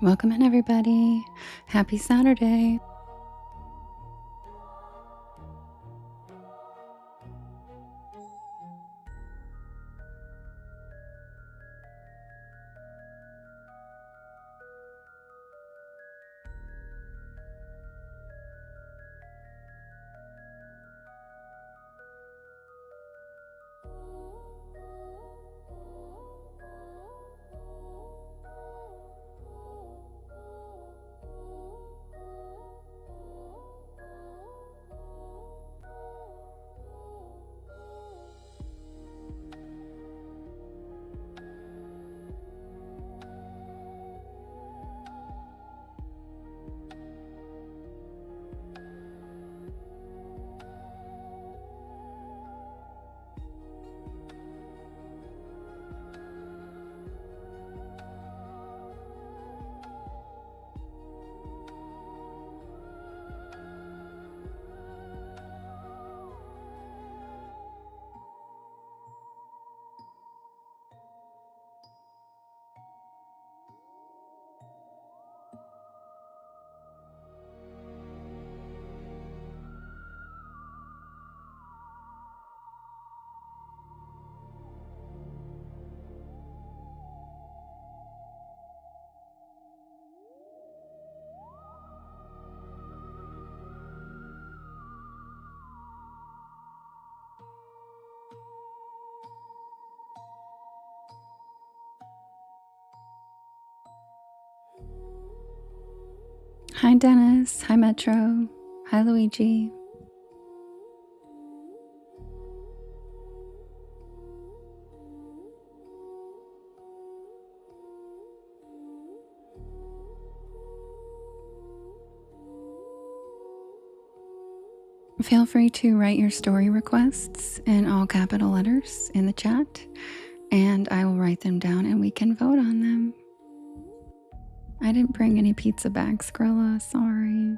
Welcome in, everybody. Happy Saturday. Hi, Dennis. Hi, Metro. Hi, Luigi. Feel free to write your story requests in all capital letters in the chat, and I will write them down and we can vote on them. I didn't bring any pizza bags, Skrilla. Sorry.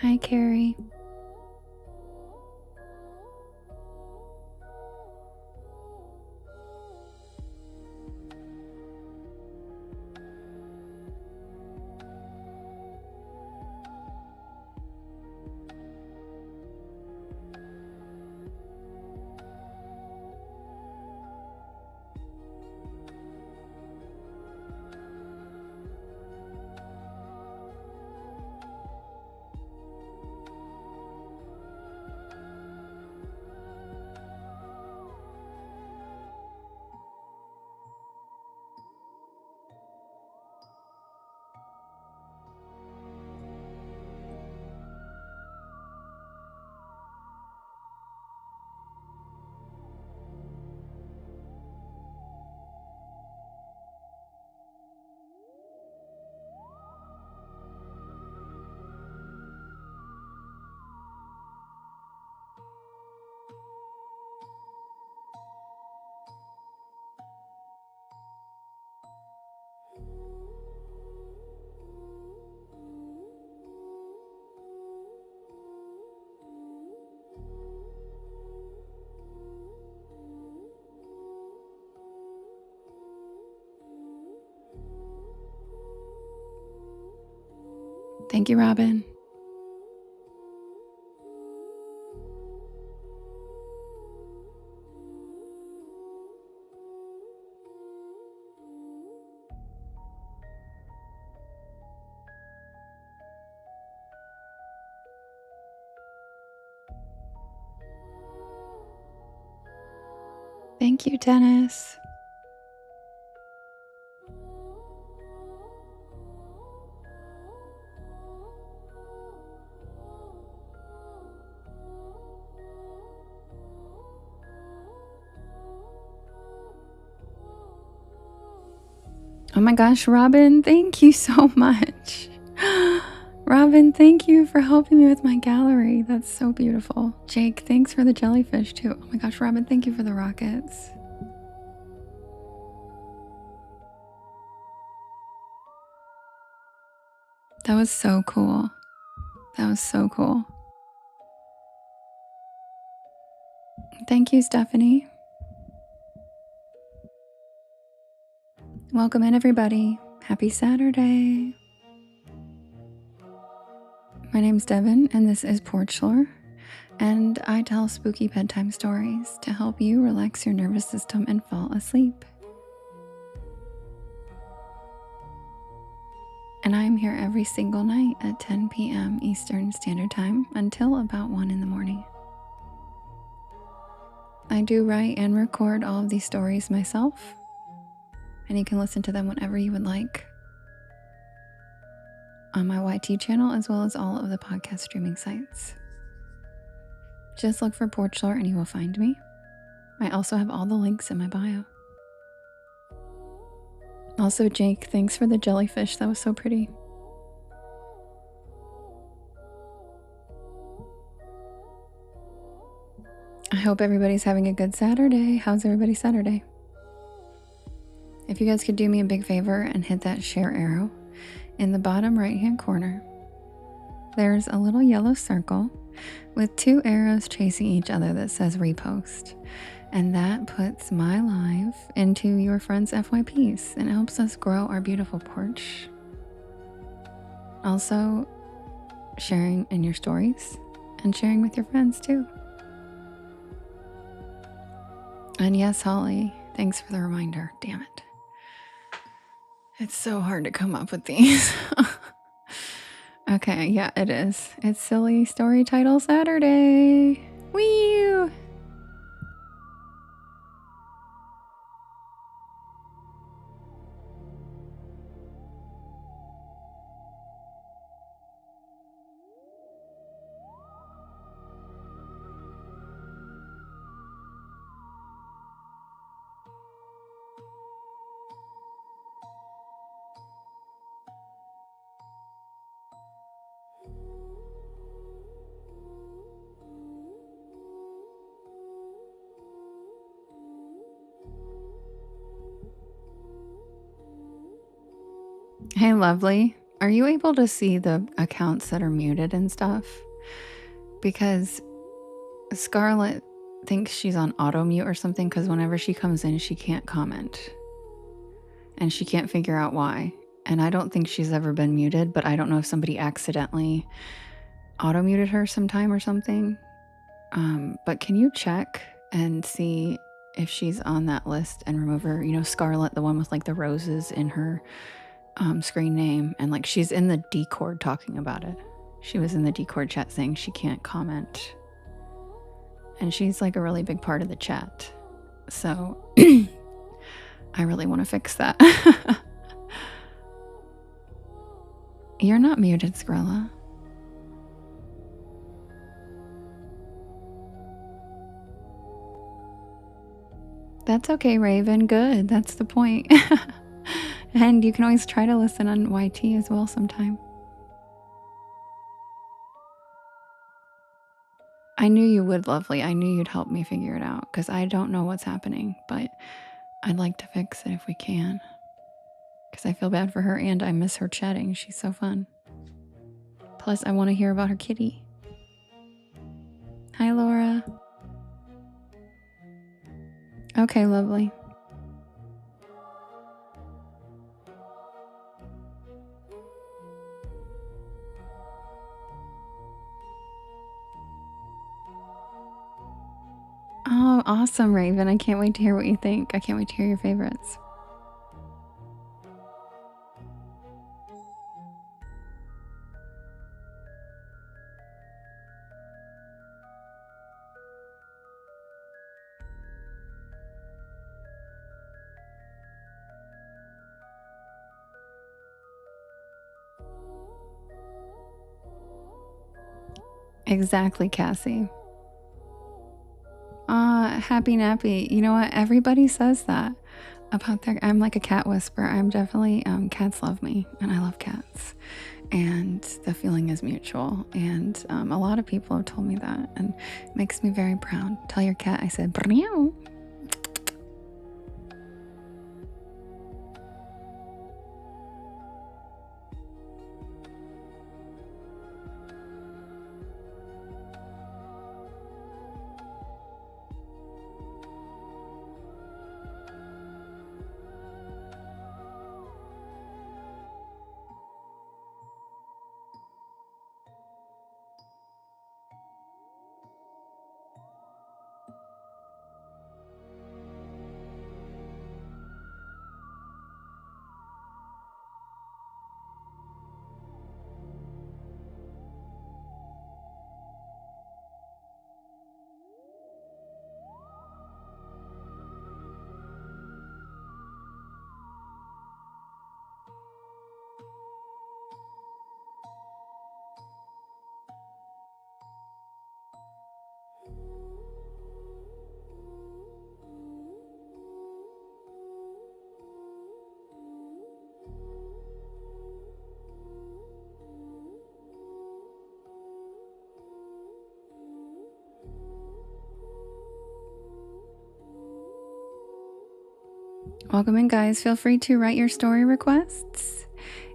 Hi, Carrie. Thank you, Robin. Thank you, Dennis. Oh my gosh, Robin, thank you so much. Robin, thank you for helping me with my gallery. That's so beautiful. Jake, thanks for the jellyfish too. Oh my gosh, Robin, thank you for the rockets. That was so cool. That was so cool. Thank you, Stephanie. Welcome in, everybody. Happy Saturday. My name's Devin, and this is Porch Lore, and I tell spooky bedtime stories to help you relax your nervous system and fall asleep. And I'm here every single night at 10 p.m. Eastern Standard Time until about 1 in the morning. I do write and record all of these stories myself, and you can listen to them whenever you would like on my YT channel, as well as all of the podcast streaming sites. Just look for Porch Lore and you will find me. I also have all the links in my bio. Also, Jake, thanks for the jellyfish. That was so pretty. I hope everybody's having a good Saturday. How's everybody's Saturday? If you guys could do me a big favor and hit that share arrow in the bottom right-hand corner, there's a little yellow circle with 2 arrows chasing each other that says repost. And that puts my live into your friends' FYPs and helps us grow our beautiful porch. Also, sharing in your stories and sharing with your friends too. And yes, Holly, thanks for the reminder. Damn it. It's so hard to come up with these. Okay, yeah, it is. It's Silly Story Title Saturday. Woo! Hey, lovely. Are you able to see the accounts that are muted and stuff? Because Scarlett thinks she's on auto mute or something, because whenever she comes in, she can't comment. And she can't figure out why. And I don't think she's ever been muted, but I don't know if somebody accidentally auto muted her sometime or something. But can you check and see if she's on that list and remove her? You know, Scarlett, the one with like the roses in her screen name, and like she's in the Discord talking about it. She was in the Discord chat saying she can't comment, and she's like a really big part of the chat, so I really want to fix that. You're not muted, Skrilla. That's okay, Raven. Good, that's the point. And you can always try to listen on YT as well sometime. I knew you would, lovely. I knew you'd help me figure it out, because I don't know what's happening, but I'd like to fix it if we can, because I feel bad for her and I miss her chatting. She's so fun. Plus, I want to hear about her kitty. Hi, Laura. Okay, lovely. awesome, Raven. I can't wait to hear what you think. I can't wait to hear your favorites. Exactly, Cassie. Happy nappy. You know what? Everybody says that about their. I'm like a cat whisperer. I'm definitely cats love me, and I love cats, and the feeling is mutual. And a lot of people have told me that, and it makes me very proud. Tell your cat I said meow. Welcome in, guys. Feel free to write your story requests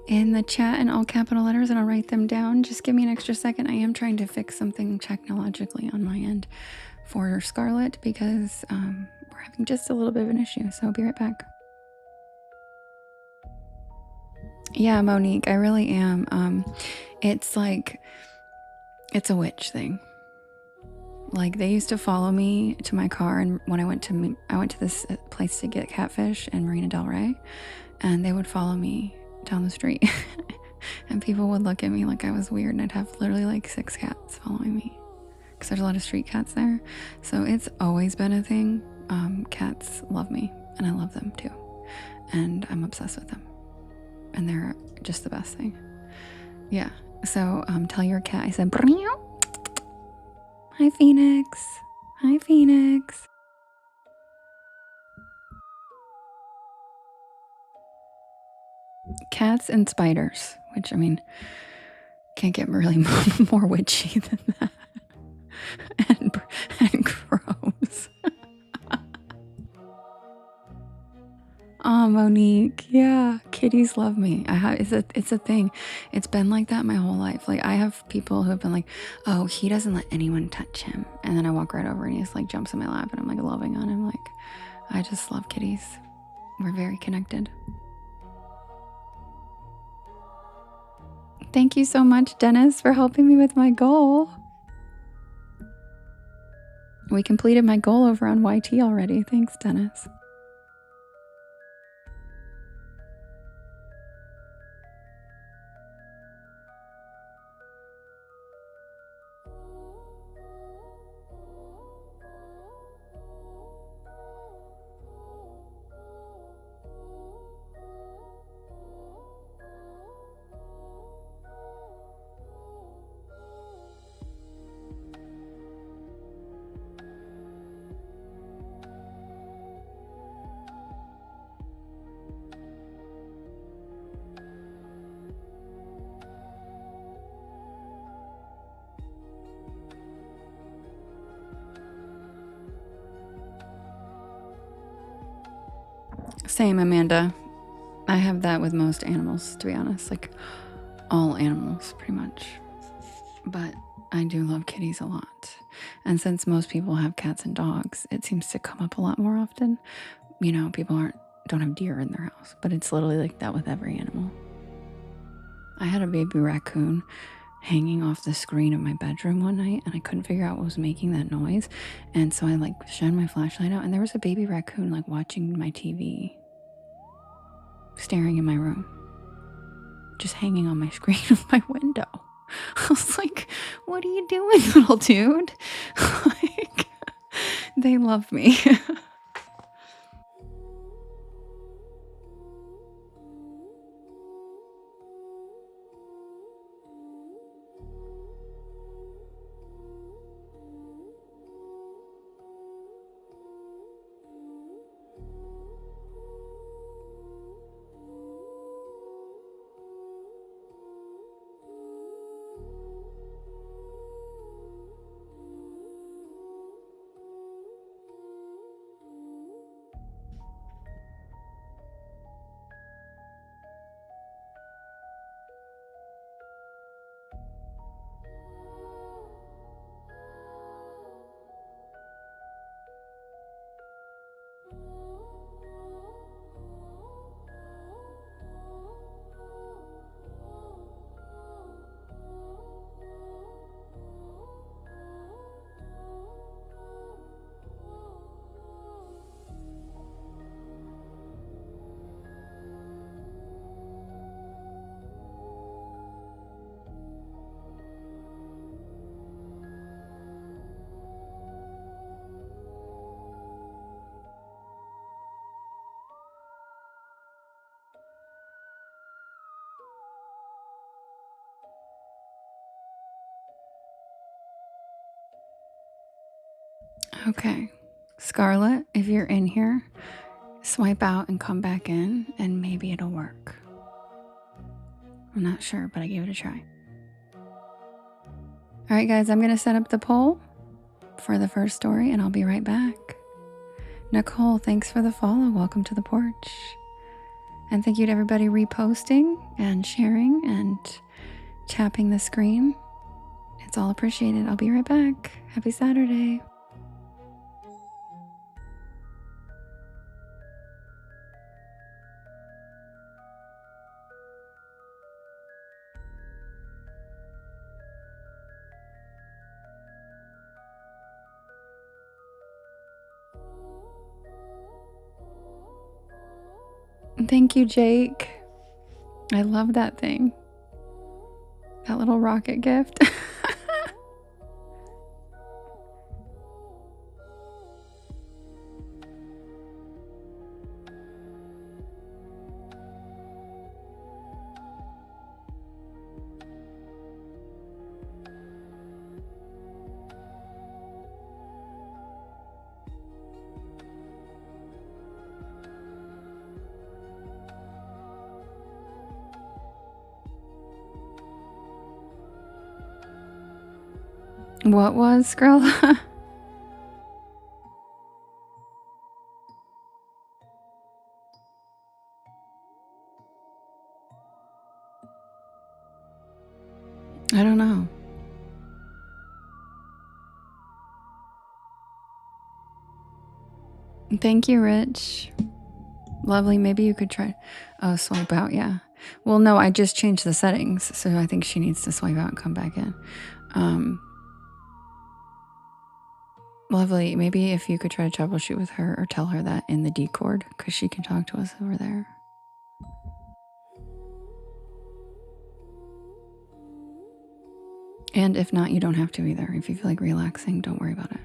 in the chat in all capital letters, and I'll write them down. Just give me an extra second. I am trying to fix something technologically on my end for Scarlet because we're having just a little bit of an issue, so I'll be right back. Yeah, Monique, I really am. It's like, it's a witch thing. Like, they used to follow me to my car, and when I went to this place to get catfish in Marina Del Rey, and they would follow me down the street. And people would look at me like I was weird, and I'd have literally like 6 cats following me because there's a lot of street cats there. So it's always been a thing. Cats love me, and I love them too, and I'm obsessed with them, and they're just the best thing. Yeah. So tell your cat I said meow. Hi, Phoenix. Hi, Phoenix. Cats and spiders, which, I mean, can't get really more witchy than that. and crows. Oh, Monique. Yeah, kitties love me. It's a thing. It's been like that my whole life. Like, I have people who have been like, oh, he doesn't let anyone touch him. And then I walk right over and he just like jumps in my lap and I'm like loving on him. Like, I just love kitties. We're very connected. Thank you so much, Dennis, for helping me with my goal. We completed my goal over on YT already. Thanks, Dennis. Same, Amanda. I have that with most animals, to be honest. Like, all animals, pretty much. But I do love kitties a lot. And since most people have cats and dogs, it seems to come up a lot more often. You know, people don't have deer in their house, but it's literally like that with every animal. I had a baby raccoon hanging off the screen of my bedroom one night, and I couldn't figure out what was making that noise. And so I like shined my flashlight out, and there was a baby raccoon like watching my TV, staring in my room, just hanging on my screen of my window. I was like, what are you doing, little dude? Like, they love me. Okay, Scarlett, if you're in here, swipe out and come back in, and maybe it'll work. I'm not sure, but I gave it a try. All right, guys, I'm going to set up the poll for the first story, and I'll be right back. Nicole, thanks for the follow. Welcome to the porch. And thank you to everybody reposting and sharing and tapping the screen. It's all appreciated. I'll be right back. Happy Saturday. Thank you, Jake. I love that thing. That little rocket gift. What was, Skrilla? I don't know. Thank you, Rich. Lovely. Maybe you could try. Oh, swipe out. Yeah. Well, no, I just changed the settings, so I think she needs to swipe out and come back in. Lovely. Maybe if you could try to troubleshoot with her or tell her that in the Discord, because she can talk to us over there. And if not, you don't have to either. If you feel like relaxing, don't worry about it.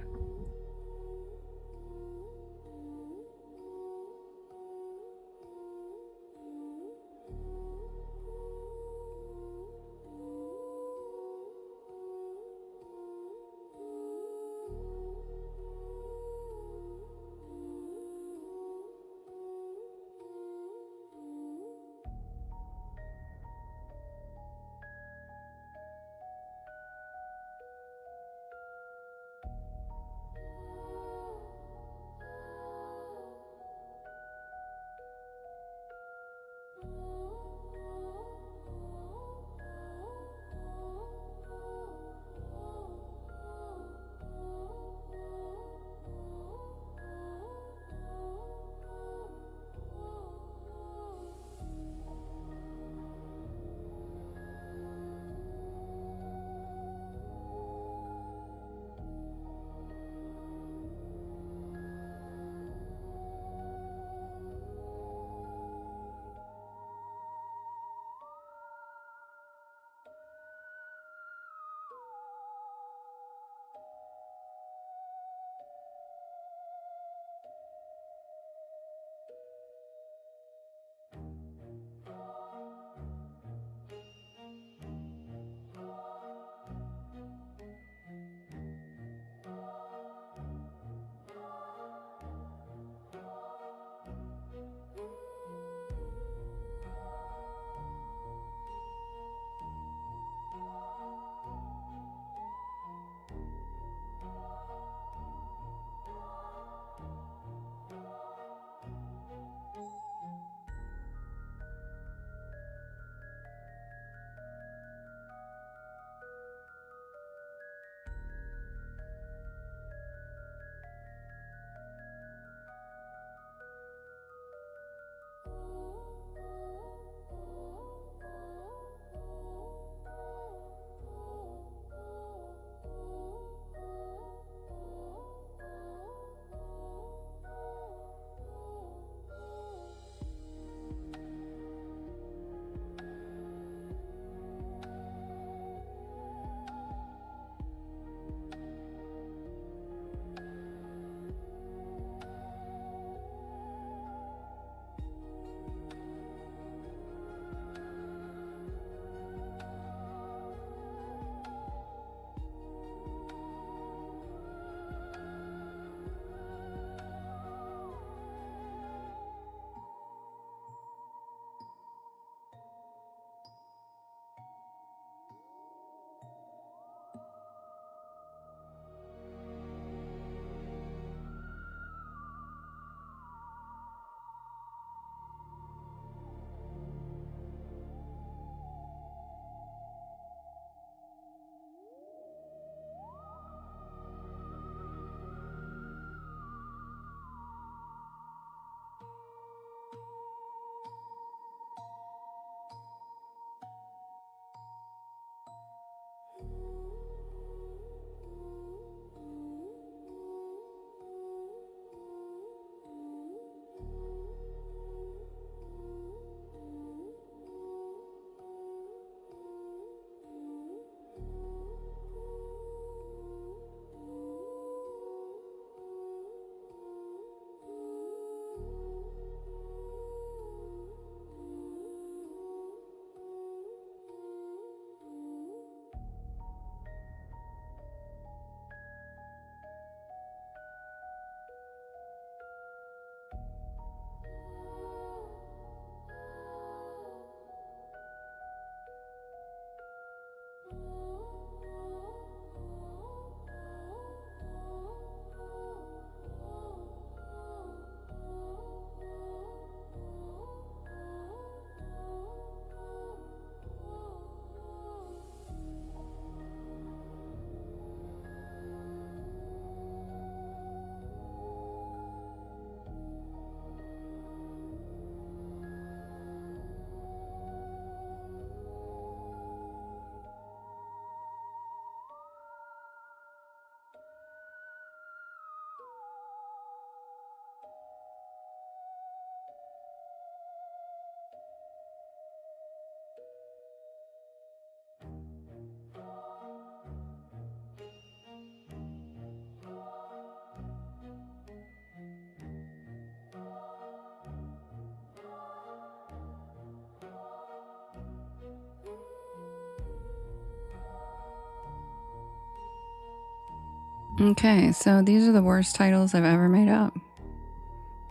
Okay, so these are the worst titles I've ever made up.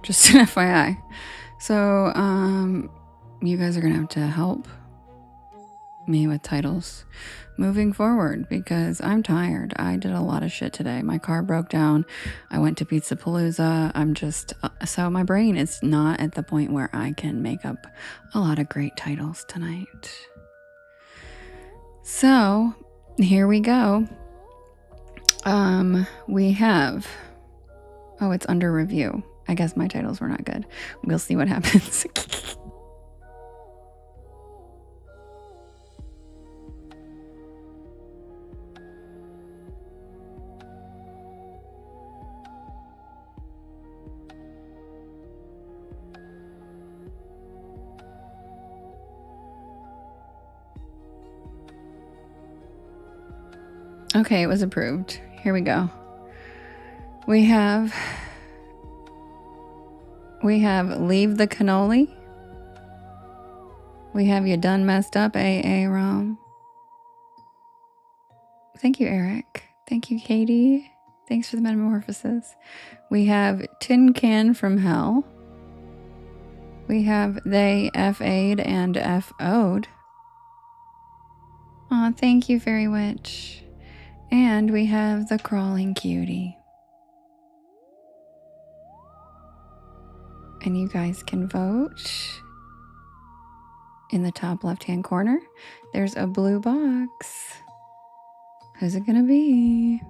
Just an FYI. So, you guys are gonna have to help me with titles moving forward because I'm tired. I did a lot of shit today. My car broke down. I went to Pizza Palooza. I'm just, so my brain is not at the point where I can make up a lot of great titles tonight. So, here we go. We have, oh, it's under review. I guess my titles were not good. We'll see what happens. Okay, it was approved. Here we go. We have Leave the Cannoli. We have You Done Messed Up, AA Rom. Thank you, Eric. Thank you, Katie. Thanks for the metamorphosis. We have Tin Can from Hell. We have They F-A'd and F-O'd. Aw, thank you, Fairy Witch. And we have The Crawling Cutie. And you guys can vote. In the top left-hand corner, there's a blue box. Who's it gonna be?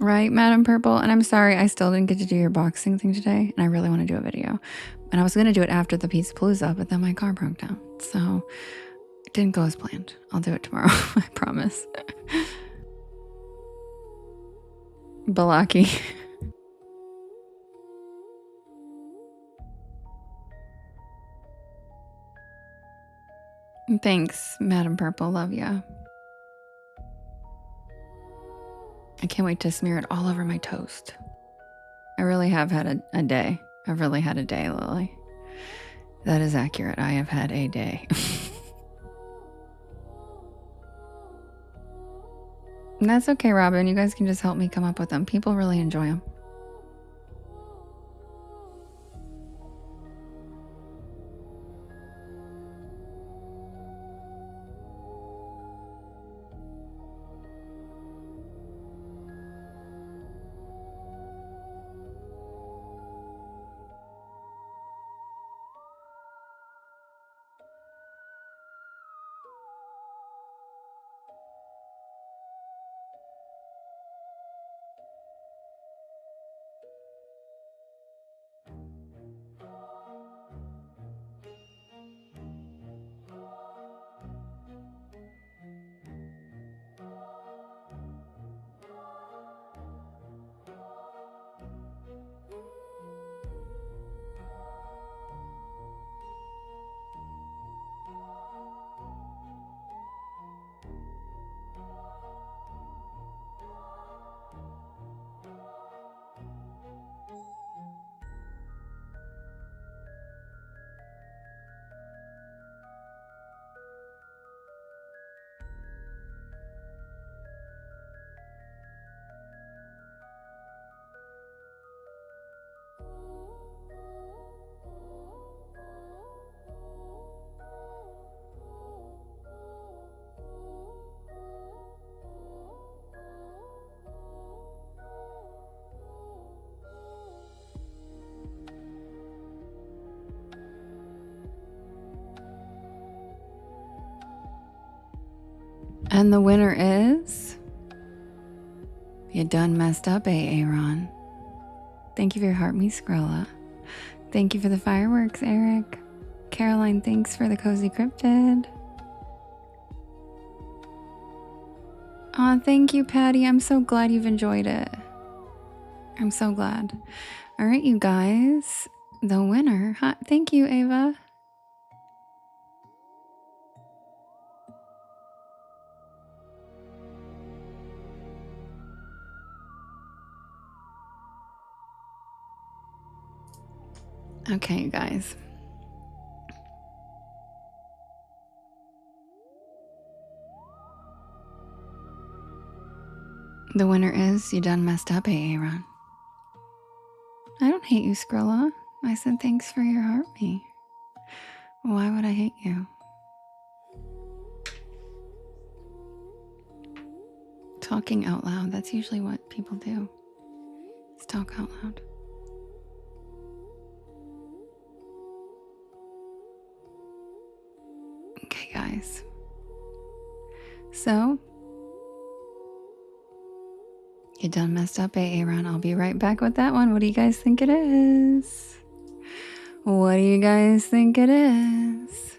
Right, Madam Purple? And I'm sorry, I still didn't get to do your boxing thing today, and I really want to do a video. And I was going to do it after the Pizza Palooza, but then my car broke down. So it didn't go as planned. I'll do it tomorrow, I promise. Balaki. Thanks, Madam Purple. Love ya. I can't wait to smear it all over my toast. I really have had a day. I've really had a day, Lily. That is accurate. I have had a day. And that's okay, Robin. You guys can just help me come up with them. People really enjoy them. And the winner is You Done Messed Up, Aaron. Thank you for your heart, me Skrilla. Thank you for the fireworks, Eric. Caroline, thanks for the cozy cryptid. Aw, thank you, Patty. I'm so glad you've enjoyed it. I'm so glad. All right, you guys. The winner. Thank you, Ava. Okay, you guys. The winner is You Done Messed Up, Aaron. I don't hate you, Skrilla. I said thanks for your heartbeat. Why would I hate you? Talking out loud, that's usually what people do. Is talk out loud. Okay, guys. So, You Done Messed Up, Aaron. I'll be right back with that one. What do you guys think it is? What do you guys think it is?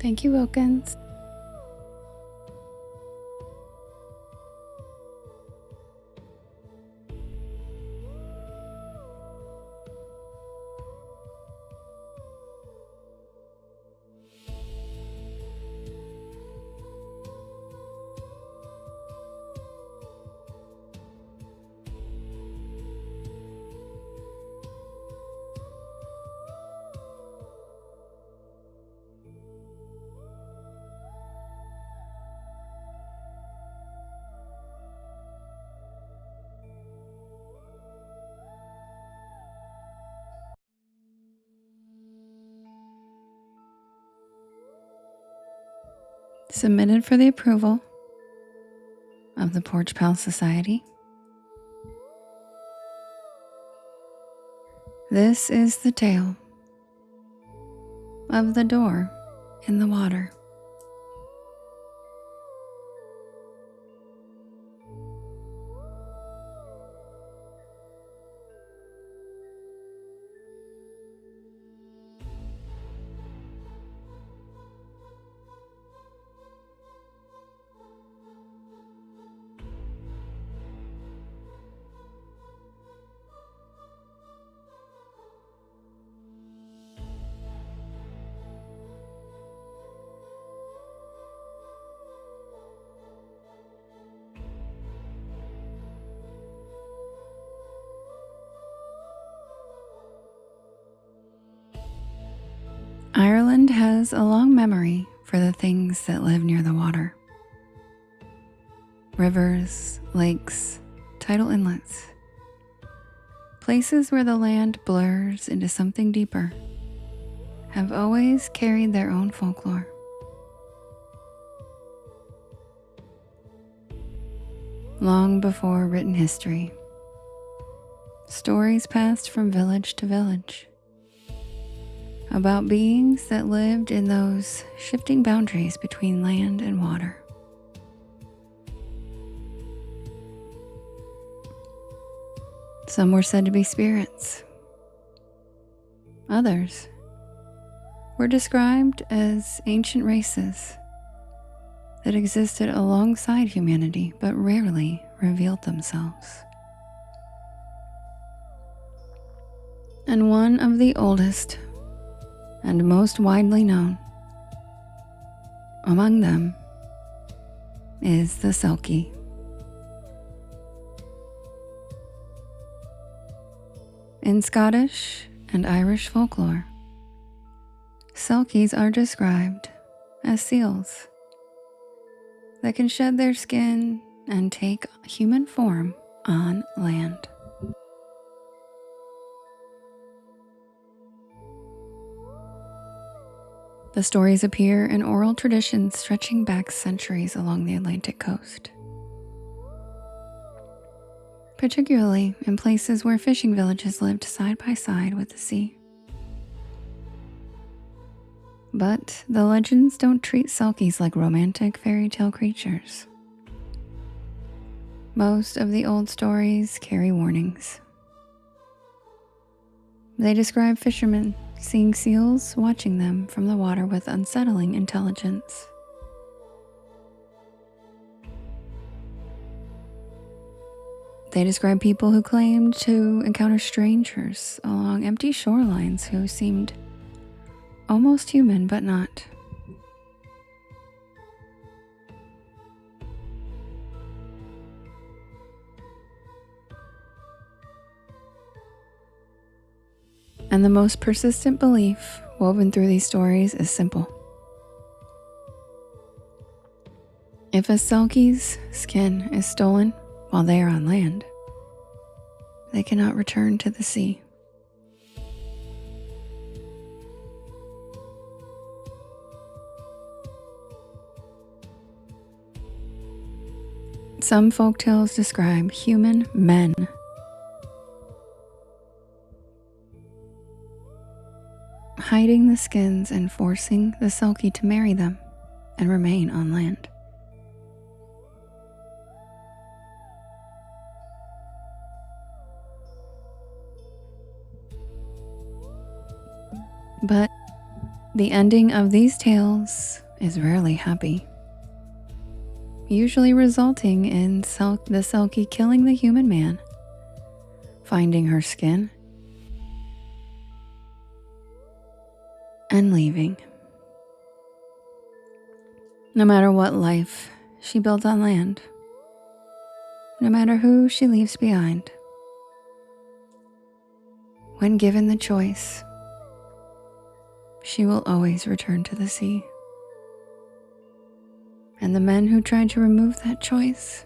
Thank you, Wilkins. submitted for the approval of the Porch Pal Society. This is the tale of the door in the water. Ireland has a long memory for the things that live near the water. Rivers, lakes, tidal inlets. Places where the land blurs into something deeper have always carried their own folklore. Long before written history, stories passed from village to village about beings that lived in those shifting boundaries between land and water. Some were said to be spirits. Others were described as ancient races that existed alongside humanity but rarely revealed themselves. And one of the oldest and most widely known among them is the Selkie. In Scottish and Irish folklore, Selkies are described as seals that can shed their skin and take human form on land. The stories appear in oral traditions stretching back centuries along the Atlantic coast, particularly in places where fishing villages lived side by side with the sea. But the legends don't treat Selkies like romantic fairy tale creatures. Most of the old stories carry warnings. They describe fishermen seeing seals watching them from the water with unsettling intelligence. They describe people who claimed to encounter strangers along empty shorelines who seemed almost human but not. And the most persistent belief woven through these stories is simple. If a Selkie's skin is stolen while they are on land, they cannot return to the sea. Some folktales describe human men hiding the skins and forcing the Selkie to marry them and remain on land. But the ending of these tales is rarely happy, usually resulting in the Selkie killing the human man, finding her skin, and leaving. No matter what life she built on land, no matter who she leaves behind, when given the choice, she will always return to the sea. And the men who tried to remove that choice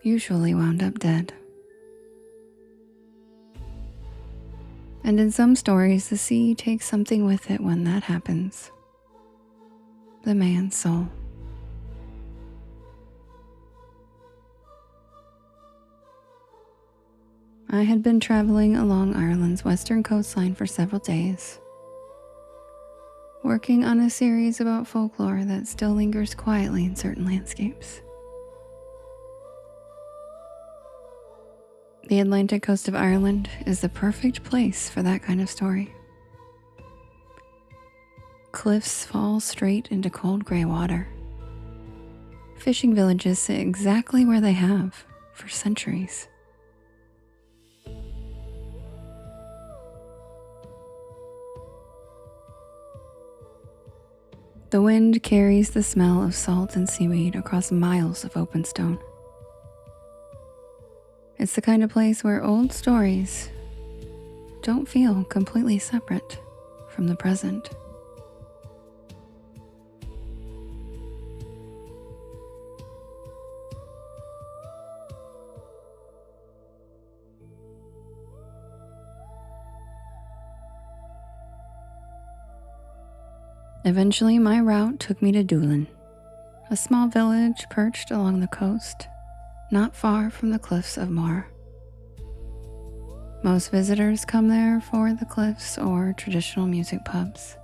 usually wound up dead. And in some stories, the sea takes something with it when that happens. the man's soul. I had been traveling along Ireland's western coastline for several days, working on a series about folklore that still lingers quietly in certain landscapes. The Atlantic coast of Ireland is the perfect place for that kind of story. Cliffs fall straight into cold gray water. Fishing villages sit exactly where they have for centuries. The wind carries the smell of salt and seaweed across miles of open stone. It's the kind of place where old stories don't feel completely separate from the present. Eventually, my route took me to Doolin, a small village perched along the coast, not far from the cliffs of Moher. Most visitors come there for the cliffs or traditional music pubs.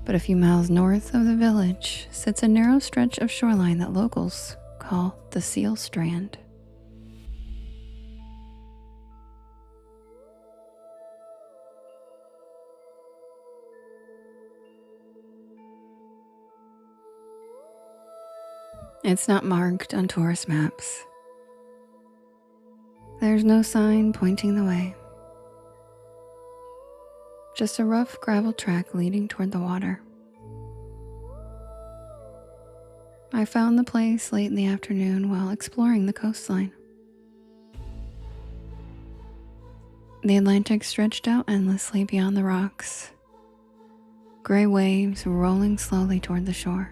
But a few miles north of the village sits a narrow stretch of shoreline that locals call the Seal Strand. It's not marked on tourist maps. There's no sign pointing the way. Just a rough gravel track leading toward the water. I found the place late in the afternoon while exploring the coastline. The Atlantic stretched out endlessly beyond the rocks, gray waves rolling slowly toward the shore.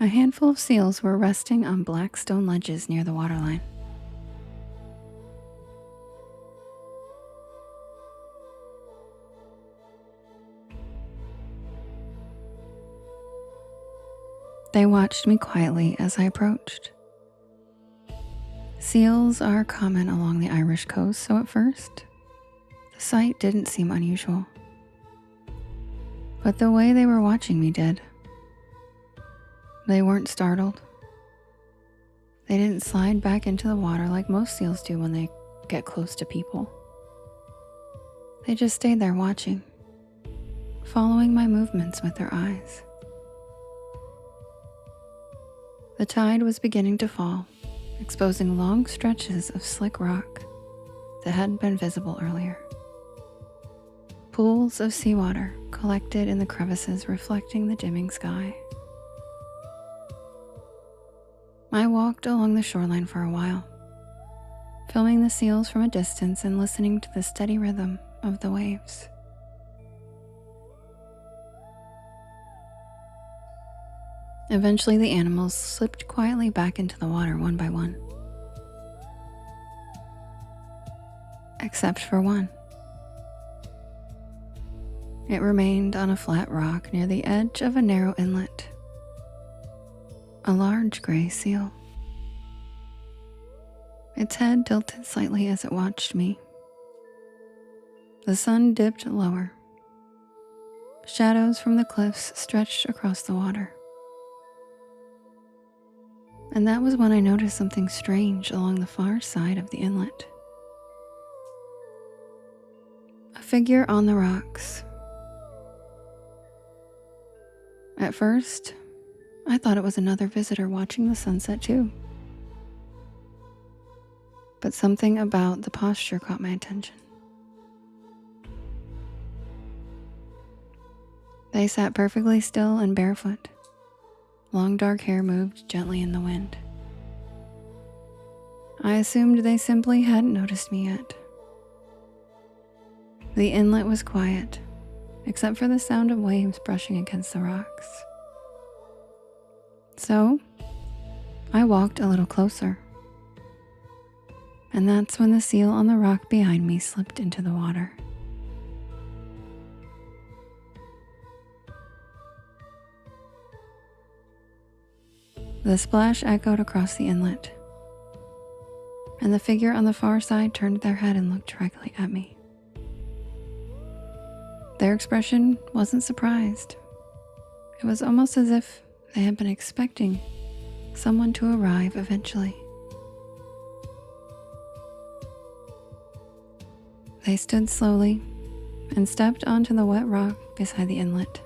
A handful of seals were resting on black stone ledges near the waterline. They watched me quietly as I approached. Seals are common along the Irish coast, so at first, the sight didn't seem unusual. But the way they were watching me did. They weren't startled. They didn't slide back into the water like most seals do when they get close to people. They just stayed there watching, following my movements with their eyes. The tide was beginning to fall, exposing long stretches of slick rock that hadn't been visible earlier. Pools of seawater collected in the crevices reflecting the dimming sky. I walked along the shoreline for a while, filming the seals from a distance and listening to the steady rhythm of the waves. Eventually, the animals slipped quietly back into the water one by one. Except for one. It remained on a flat rock near the edge of a narrow inlet. A large gray seal. Its head tilted slightly as it watched me. The sun dipped lower. Shadows from the cliffs stretched across the water. And that was when I noticed something strange along the far side of the inlet. A figure on the rocks. At first, I thought it was another visitor watching the sunset too. But something about the posture caught my attention. They sat perfectly still and barefoot. Long dark hair moved gently in the wind. I assumed they simply hadn't noticed me yet. The inlet was quiet, except for the sound of waves brushing against the rocks. So, I walked a little closer. And that's when the seal on the rock behind me slipped into the water. The splash echoed across the inlet, and the figure on the far side turned their head and looked directly at me. Their expression wasn't surprised. It was almost as if they had been expecting someone to arrive eventually. They stood slowly and stepped onto the wet rock beside the inlet.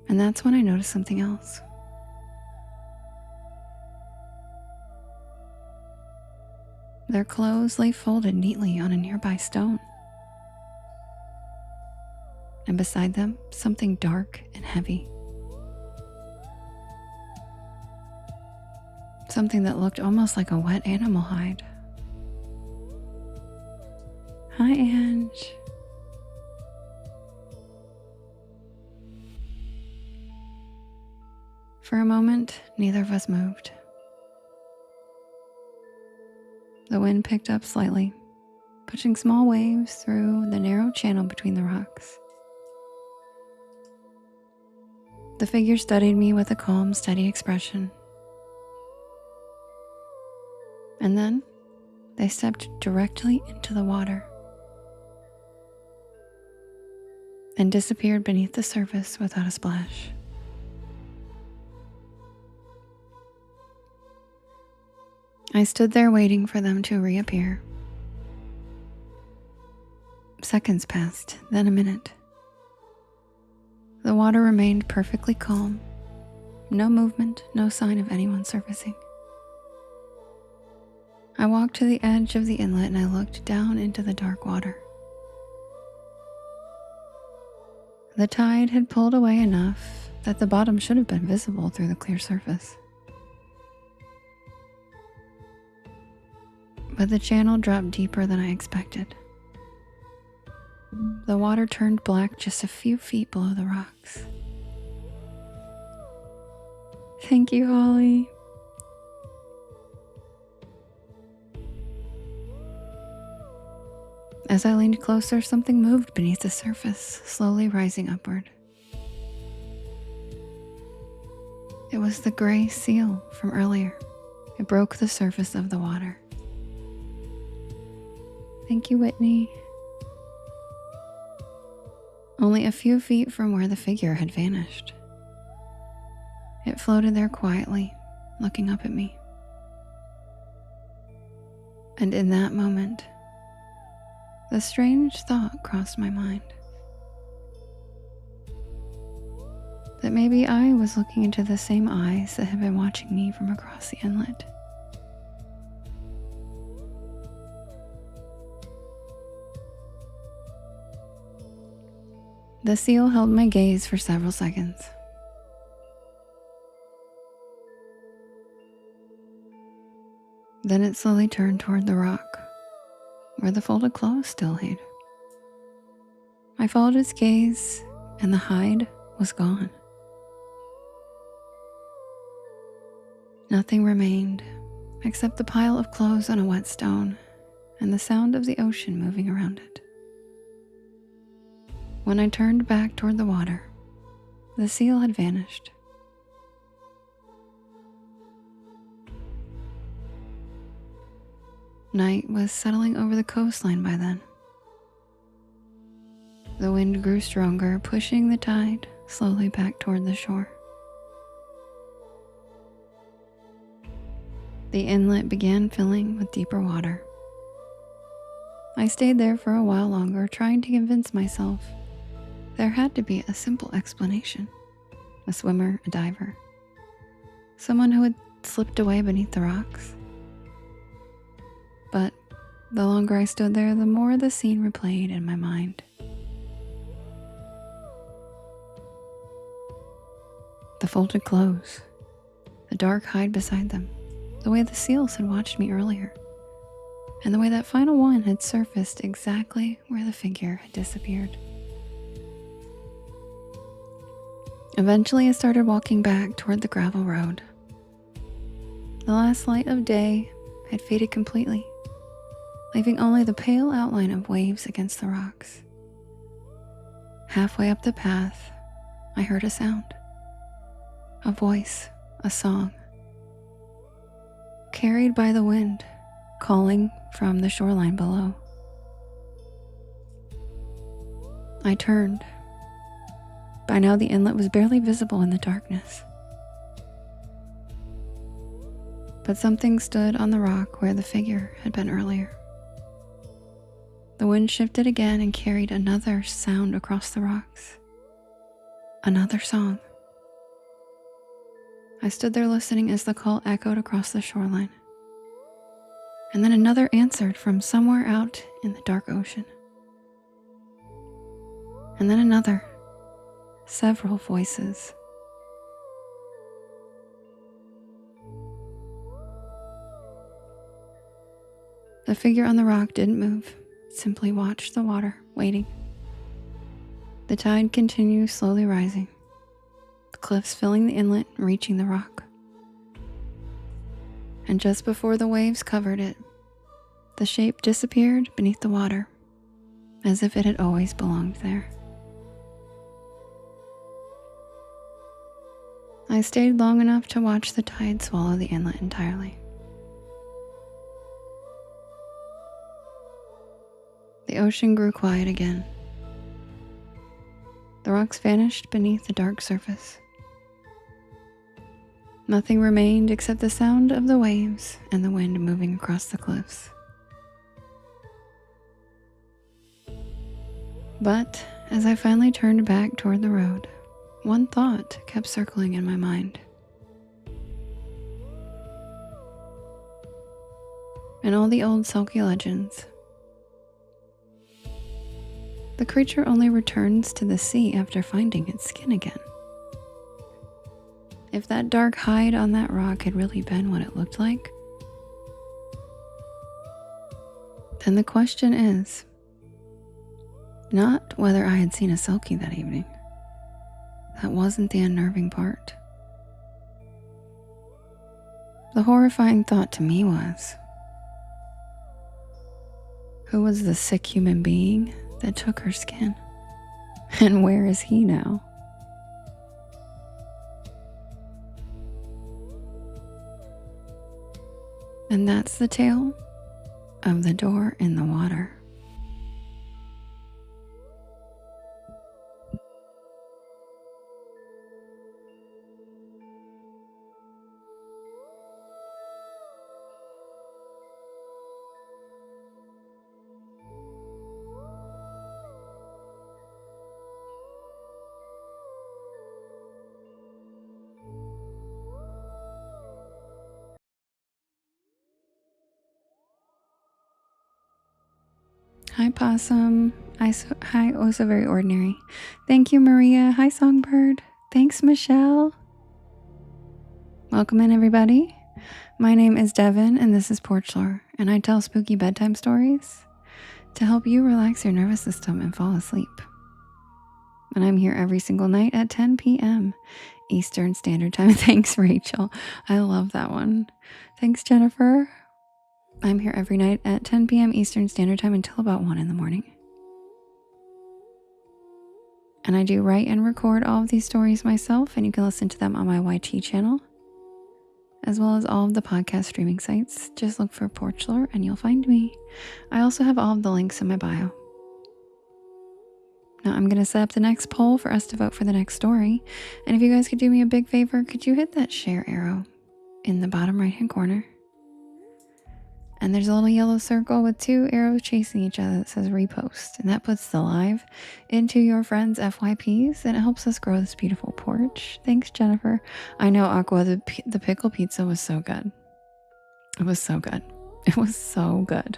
And that's when I noticed something else. Their clothes lay folded neatly on a nearby stone. And beside them, something dark and heavy. Something that looked almost like a wet animal hide. Hi, Ange. For a moment, neither of us moved. The wind picked up slightly, pushing small waves through the narrow channel between the rocks. The figure studied me with a calm, steady expression. And then they stepped directly into the water and disappeared beneath the surface without a splash. I stood there waiting for them to reappear. Seconds passed, then a minute. The water remained perfectly calm. No movement, no sign of anyone surfacing. I walked to the edge of the inlet and I looked down into the dark water. The tide had pulled away enough that the bottom should have been visible through the clear surface. But the channel dropped deeper than I expected. The water turned black just a few feet below the rocks. Thank you, Holly. As I leaned closer, something moved beneath the surface, slowly rising upward. It was the gray seal from earlier. It broke the surface of the water. Thank you, Whitney. Only a few feet from where the figure had vanished. It floated there quietly, looking up at me. And in that moment, the strange thought crossed my mind. That maybe I was looking into the same eyes that had been watching me from across the inlet. The seal held my gaze for several seconds. Then it slowly turned toward the rock, where the folded clothes still laid. I followed its gaze, and the hide was gone. Nothing remained except the pile of clothes on a wet stone and the sound of the ocean moving around it. When I turned back toward the water, the seal had vanished. Night was settling over the coastline by then. The wind grew stronger, pushing the tide slowly back toward the shore. The inlet began filling with deeper water. I stayed there for a while longer, trying to convince myself there had to be a simple explanation. A swimmer, a diver, someone who had slipped away beneath the rocks. But the longer I stood there, the more the scene replayed in my mind. The folded clothes, the dark hide beside them, the way the seals had watched me earlier, and the way that final one had surfaced exactly where the figure had disappeared. Eventually, I started walking back toward the gravel road. The last light of day had faded completely, leaving only the pale outline of waves against the rocks. Halfway up the path, I heard a sound, a voice, a song, carried by the wind, calling from the shoreline below. I turned. By now the inlet was barely visible in the darkness. But something stood on the rock where the figure had been earlier. The wind shifted again and carried another sound across the rocks. Another song. I stood there listening as the call echoed across the shoreline. And then another answered from somewhere out in the dark ocean. And then another. Several voices. The figure on the rock didn't move, simply watched the water, waiting. The tide continued slowly rising, the cliffs filling the inlet and reaching the rock. And just before the waves covered it, the shape disappeared beneath the water, as if it had always belonged there. I stayed long enough to watch the tide swallow the inlet entirely. The ocean grew quiet again. The rocks vanished beneath the dark surface. Nothing remained except the sound of the waves and the wind moving across the cliffs. But as I finally turned back toward the road, one thought kept circling in my mind. In all the old Selkie legends, the creature only returns to the sea after finding its skin again. If that dark hide on that rock had really been what it looked like, then the question is not whether I had seen a Selkie that evening. That wasn't the unnerving part. The horrifying thought to me was, who was the sick human being that took her skin? And where is he now? And that's the tale of the door in the water. Hi, Possum. Hi, oh so very ordinary. Thank you, Maria. Hi, Songbird. Thanks, Michelle. Welcome in, everybody. My name is Devin, and this is Porch Lore, and I tell spooky bedtime stories to help you relax your nervous system and fall asleep. And I'm here every single night at 10 p.m. Eastern Standard Time. Thanks, Rachel. I love that one. Thanks, Jennifer. I'm here every night at 10 p.m. Eastern Standard Time until about 1 in the morning. And I do write and record all of these stories myself, and you can listen to them on my YT channel, as well as all of the podcast streaming sites. Just look for Porch Lore and you'll find me. I also have all of the links in my bio. Now I'm going to set up the next poll for us to vote for the next story. And if you guys could do me a big favor, could you hit that share arrow in the bottom right hand corner? And there's a little yellow circle with 2 arrows chasing each other that says repost. And that puts the live into your friends' FYPs, and it helps us grow this beautiful porch. Thanks, Jennifer. I know, Aqua, the pickle pizza was so good. It was so good. It was so good.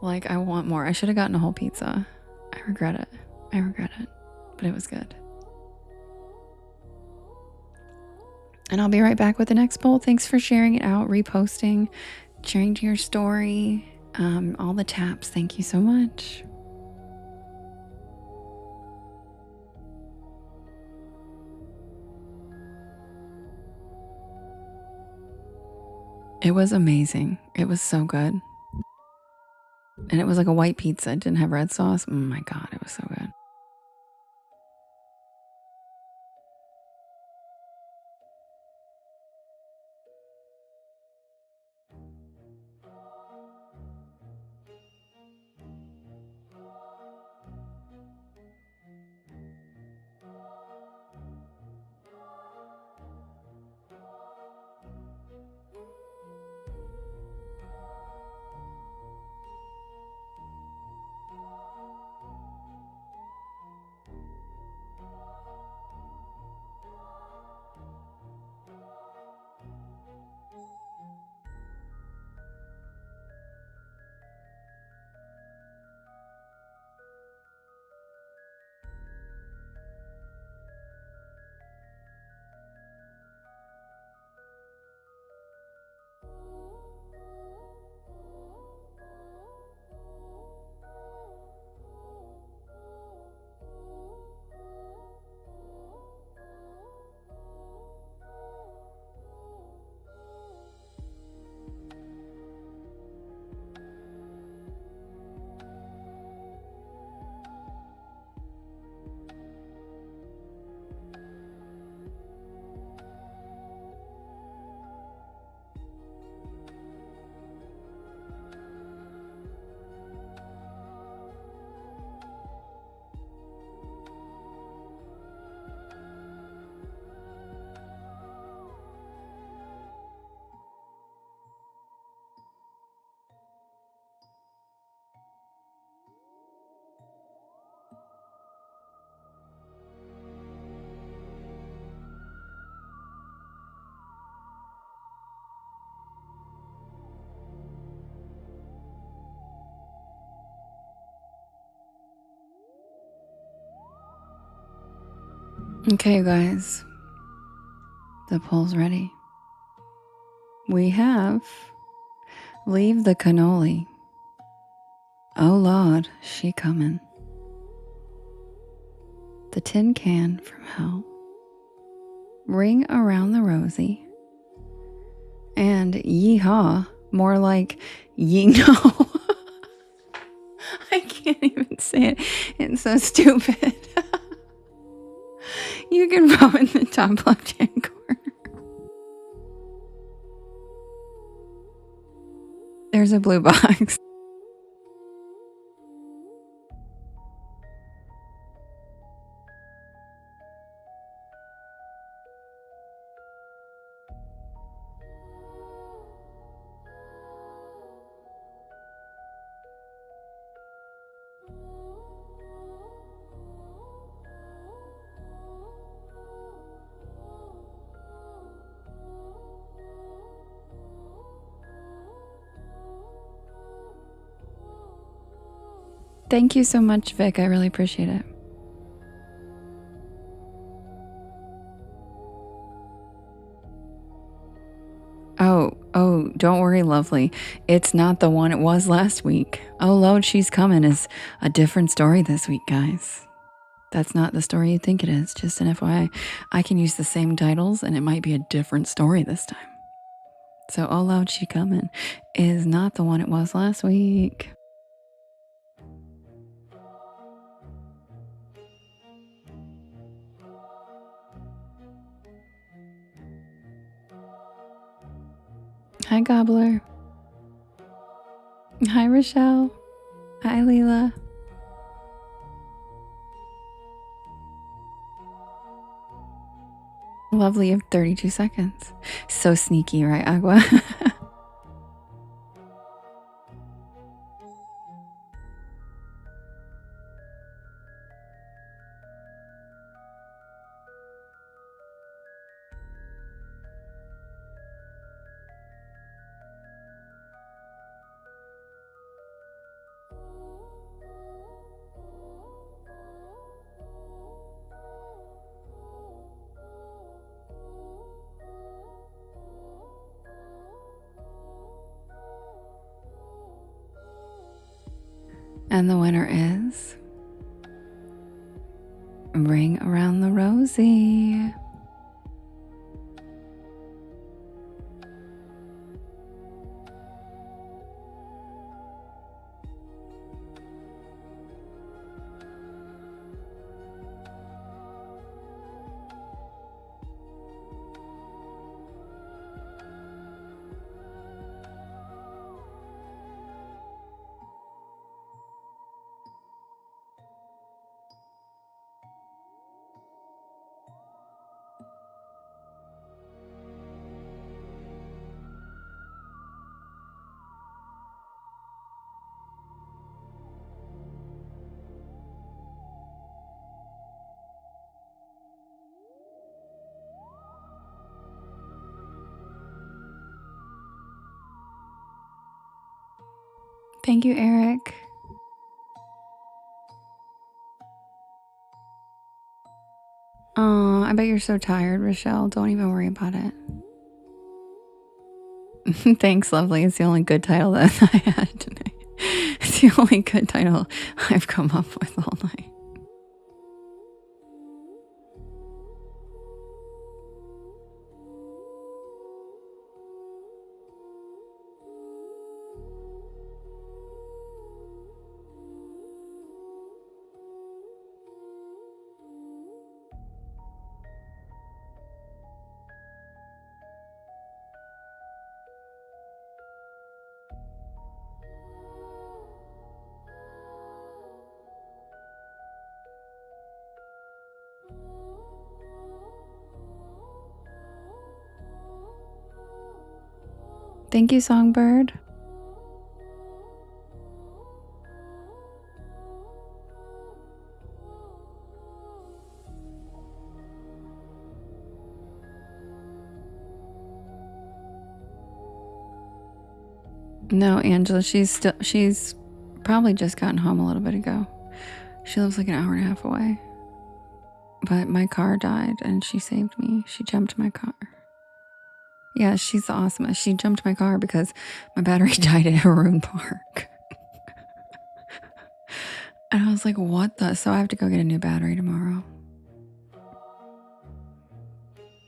Like, I want more. I should have gotten a whole pizza. I regret it. But it was good. And I'll be right back with the next poll. Thanks for sharing it out, reposting, sharing to your story, all the taps. Thank you so much. It was amazing. It was so good. And it was like a white pizza. It didn't have red sauce. Oh my God, it was so good. Okay, guys. The poll's ready. We have Leave the Cannoli. Oh Lord, she comin'. The Tin Can from Hell. Ring Around the Rosie. And Yeehaw, more like ye know. I can't even say it. It's so stupid. You can vote in the top left-hand corner. There's a blue box. Thank you so much, Vic. I really appreciate it. Oh, don't worry, lovely. It's not the one it was last week. Oh, Lord, She's Coming is a different story this week, guys. That's not the story you think it is. Just an FYI. I can use the same titles and it might be a different story this time. So, Oh, Lord, She Coming is not the one it was last week. Hi, Gobbler. Hi, Rochelle. Hi, Leela. Lovely, you have 32 seconds. So sneaky, right, Agua? And the winner is Ring Around the Rosie. Thank you, Eric. I bet you're so tired, Rochelle. Don't even worry about it. Thanks, lovely. It's the only good title that I had tonight. It's the only good title I've come up with all night. Thank you, Songbird. No, Angela, she's probably just gotten home a little bit ago. She lives like an hour and a half away. But my car died and she saved me. She jumped my car. Yeah, she's the awesomest. She jumped my car because my battery died at Haroon Park. And I was like, what the? So I have to go get a new battery tomorrow.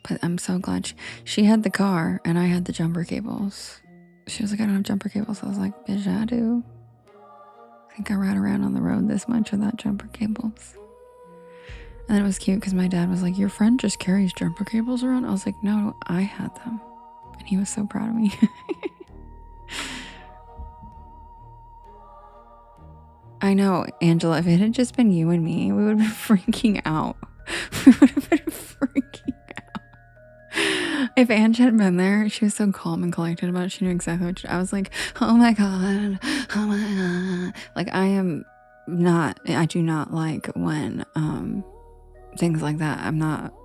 But I'm so glad she had the car and I had the jumper cables. She was like, I don't have jumper cables. I was like, bitch, I do. I think I ride around on the road this much without jumper cables. And then it was cute because my dad was like, your friend just carries jumper cables around? I was like, no, I had them. And he was so proud of me. I know, Angela, if it had just been you and me, we would have been freaking out. We would have been freaking out. If Ange had been there, she was so calm and collected about it. She knew exactly what I was like, oh my God. Oh my God. Like, I do not like when, things like that.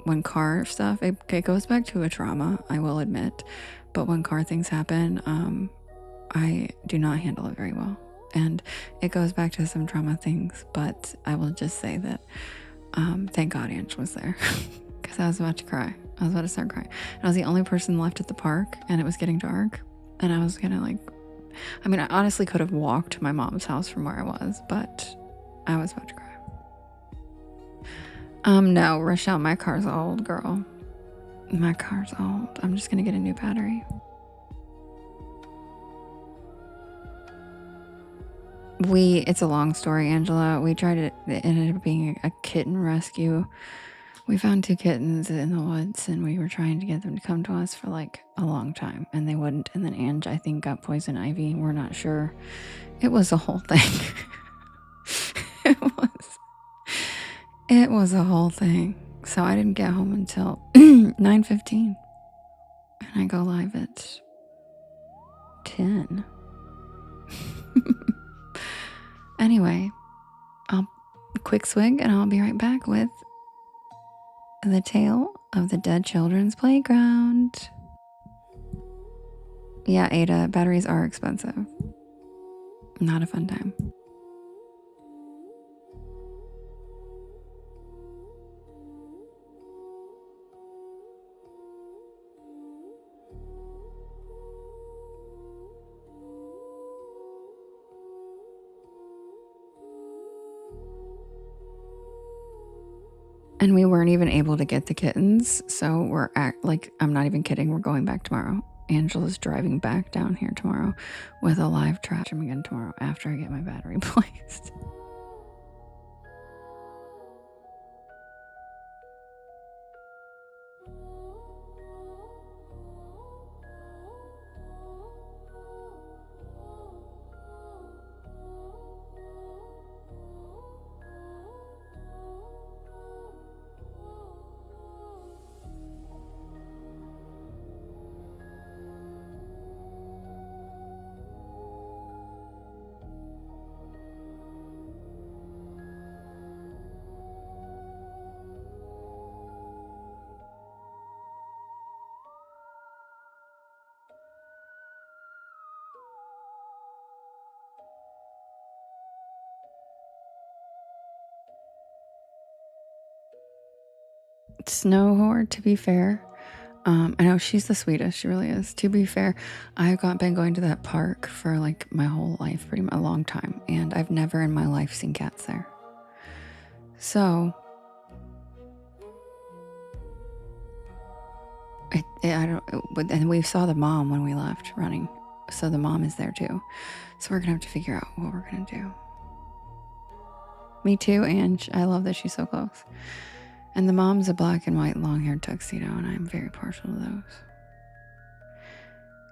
When car stuff, it goes back to a trauma, I will admit. But when car things happen, I do not handle it very well. And it goes back to some trauma things, but I will just say that thank God Ange was there because I was about to cry. I was about to start crying. And I was the only person left at the park and it was getting dark. And I was gonna I honestly could have walked to my mom's house from where I was, but I was about to cry. No, Rochelle, my car's old, girl. My car's old. I'm just gonna get a new battery. It's a long story, Angela. We tried it ended up being a kitten rescue. We found 2 kittens in the woods and we were trying to get them to come to us for a long time and they wouldn't. And then Ange, I think, got poison ivy. We're not sure. It was a whole thing. It was a whole thing. So I didn't get home until 9:15 and I go live at 10. Anyway, I'll quick swig and I'll be right back with the tale of the dead children's playground. Yeah, Ada, batteries are expensive. Not a fun time. And we weren't even able to get the kittens. So I'm not even kidding. We're going back tomorrow. Angela's driving back down here tomorrow with a live track again tomorrow after I get my battery placed. Snow Horde, to be fair, I know she's the sweetest. She really is. To be fair, I've been going to that park for my whole life, pretty much a long time, and I've never in my life seen cats there. So and we saw the mom when we left running, so the mom is there too. So we're gonna have to figure out what we're gonna do. Me too, Ange. I love that she's so close. And the mom's a black and white long-haired tuxedo, and I'm very partial to those.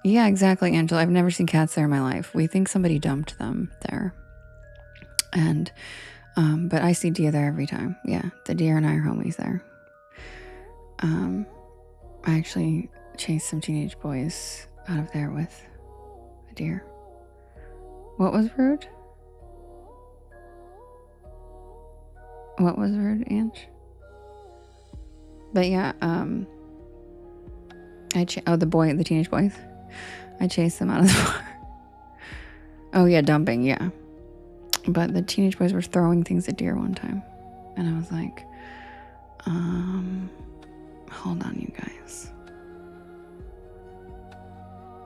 Yeah, exactly, Angela. I've never seen cats there in my life. We think somebody dumped them there. And, but I see deer there every time. Yeah, the deer and I are homies there. I actually chased some teenage boys out of there with a deer. What was rude? What was rude, Ange? But yeah, the teenage boys. I chased them out of the bar. Oh yeah, dumping, yeah. But the teenage boys were throwing things at deer one time. And I was like, Hold on, you guys.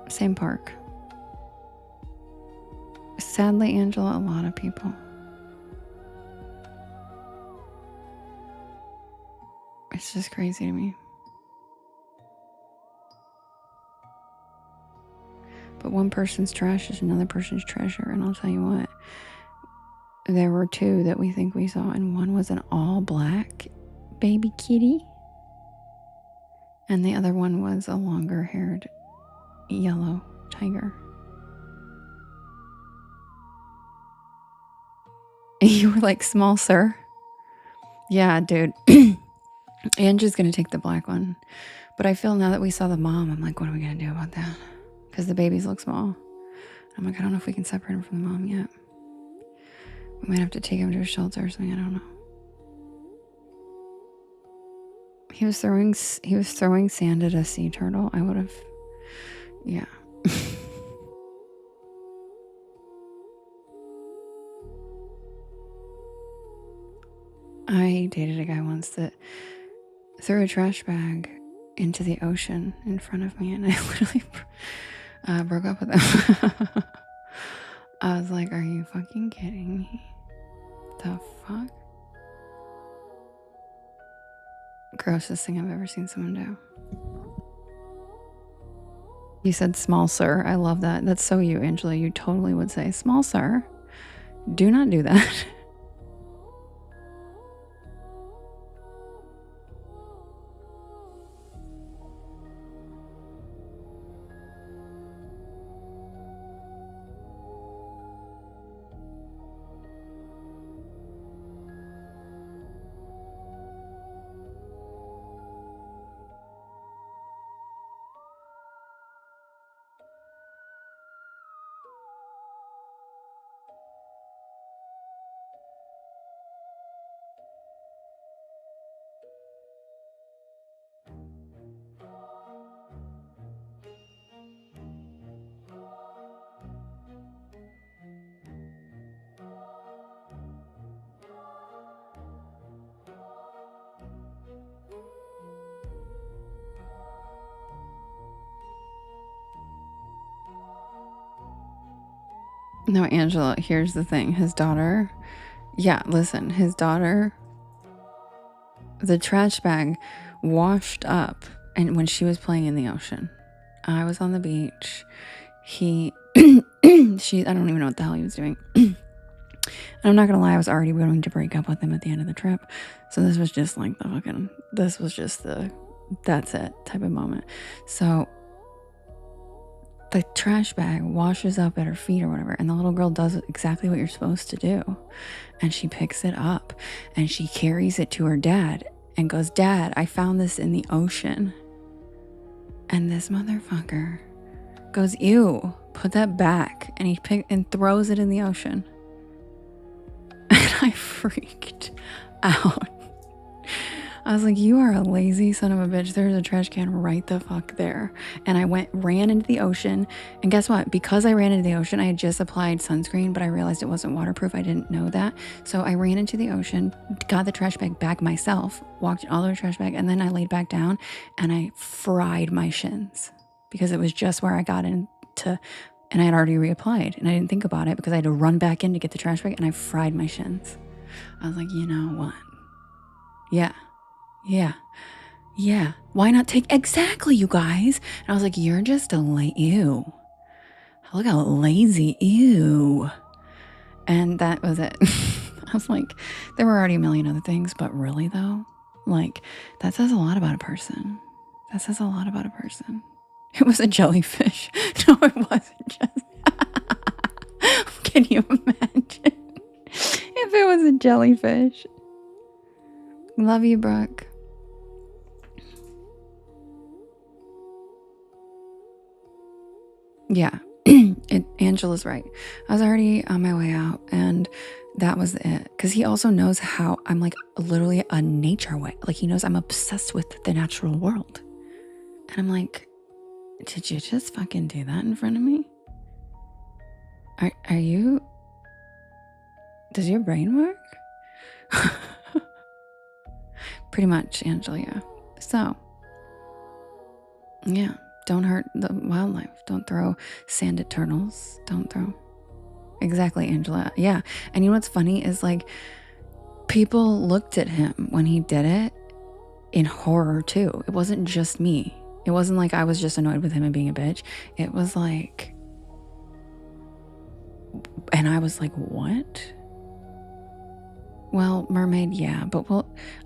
Same park. Sadly, Angela, a lot of people. It's just crazy to me. But one person's trash is another person's treasure. And I'll tell you what, there were two that we think we saw, and one was an all black baby kitty, and the other one was a longer haired yellow tiger. And you were like, small sir? Yeah, dude. Angie's gonna take the black one. But I feel now that we saw the mom, I'm like, what are we gonna do about that? Because the babies look small. I'm like, I don't know if we can separate him from the mom yet. We might have to take him to a shelter or something. I don't know. He was throwing sand at a sea turtle. I would have, yeah. I dated a guy once that threw a trash bag into the ocean in front of me, and I literally broke up with him. I was like, are you fucking kidding me? The fuck? Grossest thing I've ever seen someone do. You said small sir. I love that. That's so you, Angela. You totally would say, small sir, do not do that. No, Angela, here's the thing. His daughter, yeah, listen, his daughter, the trash bag washed up, and when she was playing in the ocean, I was on the beach. I don't even know what the hell he was doing. And I'm not gonna lie, I was already going to break up with him at the end of the trip. So this was just like that's it type of moment. So the trash bag washes up at her feet or whatever, and the little girl does exactly what you're supposed to do. And she picks it up and she carries it to her dad and goes, Dad, I found this in the ocean. And this motherfucker goes, ew, put that back. And he throws it in the ocean. And I freaked out. I was like, you are a lazy son of a bitch. There's a trash can right the fuck there. And I ran into the ocean. And guess what? Because I ran into the ocean, I had just applied sunscreen, but I realized it wasn't waterproof. I didn't know that. So I ran into the ocean, got the trash bag back myself, walked all over the trash bag, and then I laid back down and I fried my shins because it was just where I got into, and I had already reapplied. And I didn't think about it because I had to run back in to get the trash bag, and I fried my shins. I was like, you know what? Yeah. Why not take exactly, you guys? And I was like, you're just ew. Look how lazy, ew. And that was it. I was like, there were already a million other things, but really though, like that says a lot about a person. It was a jellyfish. No, it wasn't just. Can you imagine if it was a jellyfish? Love you, Brooke. Yeah, Angela's right. I was already on my way out, and that was it. Because he also knows how I'm like literally a nature way. Like he knows I'm obsessed with the natural world. And I'm like, did you just fucking do that in front of me? Are you? Does your brain work? Pretty much, Angela, yeah. So, yeah, don't hurt the wildlife. Don't throw sand at turtles. Don't throw... Exactly, Angela. Yeah. And you know what's funny is like people looked at him when he did it in horror too. It wasn't just me. It wasn't like I was just annoyed with him and being a bitch. It was like, and I was like, what? Well, mermaid, yeah, but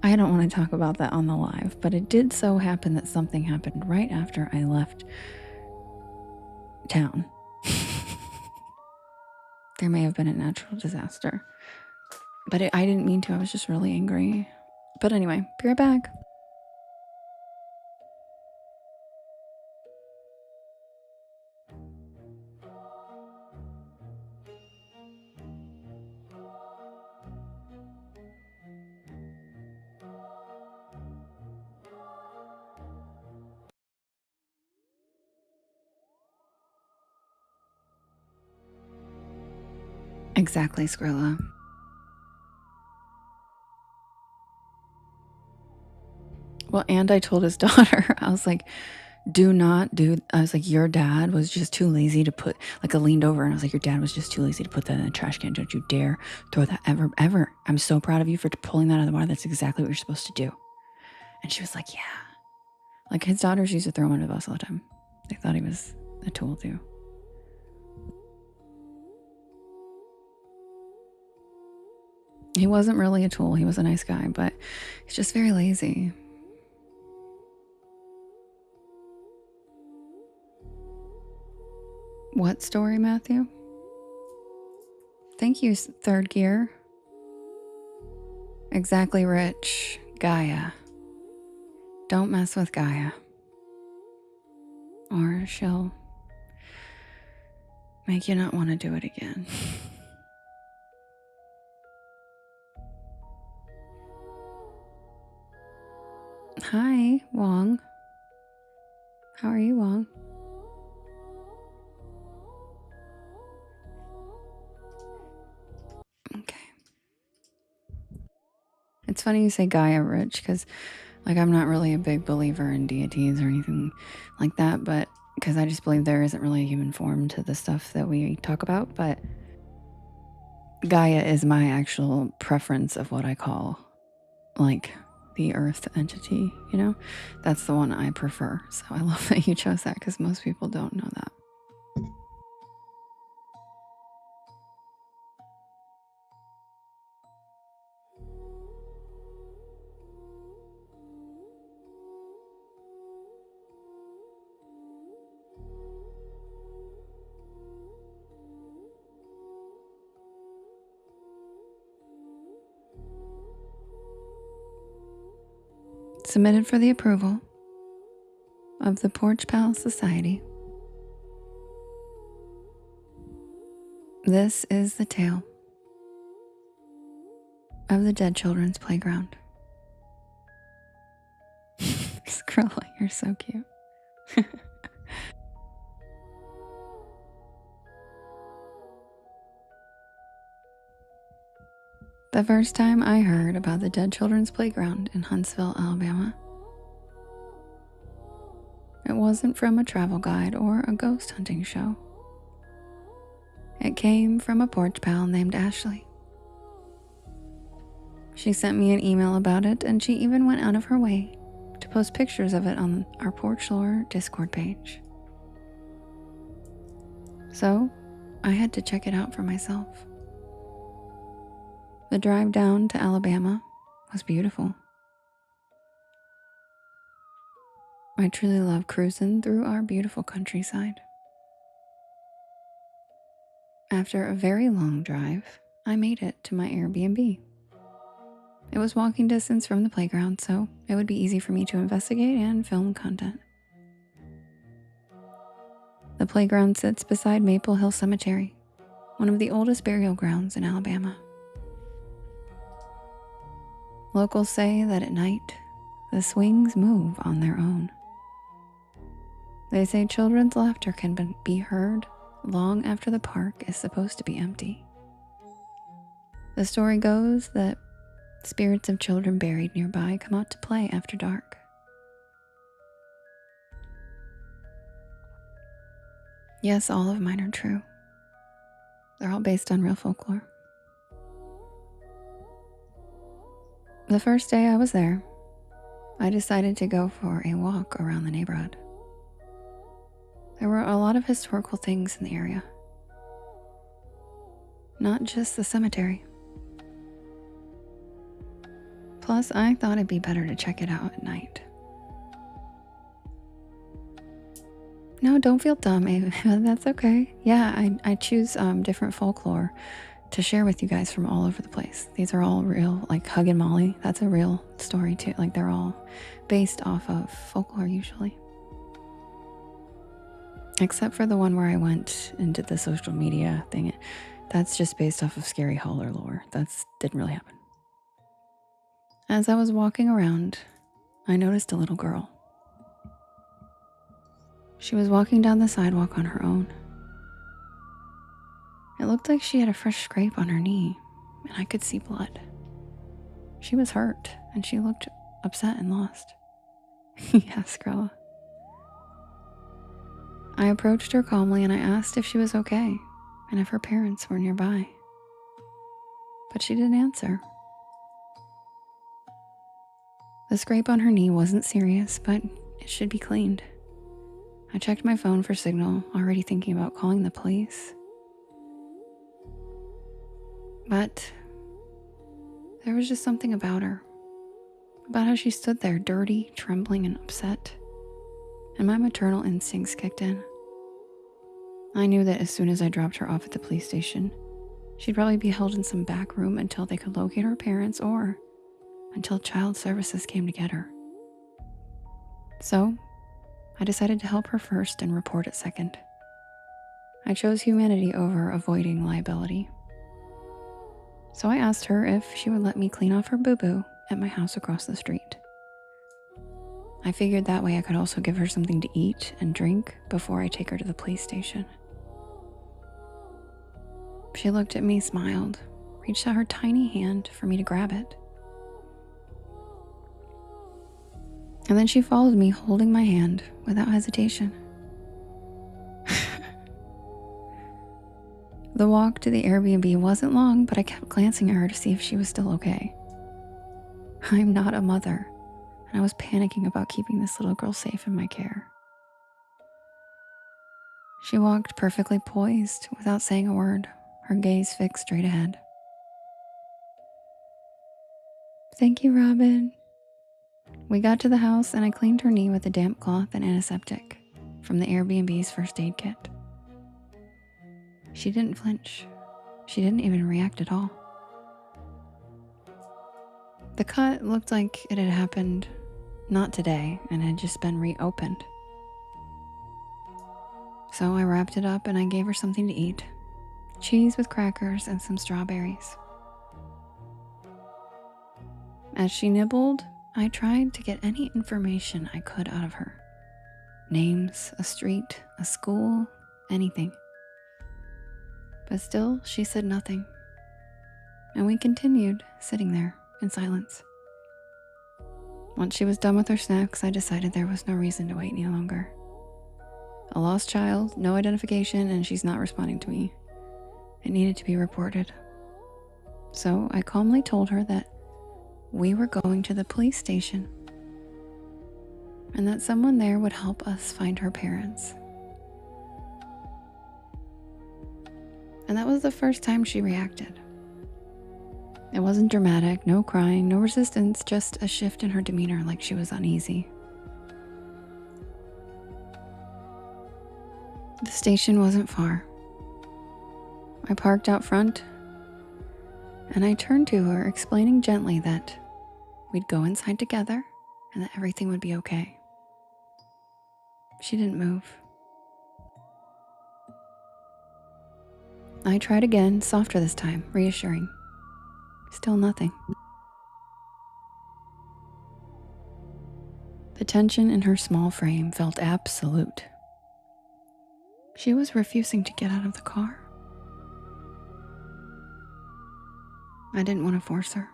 I don't want to talk about that on the live, but it did so happen that something happened right after I left town. There may have been a natural disaster, but I didn't mean to. I was just really angry. But anyway, be right back. Exactly, Skrilla. Well, and I told his daughter, I was like, I was like, your dad was just too lazy to put, like I leaned over and I was like, your dad was just too lazy to put that in the trash can. Don't you dare throw that ever. I'm so proud of you for pulling that out of the water. That's exactly what you're supposed to do. And she was like, yeah. Like his daughters used to throw him under the bus all the time. They thought he was a tool too. He wasn't really a tool. He was a nice guy, but he's just very lazy. What story, Matthew? Thank you, Third Gear. Exactly, Rich. Gaia. Don't mess with Gaia, or she'll make you not want to do it again. Hi, Wong. How are you, Wong? Okay. It's funny you say Gaia, Rich, because like I'm not really a big believer in deities or anything like that, but because I just believe there isn't really a human form to the stuff that we talk about, but Gaia is my actual preference of what I call like the earth entity, you know? That's the one I prefer. So I love that you chose that because most people don't know that. Submitted for the approval of the Porch Palace Society. This is the tale of the Dead Children's Playground. Skrilla, you're so cute. The first time I heard about the Dead Children's Playground in Huntsville, Alabama, it wasn't from a travel guide or a ghost hunting show. It came from a porch pal named Ashley. She sent me an email about it, and she even went out of her way to post pictures of it on our Porch Lore Discord page. So, I had to check it out for myself. The drive down to Alabama was beautiful. I truly love cruising through our beautiful countryside. After a very long drive, I made it to my Airbnb. It was walking distance from the playground, so it would be easy for me to investigate and film content. The playground sits beside Maple Hill Cemetery, one of the oldest burial grounds in Alabama. Locals say that at night, the swings move on their own. They say children's laughter can be heard long after the park is supposed to be empty. The story goes that Spirits of children buried nearby come out to play after dark. Yes, all of mine are true. They're all based on real folklore. The first day I was there, I decided to go for a walk around the neighborhood. There were a lot of historical things in the area. Not just the cemetery. Plus, I thought it'd be better to check it out at night. No, don't feel dumb, Ava. That's okay. Yeah, I choose different folklore to share with you guys from all over the place. These are all real, like Hug and Molly. That's a real story too. Like they're all based off of folklore usually. Except for the one where I went and did the social media thing. That's just based off of scary holler lore. Didn't really happen. As I was walking around, I noticed a little girl. She was walking down the sidewalk on her own. It looked like she had a fresh scrape on her knee, and I could see blood. She was hurt, and she looked upset and lost. Yes, Grella. I approached her calmly and I asked if she was okay and if her parents were nearby. But she didn't answer. The scrape on her knee wasn't serious, but it should be cleaned. I checked my phone for signal, already thinking about calling the police. But there was just something about her, about how she stood there dirty, trembling, and upset. And my maternal instincts kicked in. I knew that as soon as I dropped her off at the police station, she'd probably be held in some back room until they could locate her parents or until child services came to get her. So, I decided to help her first and report it second. I chose humanity over avoiding liability. So I asked her if she would let me clean off her boo-boo at my house across the street. I figured that way I could also give her something to eat and drink before I take her to the police station. She looked at me, smiled, reached out her tiny hand for me to grab it. And then she followed me, holding my hand without hesitation. The walk to the Airbnb wasn't long, but I kept glancing at her to see if she was still okay. I'm not a mother, and I was panicking about keeping this little girl safe in my care. She walked perfectly poised without saying a word, her gaze fixed straight ahead. Thank you, Robin. We got to the house and I cleaned her knee with a damp cloth and antiseptic from the Airbnb's first aid kit. She didn't flinch. She didn't even react at all. The cut looked like it had happened not today and had just been reopened. So I wrapped it up and I gave her something to eat. Cheese with crackers and some strawberries. As she nibbled, I tried to get any information I could out of her. Names, a street, a school, anything. But still, she said nothing. And we continued sitting there in silence. Once she was done with her snacks, I decided there was no reason to wait any longer. A lost child, no identification, and she's not responding to me. It needed to be reported. So I calmly told her that we were going to the police station and that someone there would help us find her parents. And that was the first time she reacted. It wasn't dramatic, no crying, no resistance, just a shift in her demeanor like she was uneasy. The station wasn't far. I parked out front and I turned to her, explaining gently that we'd go inside together and that everything would be okay. She didn't move. I tried again, softer this time, reassuring. Still nothing. The tension in her small frame felt absolute. She was refusing to get out of the car. I didn't want to force her.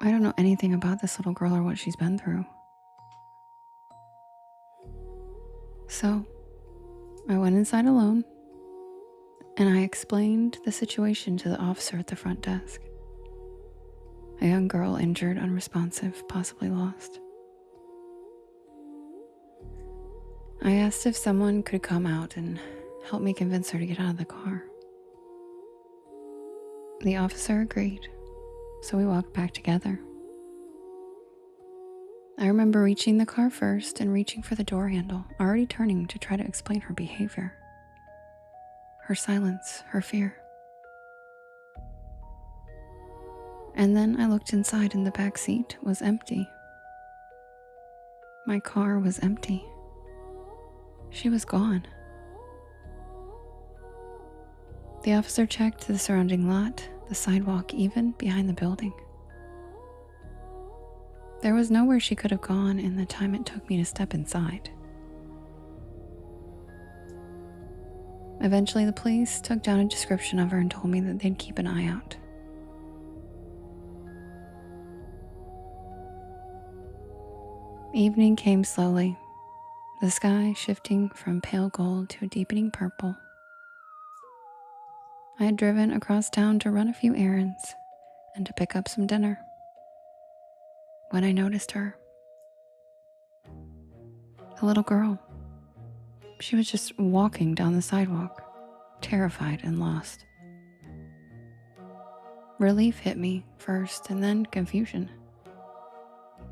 I don't know anything about this little girl or what she's been through. So I went inside alone and I explained the situation to the officer at the front desk. A young girl injured, unresponsive, possibly lost. I asked if someone could come out and help me convince her to get out of the car. The officer agreed, so we walked back together. I remember reaching the car first and reaching for the door handle, already turning to try to explain her behavior, her silence, her fear. And then I looked inside and the back seat was empty. My car was empty. She was gone. The officer checked the surrounding lot, the sidewalk, even behind the building. There was nowhere she could have gone in the time it took me to step inside. Eventually, the police took down a description of her and told me that they'd keep an eye out. Evening came slowly, the sky shifting from pale gold to a deepening purple. I had driven across town to run a few errands and to pick up some dinner when I noticed her. A little girl. She was just walking down the sidewalk, terrified and lost. Relief hit me first and then confusion.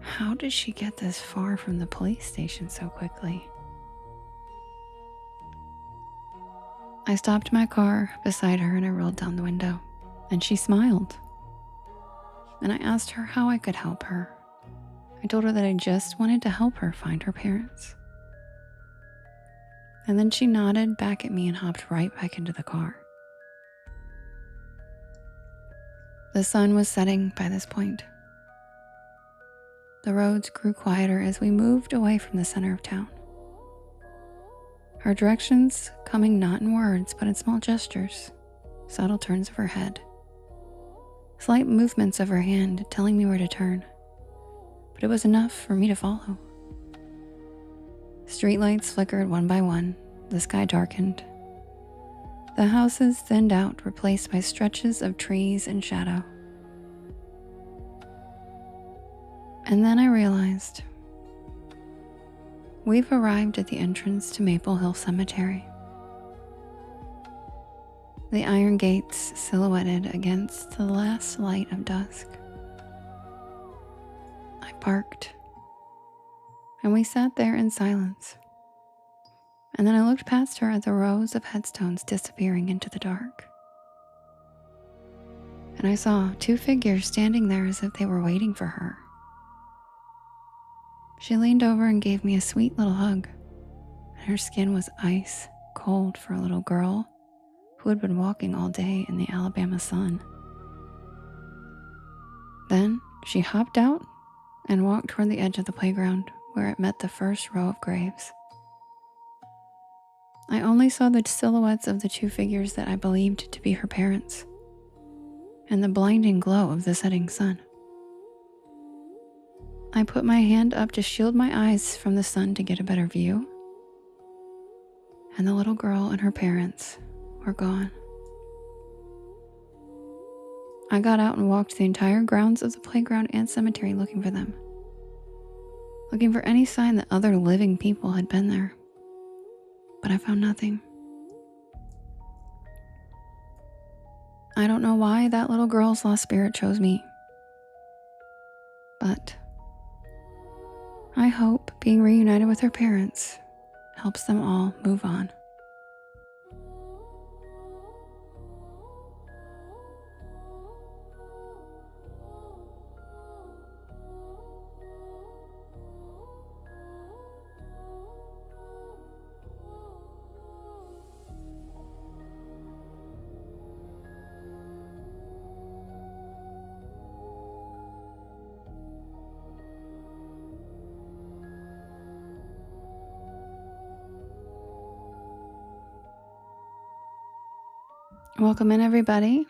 How did she get this far from the police station so quickly? I stopped my car beside her and I rolled down the window, and she smiled. And I asked her how I could help her. I told her that I just wanted to help her find her parents. And then she nodded back at me and hopped right back into the car. The sun was setting by this point. The roads grew quieter as we moved away from the center of town. Her directions coming not in words, but in small gestures, subtle turns of her head, slight movements of her hand telling me where to turn, but it was enough for me to follow. Streetlights flickered one by one, the sky darkened. The houses thinned out, replaced by stretches of trees and shadow. And then I realized we've arrived at the entrance to Maple Hill Cemetery. The iron gates silhouetted against the last light of dusk. I parked, and we sat there in silence. And then I looked past her at the rows of headstones disappearing into the dark. And I saw two figures standing there as if they were waiting for her. She leaned over and gave me a sweet little hug, and her skin was ice cold for a little girl who had been walking all day in the Alabama sun. Then she hopped out and walked toward the edge of the playground where it met the first row of graves. I only saw the silhouettes of the two figures that I believed to be her parents, and the blinding glow of the setting sun. I put my hand up to shield my eyes from the sun to get a better view, and the little girl and her parents were gone. I got out and walked the entire grounds of the playground and cemetery looking for them, looking for any sign that other living people had been there, but I found nothing. I don't know why that little girl's lost spirit chose me, but I hope being reunited with her parents helps them all move on. Welcome in, everybody.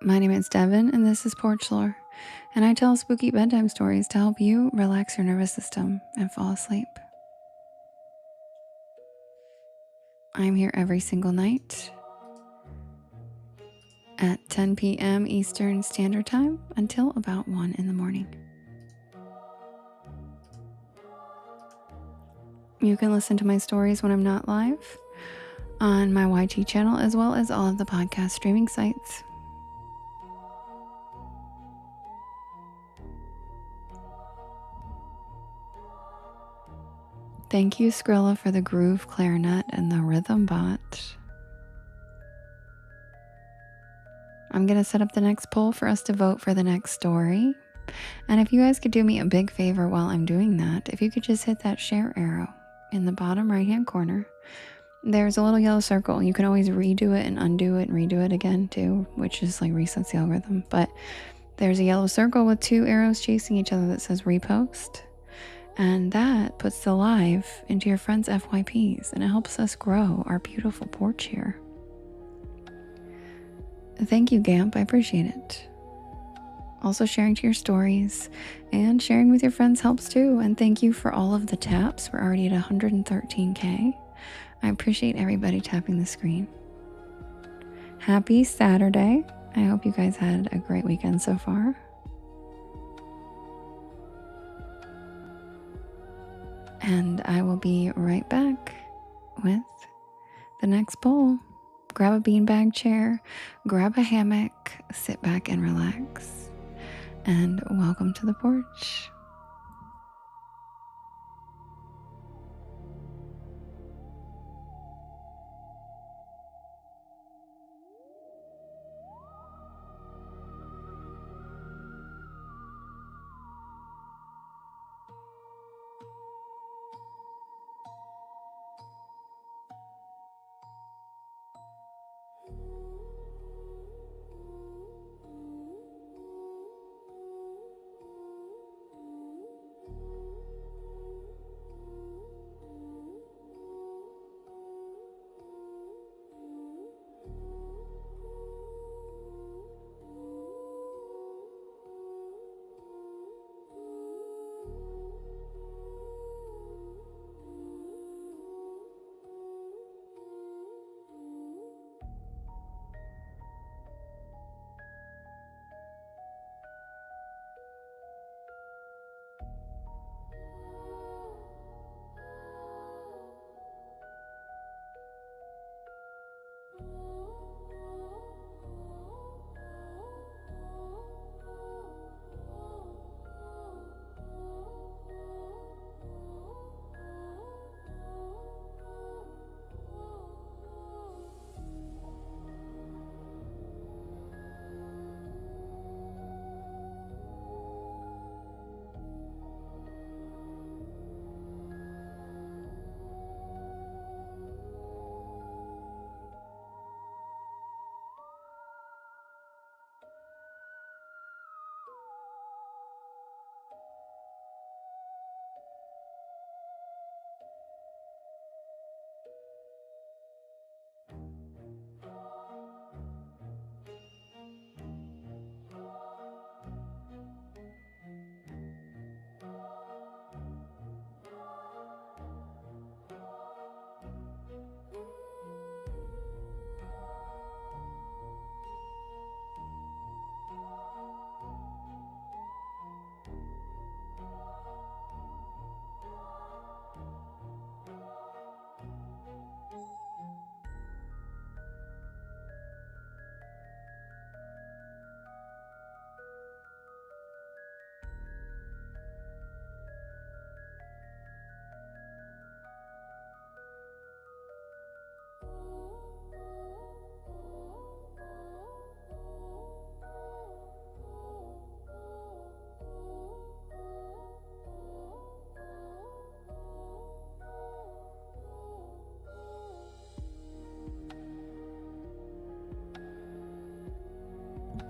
My name is Devin, and this is Porch Lore. and I tell spooky bedtime stories to help you relax your nervous system and fall asleep. I'm here every single night at 10 p.m. Eastern Standard Time until about 1 in the morning. You can listen to my stories when I'm not live on my YT channel, as well as all of the podcast streaming sites. Thank you, Skrilla, for the groove clarinet and the rhythm bot. I'm going to set up the next poll for us to vote for the next story. And if you guys could do me a big favor while I'm doing that, if you could just hit that share arrow in the bottom right-hand corner. There's a little yellow circle. You can always redo it and undo it and redo it again too, which just like resets the algorithm. But there's a yellow circle with 2 arrows chasing each other that says repost. And that puts the live into your friends' FYPs, and it helps us grow our beautiful porch here. Thank you, Gamp. I appreciate it. Also, sharing to your stories and sharing with your friends helps too. And thank you for all of the taps. We're already at 113K. I appreciate everybody tapping the screen. Happy Saturday. I hope you guys had a great weekend so far. And I will be right back with the next poll. Grab a beanbag chair, grab a hammock, sit back and relax. And welcome to the porch.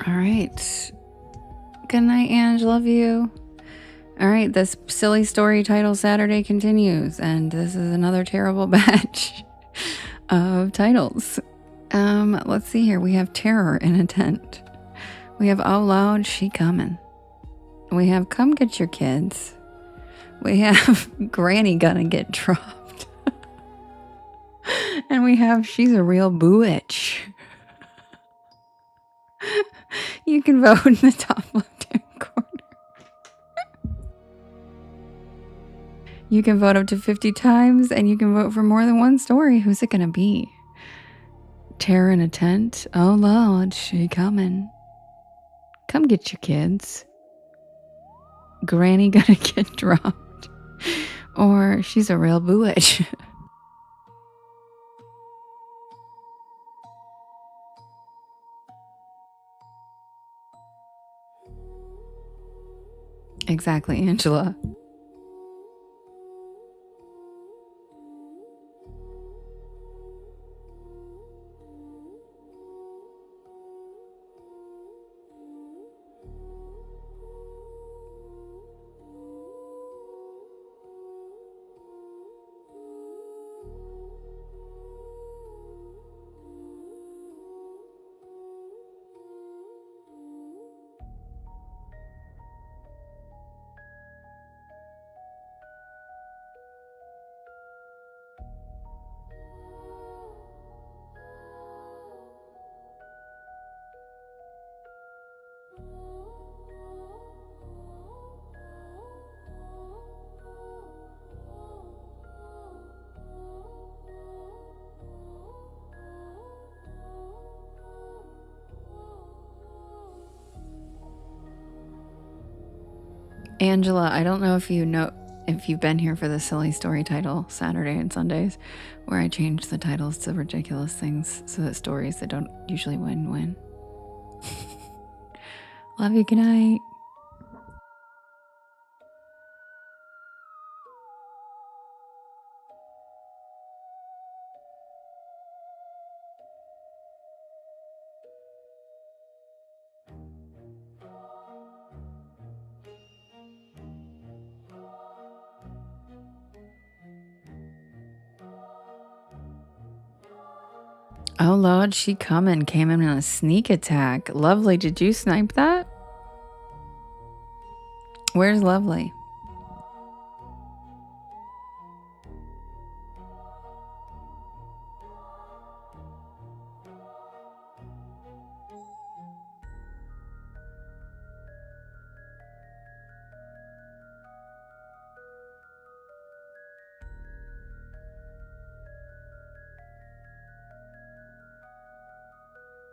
All right. Good night, Ange. Love you. All right. This silly story title Saturday continues, and this is another terrible batch of titles. Let's see here. We have Terror in a Tent. We have Out Loud, She Comin'. We have come get your kids. We have Granny gonna get dropped. And we have she's a real boo-itch. You can vote in the top left-hand corner. You can vote up to 50 times, and you can vote for more than one story. Who's it gonna be? Terror in a tent? Oh Lord, she coming. Come get your kids. Granny gonna get dropped. Or she's a real boo-itch. Exactly, Angela. Angela, I don't know if you've been here for the silly story title Saturday and Sundays, where I change the titles to ridiculous things so that stories that don't usually win. Love you, good night. Oh Lord, she came in on a sneak attack. Lovely, did you snipe that? Where's Lovely?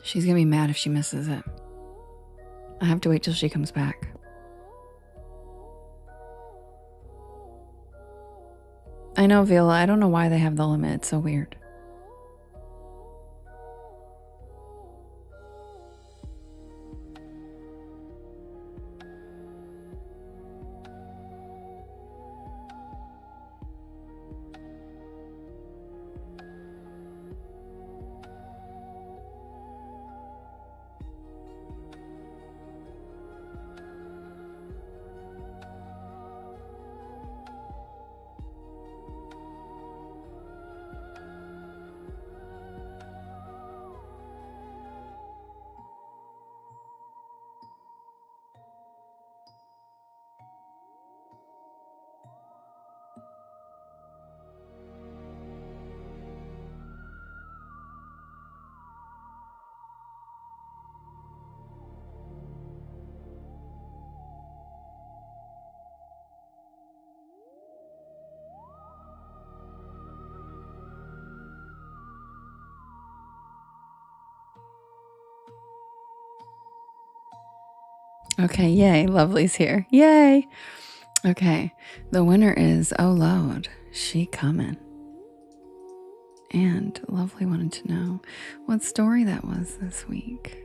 She's gonna be mad if she misses it. I have to wait till she comes back. I know, Viola, I don't know why they have the limit. It's so weird. Okay, yay, Lovely's here. Yay! Okay, the winner is Oh Lord, she coming. And Lovely wanted to know what story that was this week.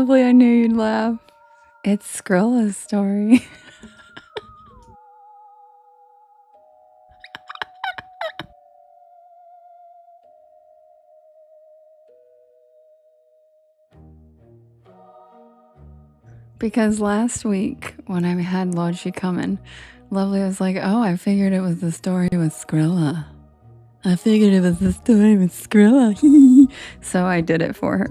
Lovely, I knew you'd laugh. It's Skrilla's story. Because last week, when I had Logie come in, Lovely was like, oh, I figured it was the story with Skrilla. I figured it was the story with Skrilla. So I did it for her.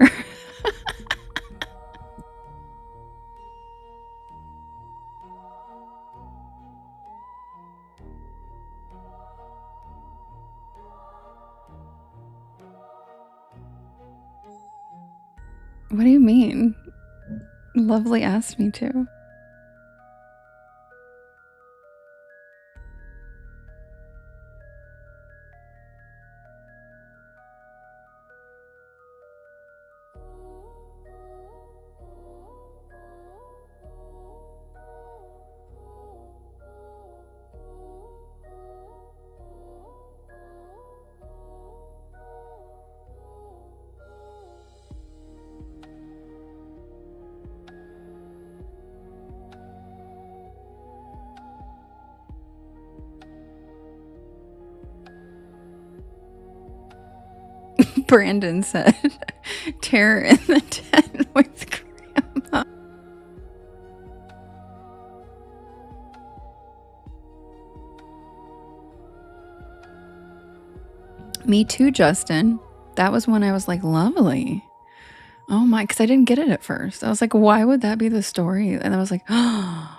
What do you mean? Lovely asked me to. Brandon said, terror in the tent with Grandma. Me too, Justin. That was when I was like, lovely. Oh my, because I didn't get it at first. I was like, why would that be the story? And I was like, oh,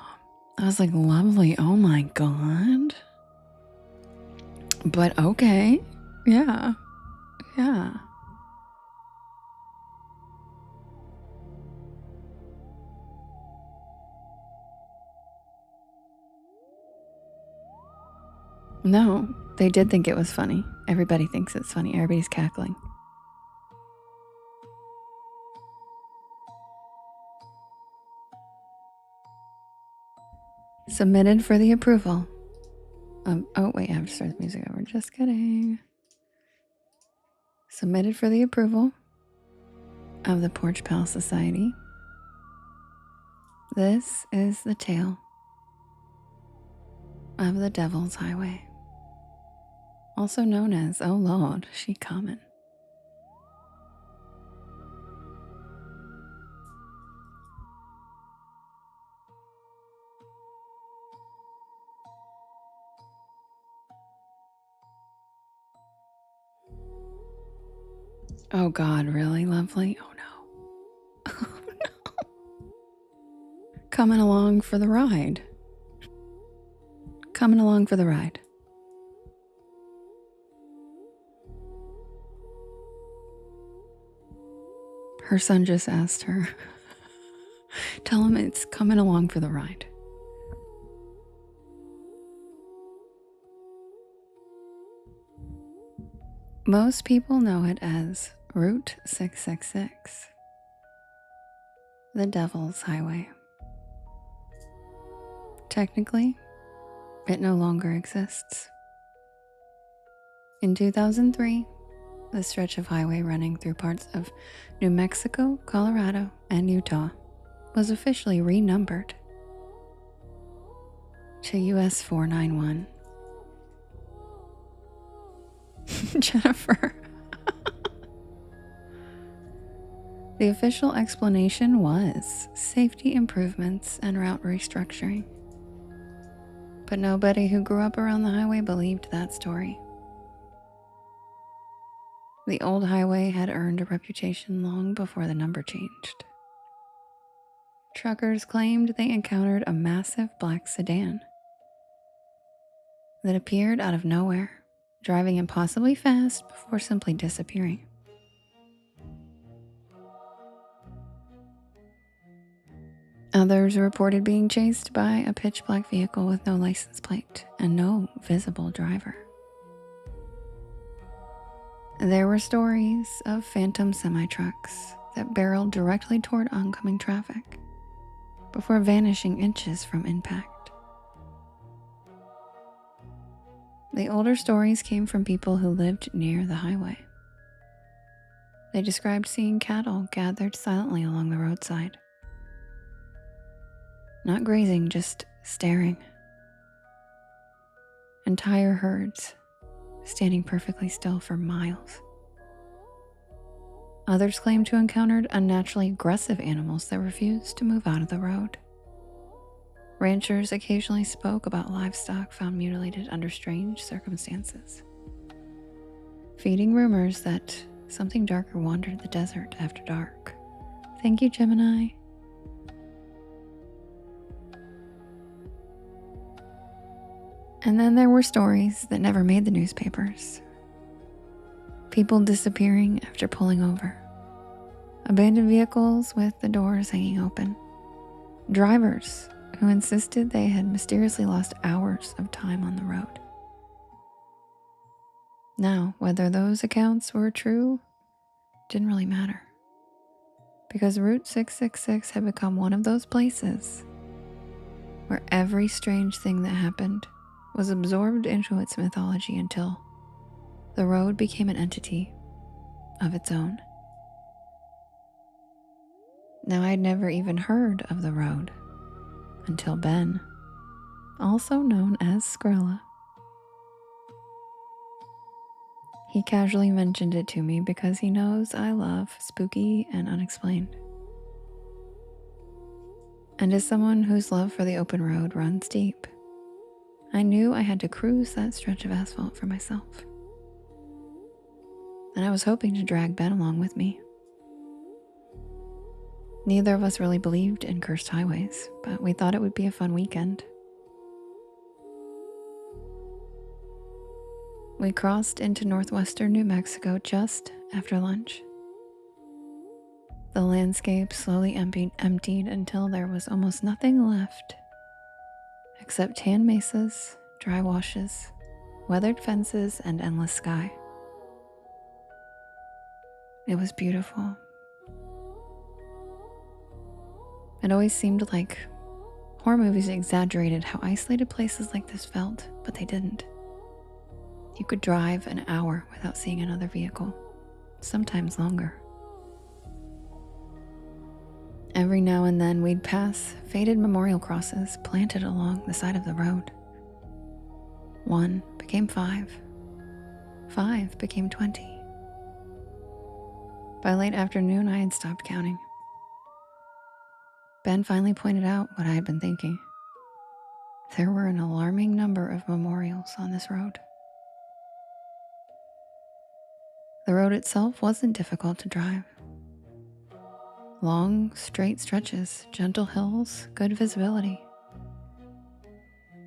I was like, lovely. Oh my God. But okay. Yeah. Yeah. No, they did think it was funny. Everybody thinks it's funny. Everybody's cackling. Submitted for the approval. Oh, wait, I have to start the music over. Just kidding. Submitted for the approval of the Porch Pal Society. This is the tale of the Devil's Highway, also known as, oh Lord, she comin'. Oh God, really, lovely? Oh no. Oh no. Coming along for the ride. Coming along for the ride. Her son just asked her, tell him it's coming along for the ride. Most people know it as Route 666, the Devil's Highway. Technically, it no longer exists. In 2003, the stretch of highway running through parts of New Mexico, Colorado, and Utah was officially renumbered to US 491. Jennifer. The official explanation was safety improvements and route restructuring. But nobody who grew up around the highway believed that story. The old highway had earned a reputation long before the number changed. Truckers claimed they encountered a massive black sedan that appeared out of nowhere, driving impossibly fast before simply disappearing. Others reported being chased by a pitch black vehicle with no license plate and no visible driver. There were stories of phantom semi-trucks that barreled directly toward oncoming traffic before vanishing inches from impact. The older stories came from people who lived near the highway. They described seeing cattle gathered silently along the roadside. Not grazing, just staring. Entire herds standing perfectly still for miles. Others claimed to have encountered unnaturally aggressive animals that refused to move out of the road. Ranchers occasionally spoke about livestock found mutilated under strange circumstances, feeding rumors that something darker wandered the desert after dark. Thank you, Gemini. And then there were stories that never made the newspapers. People disappearing after pulling over. Abandoned vehicles with the doors hanging open. Drivers who insisted they had mysteriously lost hours of time on the road. Now, whether those accounts were true didn't really matter, because Route 666 had become one of those places where every strange thing that happened was absorbed into its mythology until the road became an entity of its own. Now, I'd never even heard of the road until Ben, also known as Skrilla. He casually mentioned it to me because he knows I love spooky and unexplained. And as someone whose love for the open road runs deep, I knew I had to cruise that stretch of asphalt for myself. And I was hoping to drag Ben along with me. Neither of us really believed in cursed highways, but we thought it would be a fun weekend. We crossed into northwestern New Mexico just after lunch. The landscape slowly emptied until there was almost nothing left, except tan mesas, dry washes, weathered fences, and endless sky. It was beautiful. It always seemed like horror movies exaggerated how isolated places like this felt, but they didn't. You could drive an hour without seeing another vehicle, sometimes longer. Every now and then we'd pass faded memorial crosses planted along the side of the road. 1 became 5. 5 became 20. By late afternoon, I had stopped counting. Ben finally pointed out what I had been thinking. There were an alarming number of memorials on this road. The road itself wasn't difficult to drive. Long, straight stretches, gentle hills, good visibility.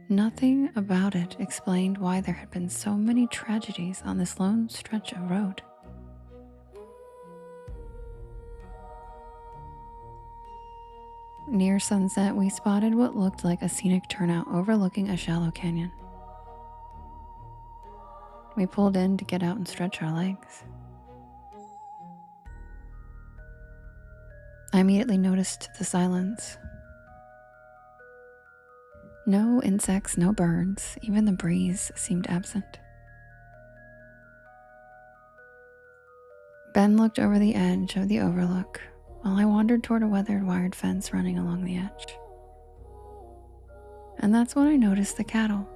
Nothing about it explained why there had been so many tragedies on this lone stretch of road. Near sunset, we spotted what looked like a scenic turnout overlooking a shallow canyon. We pulled in to get out and stretch our legs. I immediately noticed the silence. No insects, no birds, even the breeze seemed absent. Ben looked over the edge of the overlook while I wandered toward a weathered wired fence running along the edge. And that's when I noticed the cattle.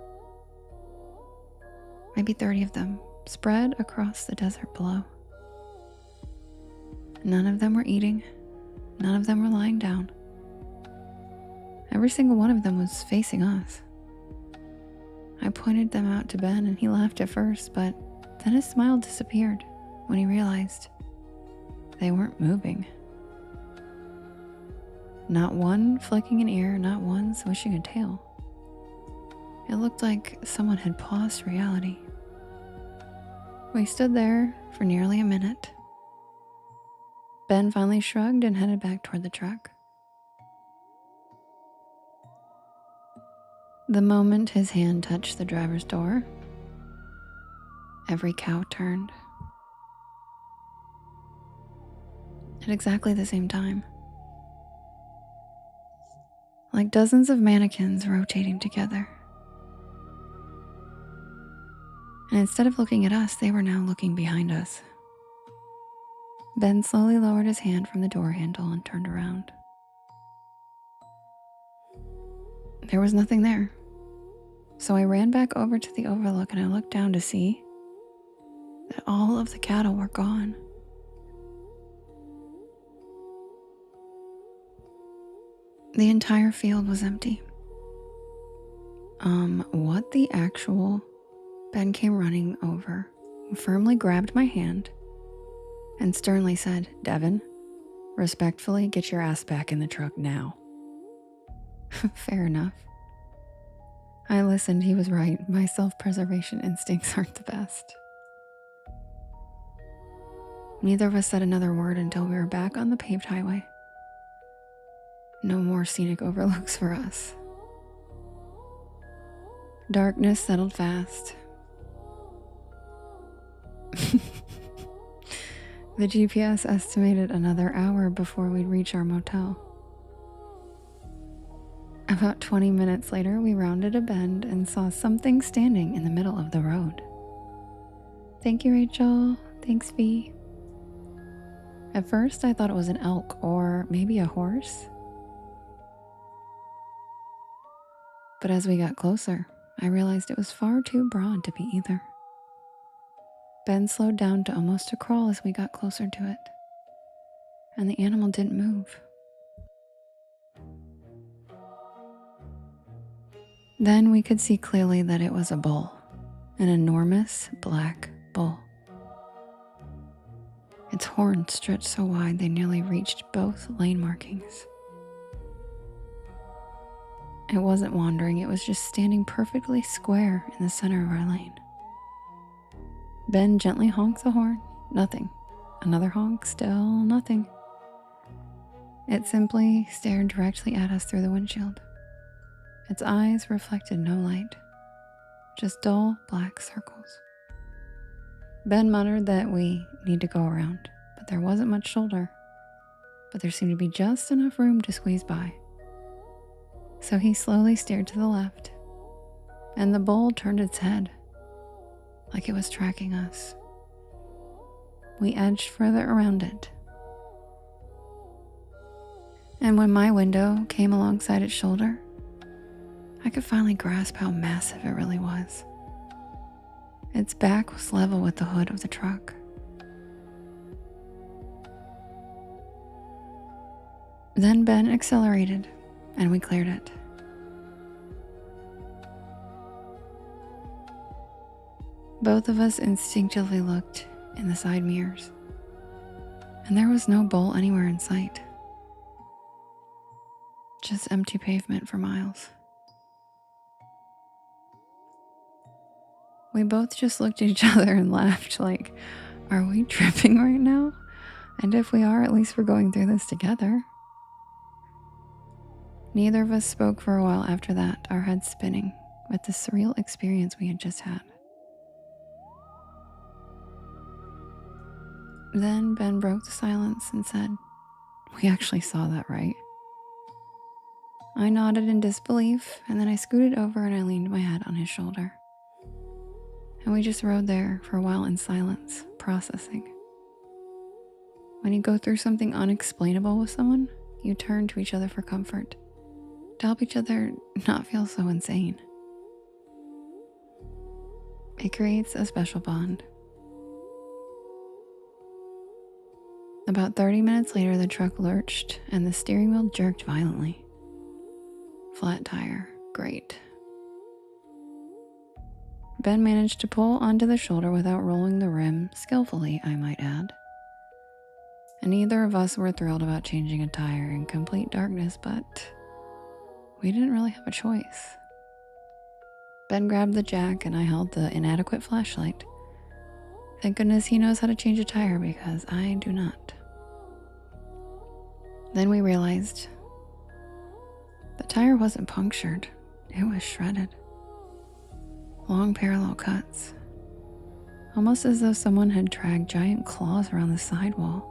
Maybe 30 of them, spread across the desert below. None of them were eating. None of them were lying down. Every single one of them was facing us. I pointed them out to Ben and he laughed at first, but then his smile disappeared when he realized they weren't moving. Not one flicking an ear, not one swishing a tail. It looked like someone had paused reality. We stood there for nearly a minute. Ben finally shrugged and headed back toward the truck. The moment his hand touched the driver's door, every cow turned. At exactly the same time. Like dozens of mannequins rotating together. And instead of looking at us, they were now looking behind us. Ben slowly lowered his hand from the door handle and turned around. There was nothing there. So I ran back over to the overlook and I looked down to see that all of the cattle were gone. The entire field was empty. What the actual? Ben came running over, firmly grabbed my hand, and sternly said, "Devin, respectfully get your ass back in the truck now." Fair enough. I listened, he was right. My self-preservation instincts aren't the best. Neither of us said another word until we were back on the paved highway. No more scenic overlooks for us. Darkness settled fast. The GPS estimated another hour before we'd reach our motel. About 20 minutes later, we rounded a bend and saw something standing in the middle of the road. Thank you, Rachel. Thanks, V. At first, I thought it was an elk or maybe a horse. But as we got closer, I realized it was far too broad to be either. Ben slowed down to almost a crawl as we got closer to it, and the animal didn't move. Then we could see clearly that it was a bull, an enormous black bull. Its horns stretched so wide they nearly reached both lane markings. It wasn't wandering, it was just standing perfectly square in the center of our lane. Ben gently honked the horn, nothing. Another honk, still nothing. It simply stared directly at us through the windshield. Its eyes reflected no light, just dull black circles. Ben muttered that we need to go around, but there wasn't much shoulder. But there seemed to be just enough room to squeeze by. So he slowly steered to the left, and the bull turned its head, like it was tracking us. We edged further around it. And when my window came alongside its shoulder, I could finally grasp how massive it really was. Its back was level with the hood of the truck. Then Ben accelerated, and we cleared it. Both of us instinctively looked in the side mirrors, and there was no bull anywhere in sight. Just empty pavement for miles. We both just looked at each other and laughed like, are we tripping right now? And if we are, at least we're going through this together. Neither of us spoke for a while after that, our heads spinning with the surreal experience we had just had. Then Ben broke the silence and said, "We actually saw that, right?" I nodded in disbelief, and then I scooted over and I leaned my head on his shoulder. And we just rode there for a while in silence, processing. When you go through something unexplainable with someone, you turn to each other for comfort, to help each other not feel so insane. It creates a special bond. About 30 minutes later, the truck lurched and the steering wheel jerked violently. Flat tire, great. Ben managed to pull onto the shoulder without rolling the rim, skillfully, I might add. And neither of us were thrilled about changing a tire in complete darkness, but we didn't really have a choice. Ben grabbed the jack and I held the inadequate flashlight. Thank goodness he knows how to change a tire because I do not. Then we realized the tire wasn't punctured, it was shredded. Long parallel cuts, almost as though someone had dragged giant claws around the sidewall.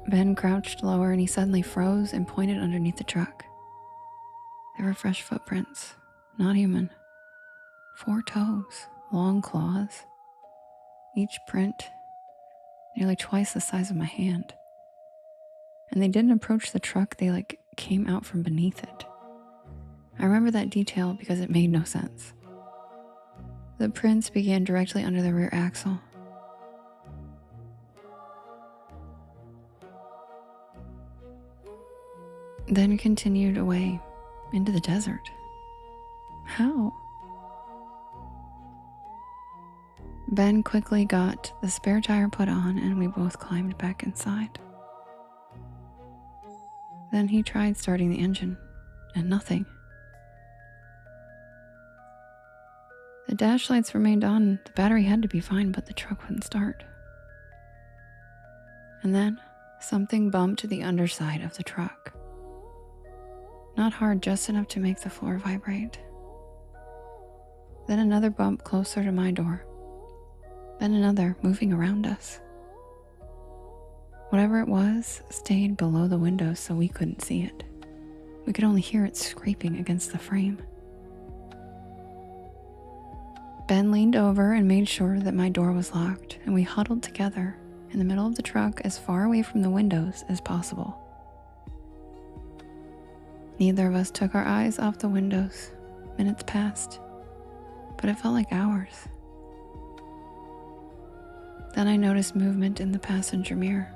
Ben crouched lower and he suddenly froze and pointed underneath the truck. There were fresh footprints, not human. 4 toes, long claws, each print nearly twice the size of my hand. And they didn't approach the truck, they came out from beneath it. I remember that detail because it made no sense. The prints began directly under the rear axle. Then continued away into the desert. How? Ben quickly got the spare tire put on and we both climbed back inside. Then he tried starting the engine, and nothing. The dash lights remained on, the battery had to be fine, but the truck wouldn't start. And then something bumped the underside of the truck. Not hard, just enough to make the floor vibrate. Then another bump closer to my door. Then another, moving around us. Whatever it was stayed below the window so we couldn't see it. We could only hear it scraping against the frame. Ben leaned over and made sure that my door was locked, and we huddled together in the middle of the truck as far away from the windows as possible. Neither of us took our eyes off the windows. Minutes passed, but it felt like hours. Then I noticed movement in the passenger mirror.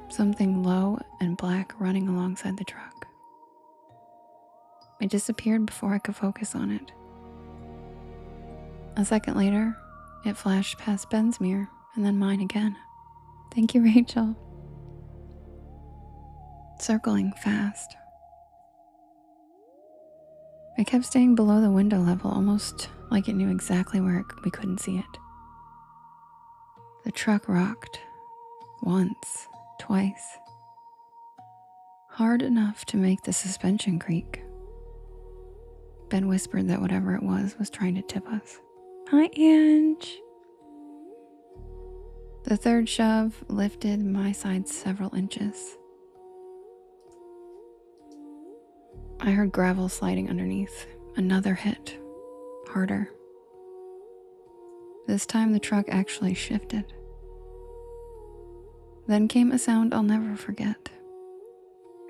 Something low and black running alongside the truck. It disappeared before I could focus on it. A second later, it flashed past Ben's mirror and then mine again. Thank you, Rachel. Circling fast. It kept staying below the window level, almost like it knew exactly where we couldn't see it. The truck rocked. Once, twice. Hard enough to make the suspension creak. Ben whispered that whatever it was trying to tip us. Hi, Ange. The third shove lifted my side several inches. I heard gravel sliding underneath. Another hit. Harder. This time the truck actually shifted. Then came a sound I'll never forget.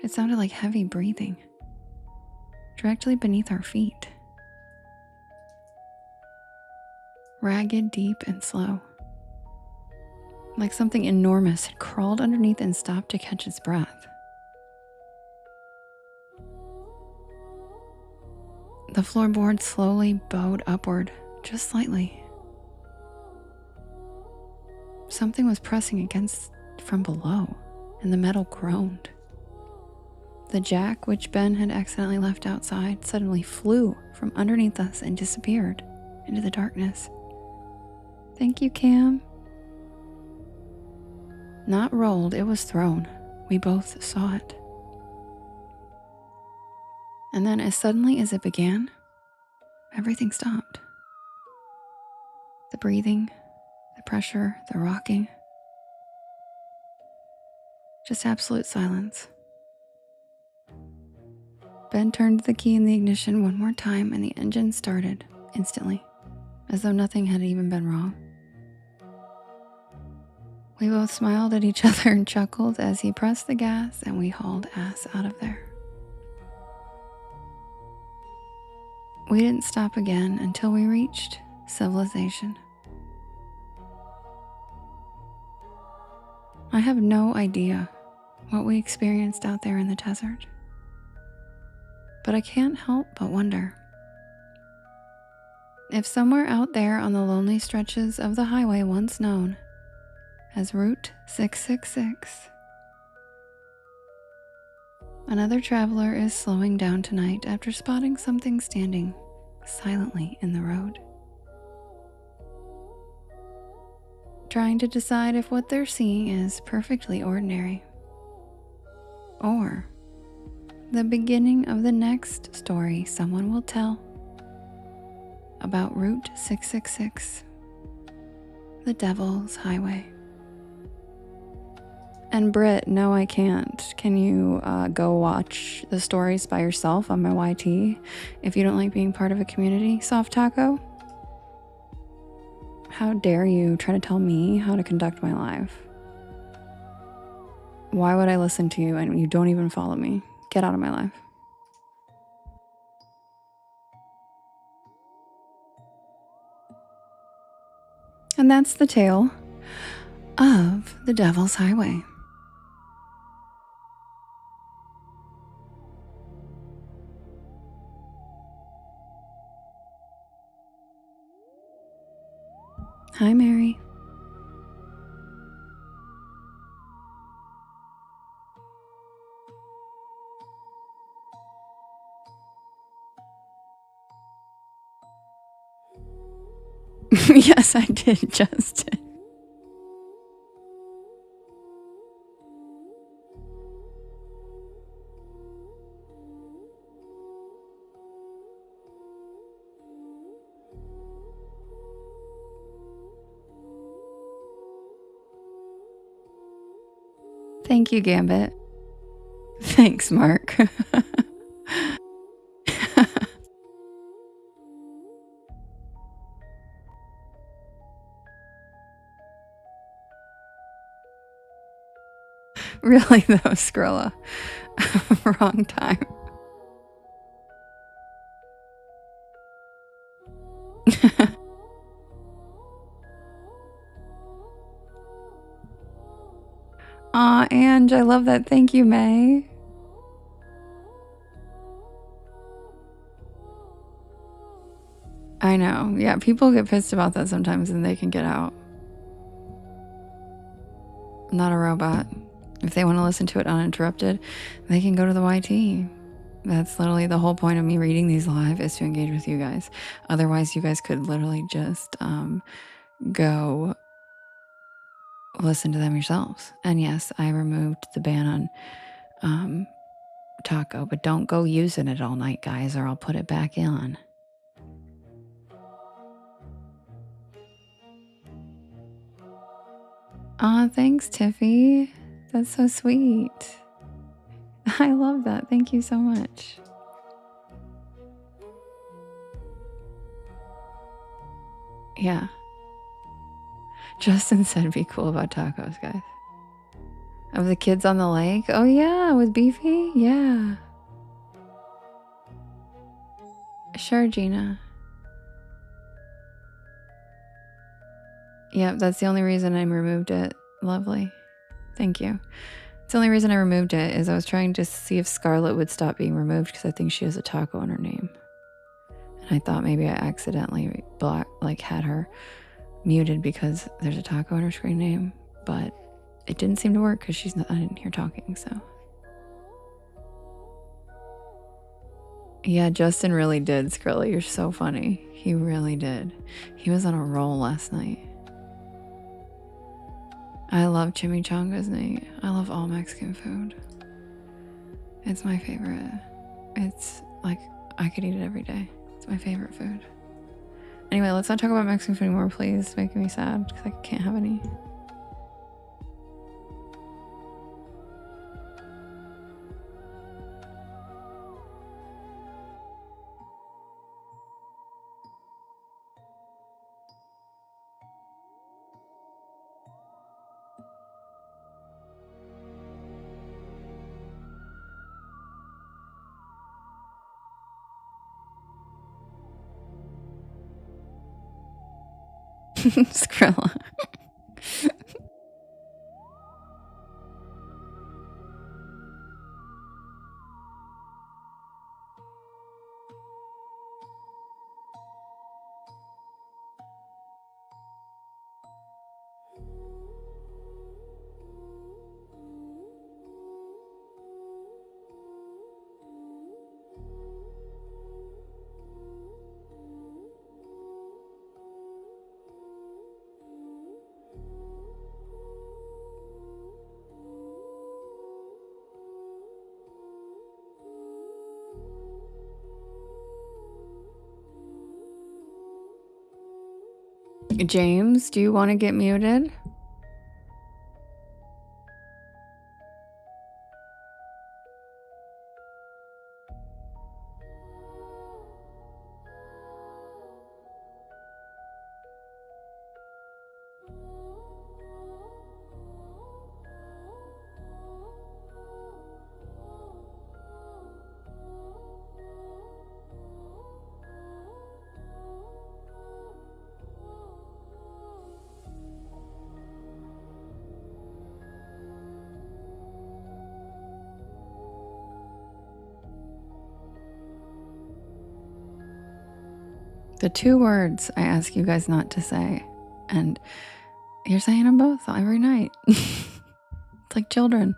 It sounded like heavy breathing, directly beneath our feet. Ragged, deep, and slow. Like something enormous had crawled underneath and stopped to catch its breath. The floorboard slowly bowed upward, just slightly. Something was pressing against from below, and the metal groaned. The jack, which Ben had accidentally left outside, suddenly flew from underneath us and disappeared into the darkness. Thank you, Cam. Not rolled, it was thrown. We both saw it. And then as suddenly as it began, everything stopped. The breathing, the pressure, the rocking. Just absolute silence. Ben turned the key in the ignition one more time and the engine started instantly, as though nothing had even been wrong. We both smiled at each other and chuckled as he pressed the gas and we hauled ass out of there. We didn't stop again until we reached civilization. I have no idea what we experienced out there in the desert, but I can't help but wonder if somewhere out there on the lonely stretches of the highway once known as Route 666, another traveler is slowing down tonight after spotting something standing silently in the road, trying to decide if what they're seeing is perfectly ordinary or the beginning of the next story someone will tell about Route 666, the Devil's Highway. And Britt, no, I can't. Can you go watch the stories by yourself on my YT if you don't like being part of a community? Soft Taco? How dare you try to tell me how to conduct my life? Why would I listen to you and you don't even follow me? Get out of my life. And that's the tale of the Devil's Highway. Hi, Mary. Yes, I did, Justin. Thank you, Gambit. Thanks, Mark. Really, though, Skrilla. Wrong time. Aw, Ange, I love that. Thank you, May. I know. Yeah, people get pissed about that sometimes and they can get out. I'm not a robot. If they want to listen to it uninterrupted, they can go to the YT. That's literally the whole point of me reading these live, is to engage with you guys. Otherwise, you guys could literally just go listen to them yourselves. And yes, I removed the ban on Taco, but don't go using it all night, guys, or I'll put it back on. Aw, thanks, Tiffy. That's so sweet. I love that. Thank you so much. Yeah. Justin said be cool about tacos, guys. Of the kids on the lake? Oh, yeah, with Beefy? Yeah. Sure, Gina. Yep, that's the only reason I removed it. Lovely. Thank you. It's the only reason I removed it is I was trying to see if Scarlett would stop being removed because I think she has a taco in her name. And I thought maybe I accidentally had her muted because there's a taco in her screen name, but it didn't seem to work because I didn't hear talking, so. Yeah, Justin really did, Skrilla. You're so funny. He really did. He was on a roll last night. I love chimichangas, Nate. I love all Mexican food. It's my favorite. It's like, I could eat it every day. It's my favorite food. Anyway, let's not talk about Mexican food anymore, please. It's making me sad because I can't have any. Skrilla. James, do you want to get muted? The 2 words I ask you guys not to say. And you're saying them both every night. It's like children.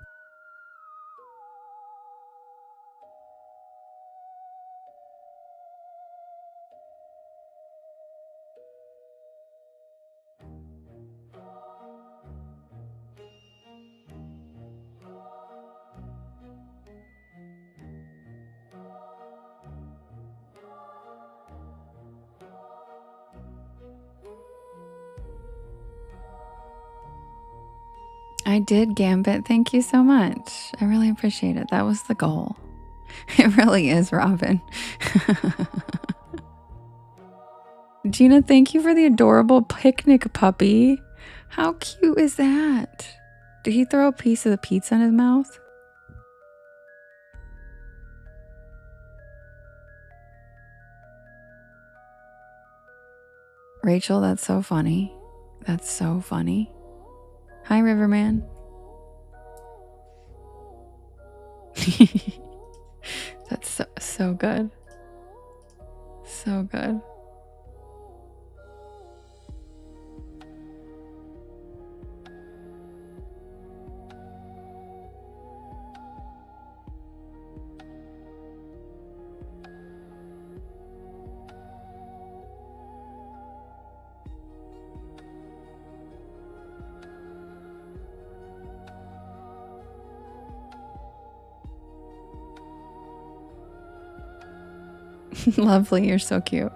I did, Gambit. Thank you so much. I really appreciate it. That was the goal. It really is, Robin. Gina, thank you for the adorable picnic puppy. How cute is that? Did he throw a piece of the pizza in his mouth? Rachel, that's so funny. That's so funny. Hi, Riverman. That's so good. So good. Lovely, you're so cute.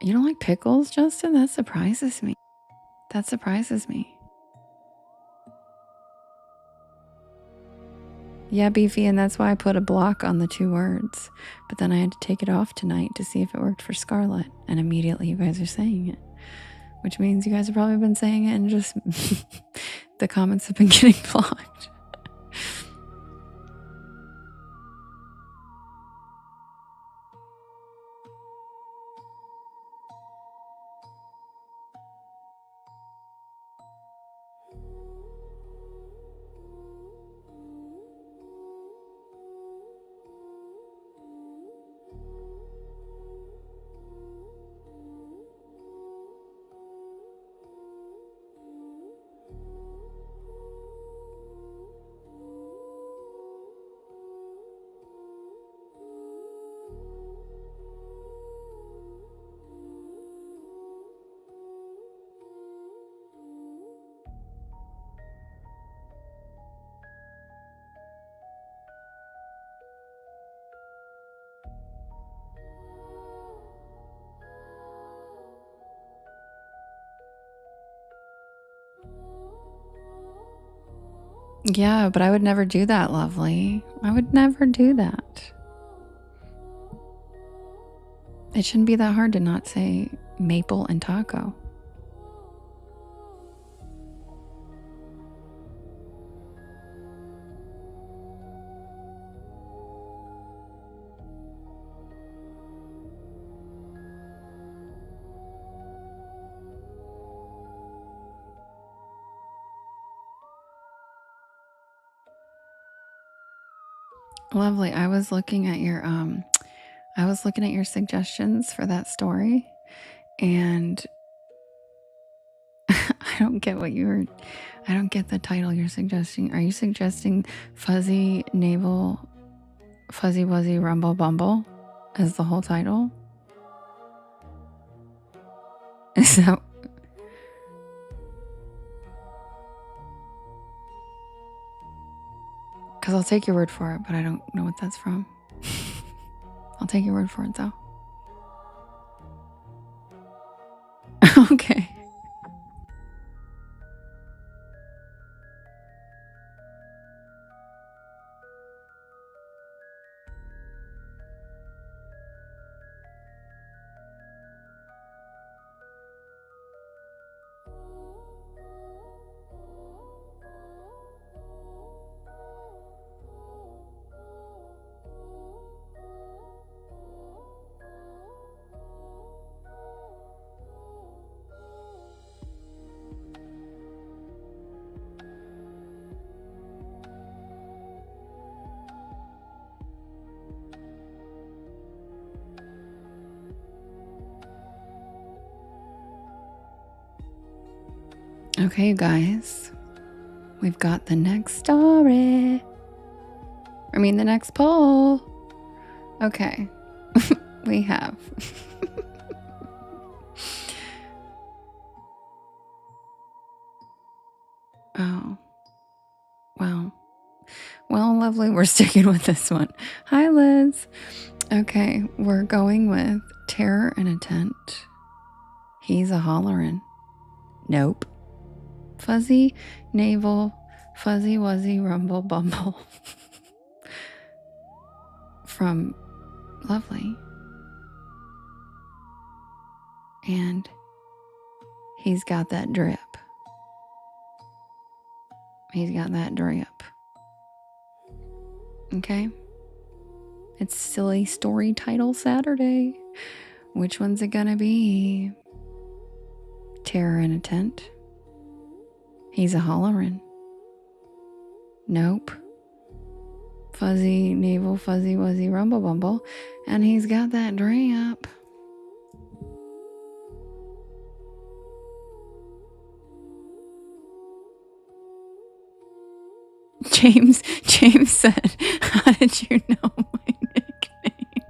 You don't like pickles, Justin? That surprises me. That surprises me. Yeah, Beefy, and that's why I put a block on the 2 words. But then I had to take it off tonight to see if it worked for Scarlet. And immediately you guys are saying it. Which means you guys have probably been saying it and just the comments have been getting blocked. Yeah, but I would never do that, Lovely. I would never do that. It shouldn't be that hard to not say maple and taco. Lovely. I was looking at your suggestions for that story, and I don't get the title you're suggesting. Are you suggesting Fuzzy Navel Fuzzy Wuzzy Rumble Bumble as the whole title? Is that... Because I'll take your word for it, but I don't know what that's from. I'll take your word for it, though. Okay. Okay, you guys. We've got the next story. I mean, the next poll. Okay. We have. Oh. Wow. Well, lovely. We're sticking with this one. Hi, Liz. Okay. We're going with terror in a tent. He's a hollerin'. Nope. Fuzzy navel, fuzzy wuzzy rumble bumble. From Lovely. And he's got that drip. He's got that drip. Okay. It's Silly Story Title Saturday. Which one's it gonna be? Terror in a tent. He's a hollerin'. Nope. Fuzzy navel, fuzzy wuzzy rumble bumble. And he's got that drip. James said, how did you know my nickname?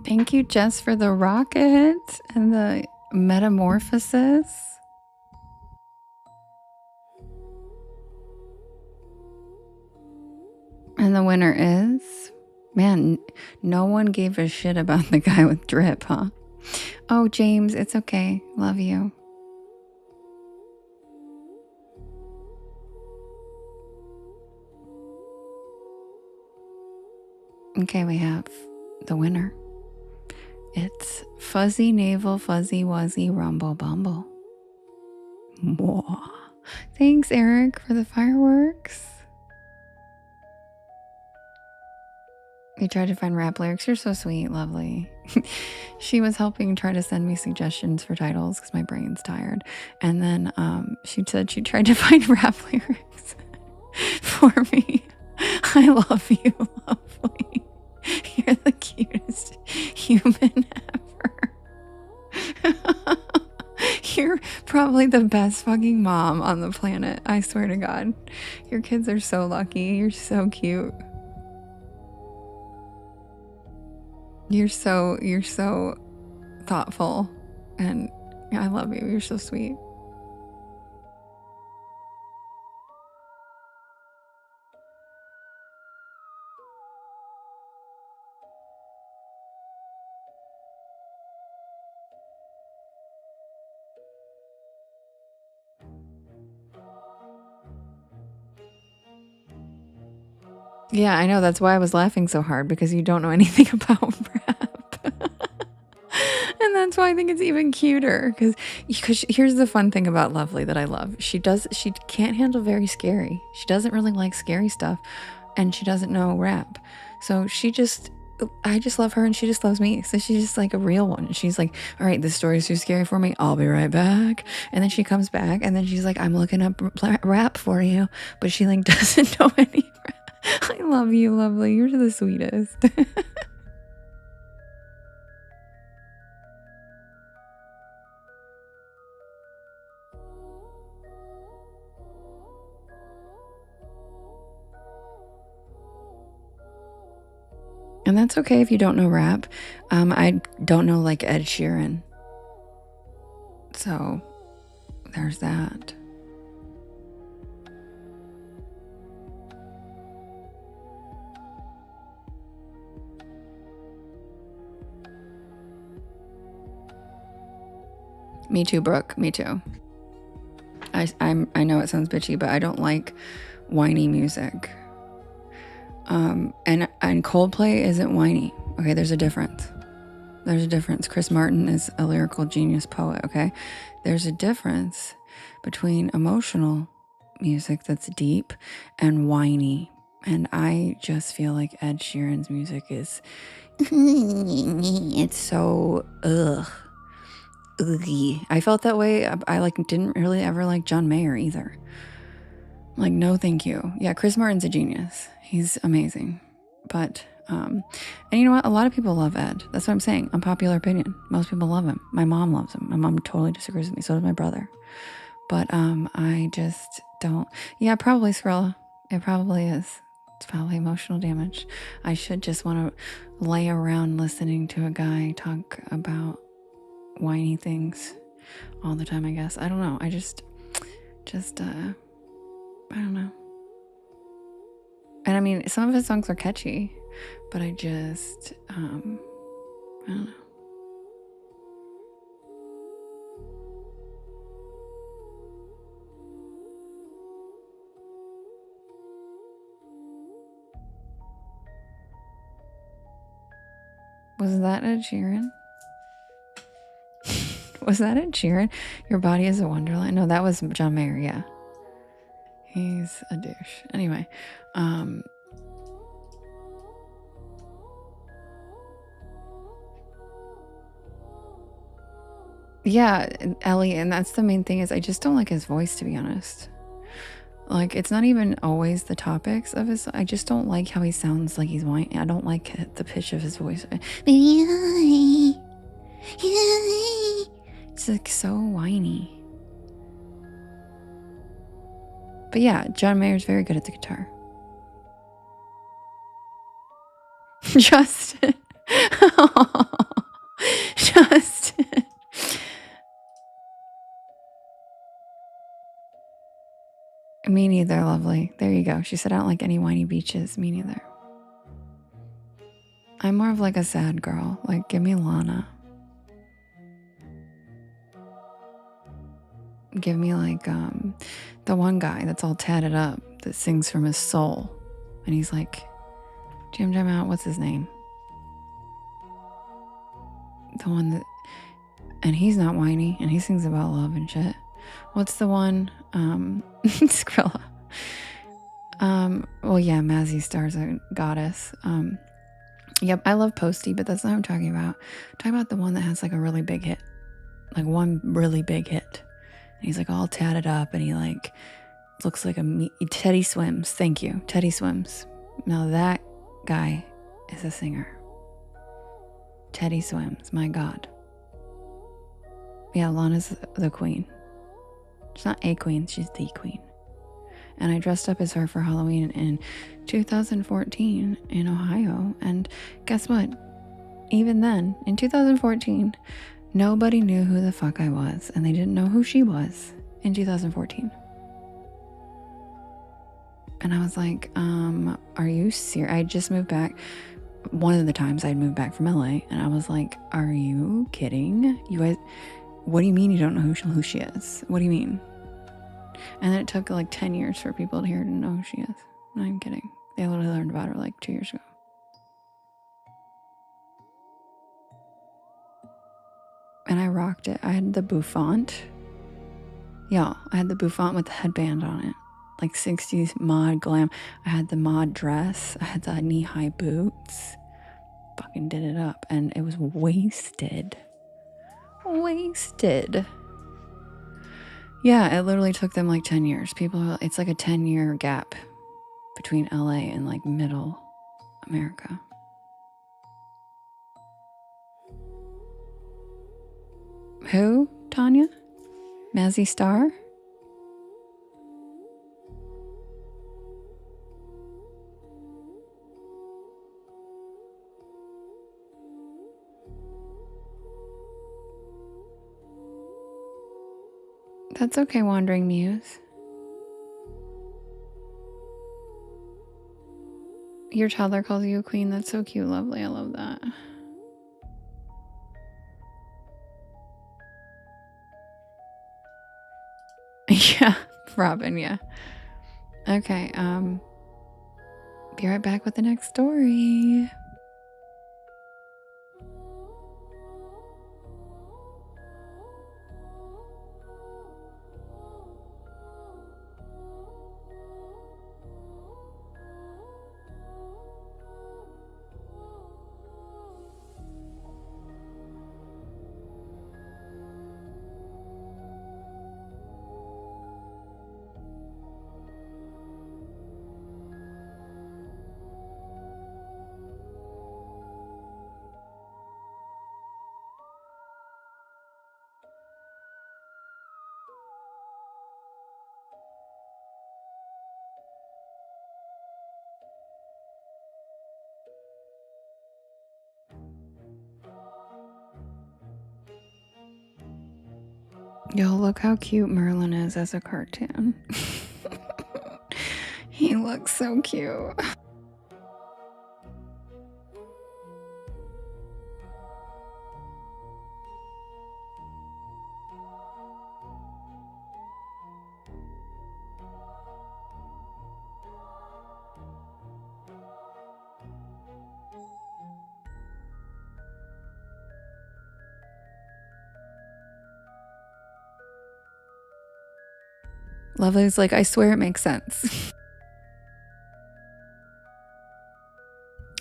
Thank you, Jess, for the rocket and the metamorphosis. And the winner is, man, no one gave a shit about the guy with drip, huh? Oh, James, it's okay. Love you. Okay, we have the winner. It's Fuzzy Navel, Fuzzy Wuzzy Rumble Bumble. Mwah. Thanks, Eric, for the fireworks. You tried to find rap lyrics. You're so sweet, lovely. She was helping try to send me suggestions for titles because my brain's tired. And then she said she tried to find rap lyrics for me. I love you, lovely. You're the cutest human ever. You're probably the best fucking mom on the planet. I swear to God. Your kids are so lucky. You're so cute. You're so thoughtful, and I love you. You're so sweet. Yeah, I know. That's why I was laughing so hard, because you don't know anything about rap. And that's why I think it's even cuter, because here's the fun thing about Lovely that I love. She can't handle very scary. She doesn't really like scary stuff, and she doesn't know rap. So I just love her, and she just loves me. So she's just like a real one. She's like, all right, this story's too scary for me. I'll be right back. And then she comes back, and then she's like, I'm looking up rap for you. But she like doesn't know any rap. I love you, Lovely. You're the sweetest. And that's okay if you don't know rap. I don't know like Ed Sheeran. So there's that. Me too, Brooke. Me too. I know it sounds bitchy, but I don't like whiny music. And Coldplay isn't whiny. Okay, there's a difference. There's a difference. Chris Martin is a lyrical genius poet, okay? There's a difference between emotional music that's deep and whiny. And I just feel like Ed Sheeran's music is it's so ugly. I felt that way. I like didn't really ever like John Mayer either. Like, no thank you. Yeah, Chris Martin's a genius. He's amazing. But and you know what? A lot of people love Ed. That's what I'm saying. Unpopular opinion. Most people love him. My mom loves him. My mom totally disagrees with me. So does my brother. But I just don't. Yeah, probably Skrilla. It probably is. It's probably emotional damage. I should just want to lay around listening to a guy talk about whiny things all the time, I guess. I don't know. I just I don't know. And I mean, some of his songs are catchy, but I just I don't know. Was that Ed Sheeran? Was that Ed Sheeran? Your Body is a Wonderland? No, that was John Mayer, yeah. He's a douche. Anyway, yeah, Ellie, and that's the main thing is I just don't like his voice, to be honest. Like, it's not even always the topics of his. I just don't like how he sounds like he's whining. I don't like the pitch of his voice. It's like so whiny. But yeah, John Mayer's very good at the guitar. Justin. Justin. Me neither, lovely. There you go. She said I don't like any whiny beaches. Me neither. I'm more of like a sad girl. Like, give me Lana. Give me like the one guy that's all tatted up that sings from his soul. And he's like, Jim out, what's his name? The one that, and he's not whiny, and he sings about love and shit. What's the one? Skrilla. Well, yeah, Mazzy Star's a goddess. Yep, I love Posty, but that's not what I'm talking about. I'm talking about the one that has like a really big hit. Like one really big hit. And he's like all tatted up and he like looks like Teddy Swims. Thank you. Teddy Swims. Now that guy is a singer. Teddy Swims, my God. Yeah, Lana's the queen. She's not a queen, she's the queen. And I dressed up as her for Halloween in 2014 in Ohio. And guess what? Even then, in 2014, nobody knew who the fuck I was. And they didn't know who she was in 2014. And I was like, are you serious? I just moved back. One of the times I'd moved back from LA. And I was like, are you kidding? You guys, what do you mean you don't know who she is? What do you mean? And then it took like 10 years for people here to know who she is. No, I'm kidding. They literally learned about her like 2 years ago. And I rocked it. I had the bouffant. Yeah, I had the bouffant with the headband on it. Like 60s mod glam. I had the mod dress. I had the knee-high boots. Fucking did it up. And it was wasted. Wasted. Yeah, it literally took them like 10 years. It's like a 10-year gap between LA and like middle America. Who, Tanya? Mazzy Star? That's okay, Wandering Muse. Your toddler calls you a queen. That's so cute, lovely. I love that. Yeah, Robin, yeah. Okay, be right back with the next story. Yo, look how cute Merlin is as a cartoon. He looks so cute. Lovely's like, I swear it makes sense.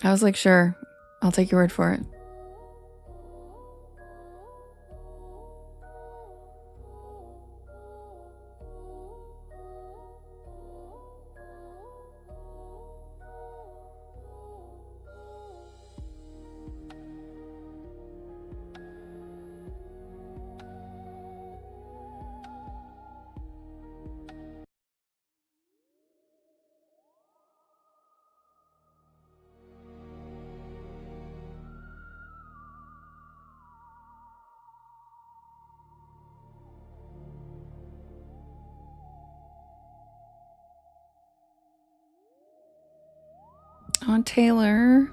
I was like, sure, I'll take your word for it. Oh, Taylor.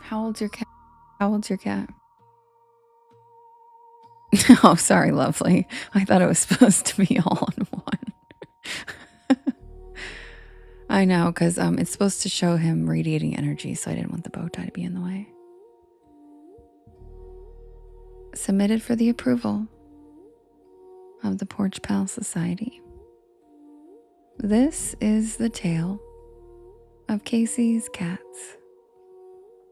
How old's your cat? How old's your cat? Oh, sorry, Lovely. I thought it was supposed to be all in one. I know, because it's supposed to show him radiating energy, so I didn't want the bow tie to be in the way. Submitted for the approval of the Porch Pal Society. This is the tale of Casey's cats.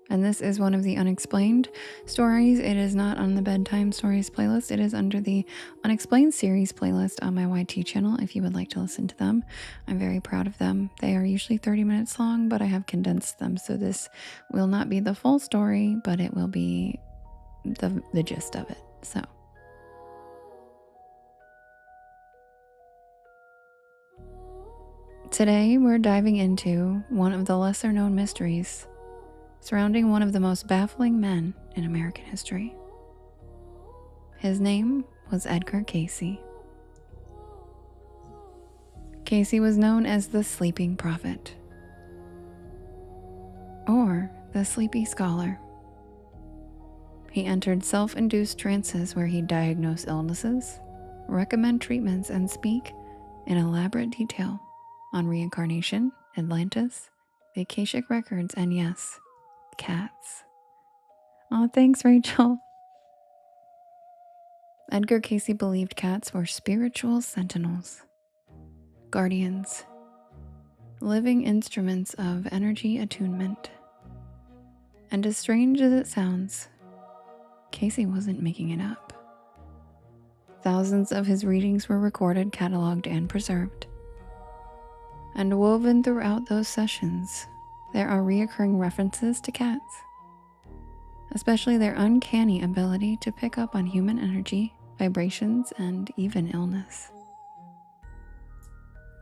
And this is one of the unexplained stories. It is not on the bedtime stories playlist. It is under the unexplained series playlist on my YT channel if you would like to listen to them. I'm very proud of them. They are usually 30 minutes long, but I have condensed them. So this will not be the full story, but it will be the gist of it. So today we're diving into one of the lesser known mysteries surrounding one of the most baffling men in American history. His name was Edgar Cayce. Cayce was known as the Sleeping Prophet, or the Sleepy Scholar. He entered self-induced trances where he'd diagnose illnesses, recommend treatments, and speak in elaborate detail on reincarnation, Atlantis, the Akashic records, and yes, cats. Oh, thanks, Rachel. Edgar Cayce believed cats were spiritual sentinels, guardians, living instruments of energy attunement. And as strange as it sounds, Cayce wasn't making it up. Thousands of his readings were recorded, cataloged, and preserved. And woven throughout those sessions, there are reoccurring references to cats, especially their uncanny ability to pick up on human energy, vibrations, and even illness.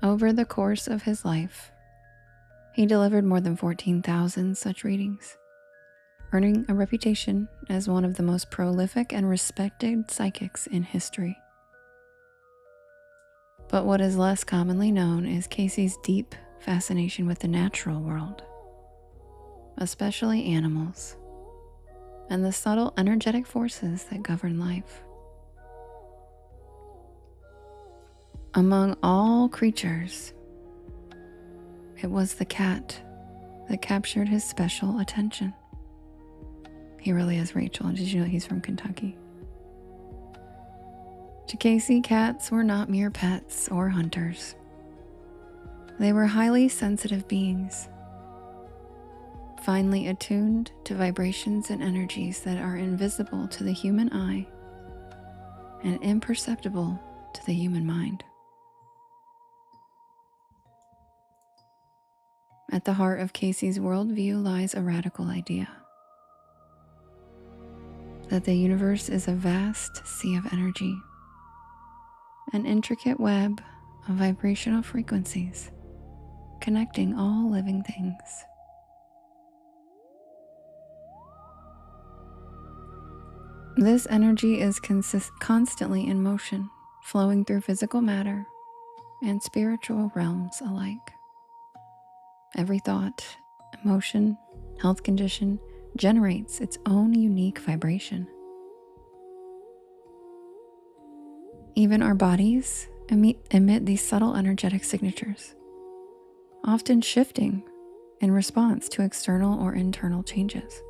Over the course of his life, he delivered more than 14,000 such readings, earning a reputation as one of the most prolific and respected psychics in history. But what is less commonly known is Cayce's deep fascination with the natural world, especially animals, and the subtle energetic forces that govern life. Among all creatures, it was the cat that captured his special attention. He really is, Rachel. Did you know he's from Kentucky? To Cayce, cats were not mere pets or hunters. They were highly sensitive beings, finely attuned to vibrations and energies that are invisible to the human eye and imperceptible to the human mind. At the heart of Cayce's worldview lies a radical idea: that the universe is a vast sea of energy, an intricate web of vibrational frequencies connecting all living things. This energy is constantly in motion, flowing through physical matter and spiritual realms alike. Every thought, emotion, health condition generates its own unique vibration. Even our bodies emit these subtle energetic signatures, often shifting in response to external or internal changes.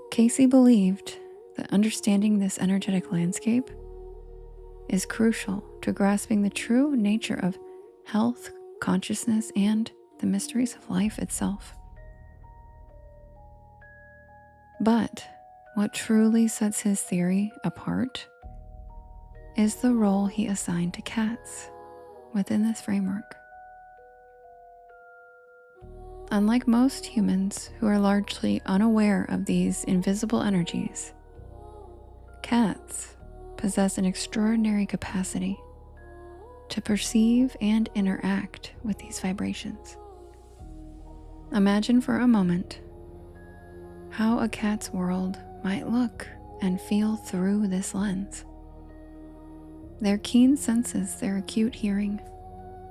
Cayce believed that understanding this energetic landscape is crucial to grasping the true nature of health, consciousness, and the mysteries of life itself. But what truly sets his theory apart is the role he assigned to cats within this framework. Unlike most humans who are largely unaware of these invisible energies, cats possess an extraordinary capacity to perceive and interact with these vibrations. Imagine for a moment how a cat's world might look and feel through this lens. Their keen senses, their acute hearing,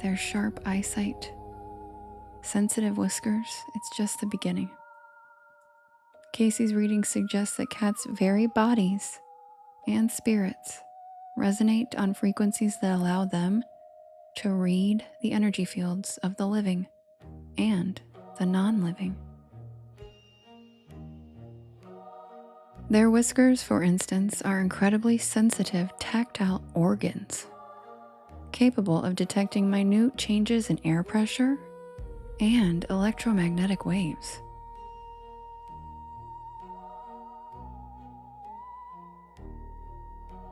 their sharp eyesight, sensitive whiskers, it's just the beginning. Cayce's reading suggests that cats' very bodies and spirits resonate on frequencies that allow them to read the energy fields of the living and the non-living. Their whiskers, for instance, are incredibly sensitive tactile organs, capable of detecting minute changes in air pressure and electromagnetic waves.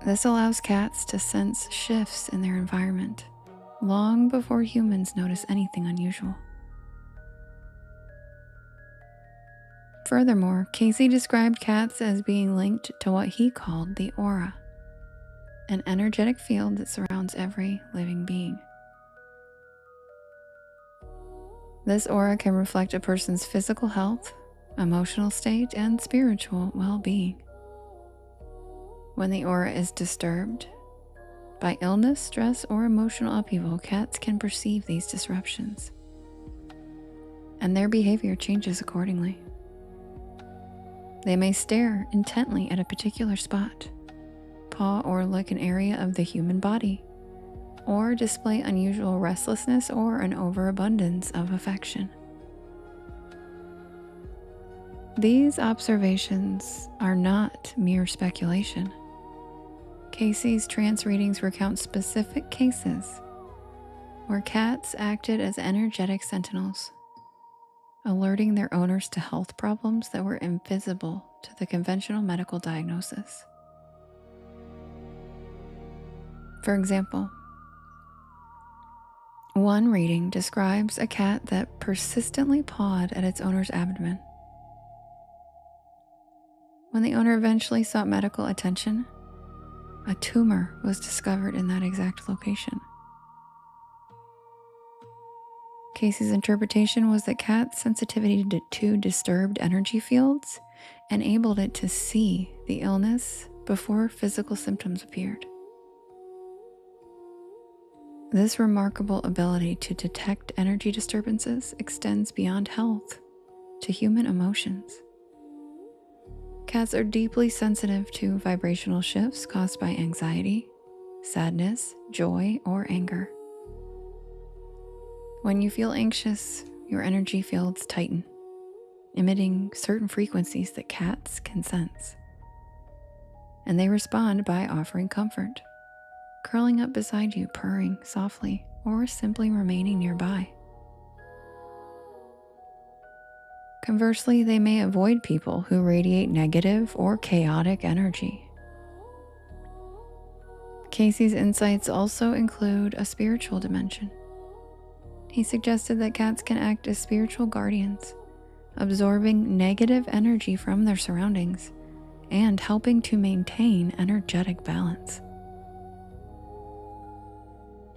This allows cats to sense shifts in their environment long before humans notice anything unusual. Furthermore, Casey described cats as being linked to what he called the aura, an energetic field that surrounds every living being. This aura can reflect a person's physical health, emotional state, and spiritual well-being. When the aura is disturbed by illness, stress, or emotional upheaval, cats can perceive these disruptions, and their behavior changes accordingly. They may stare intently at a particular spot, paw or lick an area of the human body, or display unusual restlessness or an overabundance of affection. These observations are not mere speculation. Casey's trance readings recount specific cases where cats acted as energetic sentinels, alerting their owners to health problems that were invisible to the conventional medical diagnosis. For example, one reading describes a cat that persistently pawed at its owner's abdomen. When the owner eventually sought medical attention, a tumor was discovered in that exact location. Casey's interpretation was that cat's sensitivity to disturbed energy fields enabled it to see the illness before physical symptoms appeared. This remarkable ability to detect energy disturbances extends beyond health to human emotions. Cats are deeply sensitive to vibrational shifts caused by anxiety, sadness, joy, or anger. When you feel anxious, your energy fields tighten, emitting certain frequencies that cats can sense. And they respond by offering comfort, curling up beside you, purring softly, or simply remaining nearby. Conversely, they may avoid people who radiate negative or chaotic energy. Casey's insights also include a spiritual dimension. He suggested that cats can act as spiritual guardians, absorbing negative energy from their surroundings and helping to maintain energetic balance.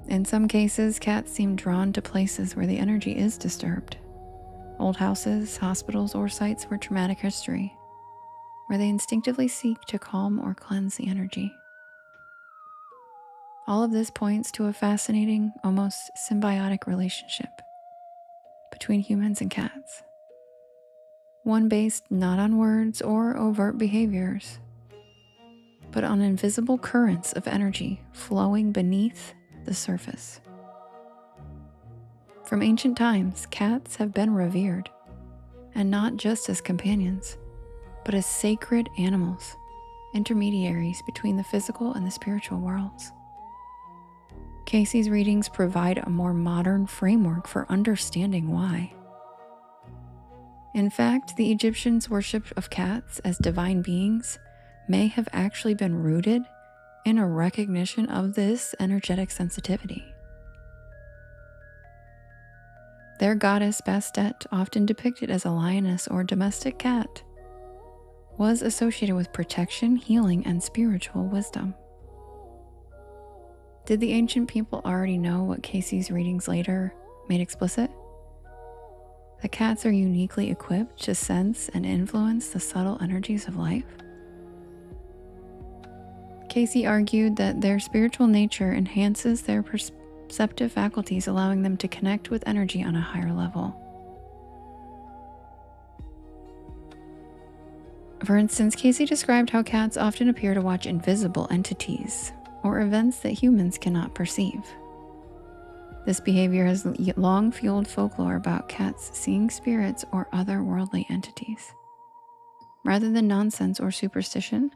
In some cases, cats seem drawn to places where the energy is disturbed. Old houses, hospitals, or sites with traumatic history, where they instinctively seek to calm or cleanse the energy. All of this points to a fascinating, almost symbiotic relationship between humans and cats. One based not on words or overt behaviors, but on invisible currents of energy flowing beneath the surface. From ancient times, cats have been revered, and not just as companions, but as sacred animals, intermediaries between the physical and the spiritual worlds. Casey's readings provide a more modern framework for understanding why. In fact, the Egyptians' worship of cats as divine beings may have actually been rooted in a recognition of this energetic sensitivity. Their goddess Bastet, often depicted as a lioness or domestic cat, was associated with protection, healing, and spiritual wisdom. Did the ancient people already know what Casey's readings later made explicit? That cats are uniquely equipped to sense and influence the subtle energies of life? Casey argued that their spiritual nature enhances their perceptive faculties, allowing them to connect with energy on a higher level. For instance, Casey described how cats often appear to watch invisible entities or events that humans cannot perceive. This behavior has long fueled folklore about cats seeing spirits or otherworldly entities. Rather than nonsense or superstition,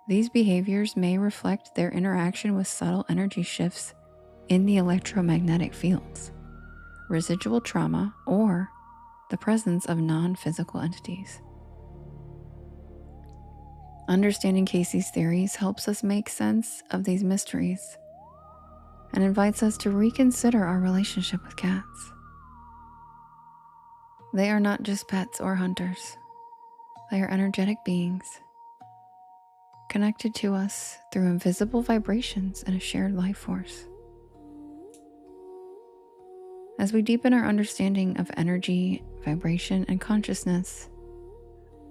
these behaviors may reflect their interaction with subtle energy shifts in the electromagnetic fields, residual trauma, or the presence of non-physical entities. Understanding Casey's theories helps us make sense of these mysteries and invites us to reconsider our relationship with cats. They are not just pets or hunters. They are energetic beings, connected to us through invisible vibrations and a shared life force. As we deepen our understanding of energy, vibration, and consciousness,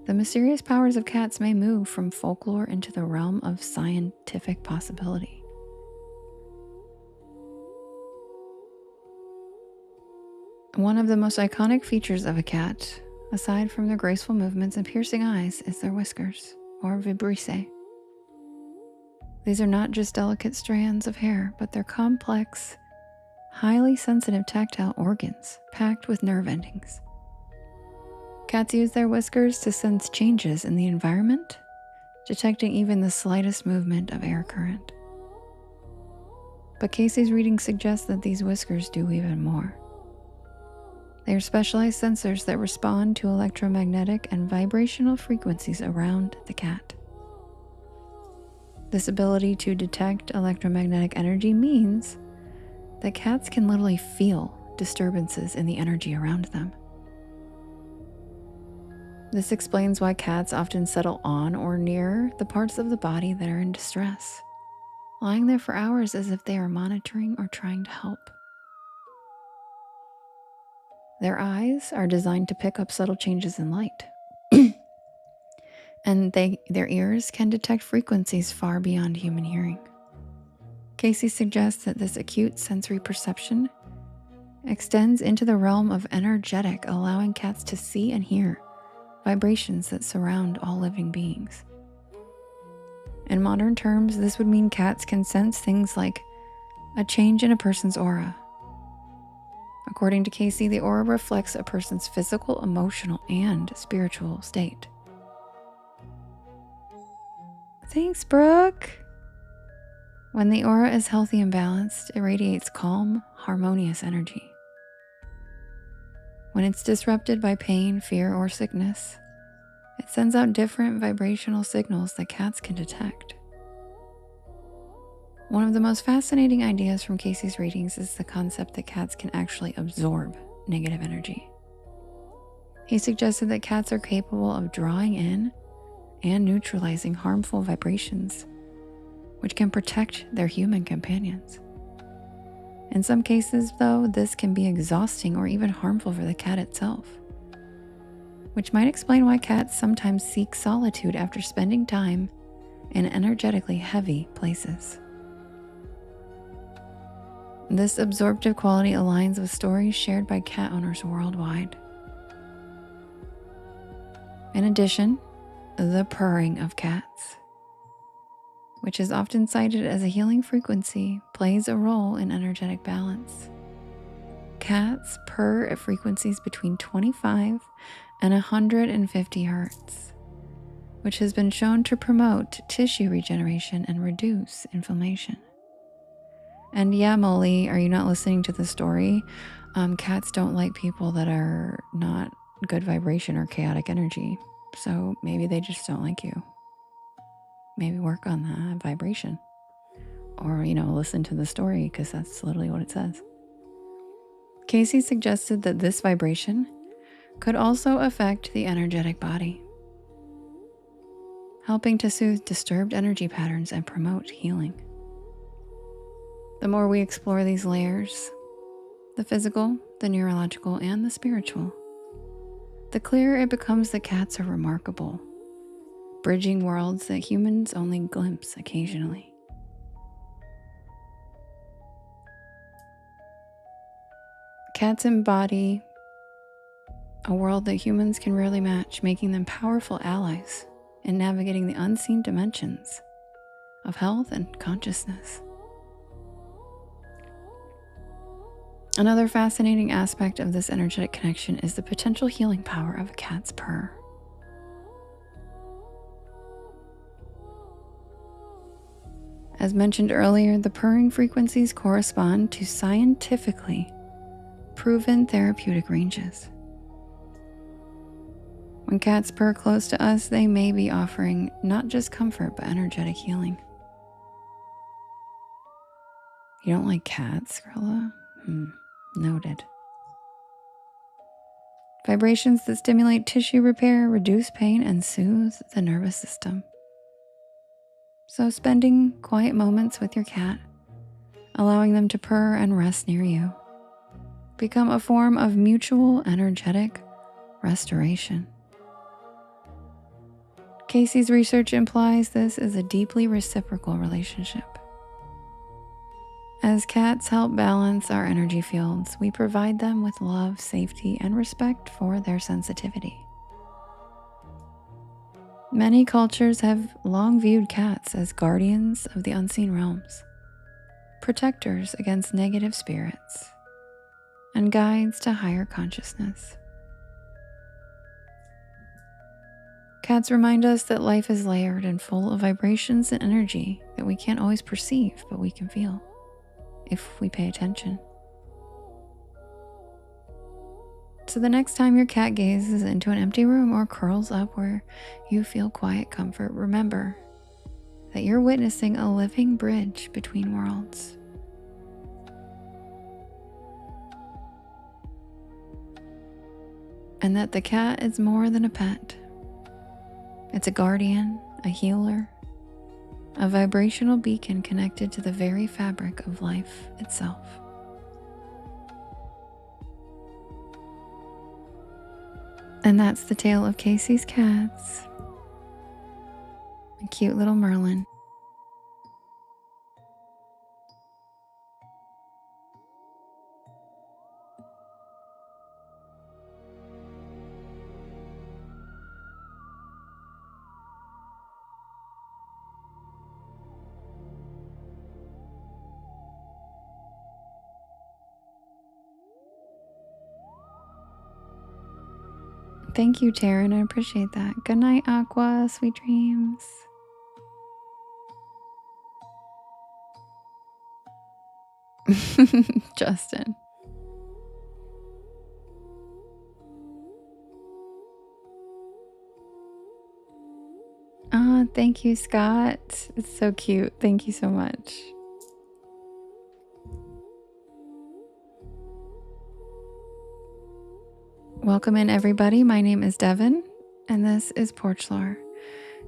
the mysterious powers of cats may move from folklore into the realm of scientific possibility. One of the most iconic features of a cat, aside from their graceful movements and piercing eyes, is their whiskers, or vibrissae. These are not just delicate strands of hair, but they're complex, highly sensitive tactile organs packed with nerve endings. Cats use their whiskers to sense changes in the environment, detecting even the slightest movement of air current. But Casey's reading suggests that these whiskers do even more. They are specialized sensors that respond to electromagnetic and vibrational frequencies around the cat. This ability to detect electromagnetic energy means that cats can literally feel disturbances in the energy around them. This explains why cats often settle on or near the parts of the body that are in distress, lying there for hours as if they are monitoring or trying to help. Their eyes are designed to pick up subtle changes in light, and their ears can detect frequencies far beyond human hearing. Casey suggests that this acute sensory perception extends into the realm of energetic, allowing cats to see and hear vibrations that surround all living beings. In modern terms, this would mean cats can sense things like a change in a person's aura. According to Casey, the aura reflects a person's physical, emotional, and spiritual state. Thanks, Brooke. When the aura is healthy and balanced, it radiates calm, harmonious energy. When it's disrupted by pain, fear, or sickness, it sends out different vibrational signals that cats can detect. One of the most fascinating ideas from Casey's readings is the concept that cats can actually absorb negative energy. He suggested that cats are capable of drawing in and neutralizing harmful vibrations, which can protect their human companions. In some cases, though, this can be exhausting or even harmful for the cat itself, which might explain why cats sometimes seek solitude after spending time in energetically heavy places. This absorptive quality aligns with stories shared by cat owners worldwide. In addition, the purring of cats, which is often cited as a healing frequency, plays a role in energetic balance. Cats purr at frequencies between 25 and 150 hertz, which has been shown to promote tissue regeneration and reduce inflammation. And yeah, Molly, are you not listening to the story? Cats don't like people that are not good vibration or chaotic energy. So maybe they just don't like you. Maybe work on that vibration. Or, listen to the story, because that's literally what it says. Casey suggested that this vibration could also affect the energetic body, helping to soothe disturbed energy patterns and promote healing. The more we explore these layers, the physical, the neurological, and the spiritual, the clearer it becomes that cats are remarkable, bridging worlds that humans only glimpse occasionally. Cats embody a world that humans can rarely match, making them powerful allies in navigating the unseen dimensions of health and consciousness. Another fascinating aspect of this energetic connection is the potential healing power of a cat's purr. As mentioned earlier, the purring frequencies correspond to scientifically proven therapeutic ranges. When cats purr close to us, they may be offering not just comfort, but energetic healing. You don't like cats, Skrilla? Noted. Vibrations that stimulate tissue repair, reduce pain, and soothe the nervous system. So spending quiet moments with your cat, allowing them to purr and rest near you, become a form of mutual energetic restoration. Casey's research implies this is a deeply reciprocal relationship. As cats help balance our energy fields, we provide them with love, safety, and respect for their sensitivity. Many cultures have long viewed cats as guardians of the unseen realms, protectors against negative spirits, and guides to higher consciousness. Cats remind us that life is layered and full of vibrations and energy that we can't always perceive, but we can feel if we pay attention. So the next time your cat gazes into an empty room or curls up where you feel quiet comfort, remember that you're witnessing a living bridge between worlds. And that the cat is more than a pet. It's a guardian, a healer, a vibrational beacon connected to the very fabric of life itself. And that's the tale of Casey's cats. A cute little Merlin. Thank you, Taryn. I appreciate that. Good night, Aqua. Sweet dreams. Justin. Thank you, Scott. It's so cute. Thank you so much. Welcome in, everybody. My name is Devin, and this is Porch Lore.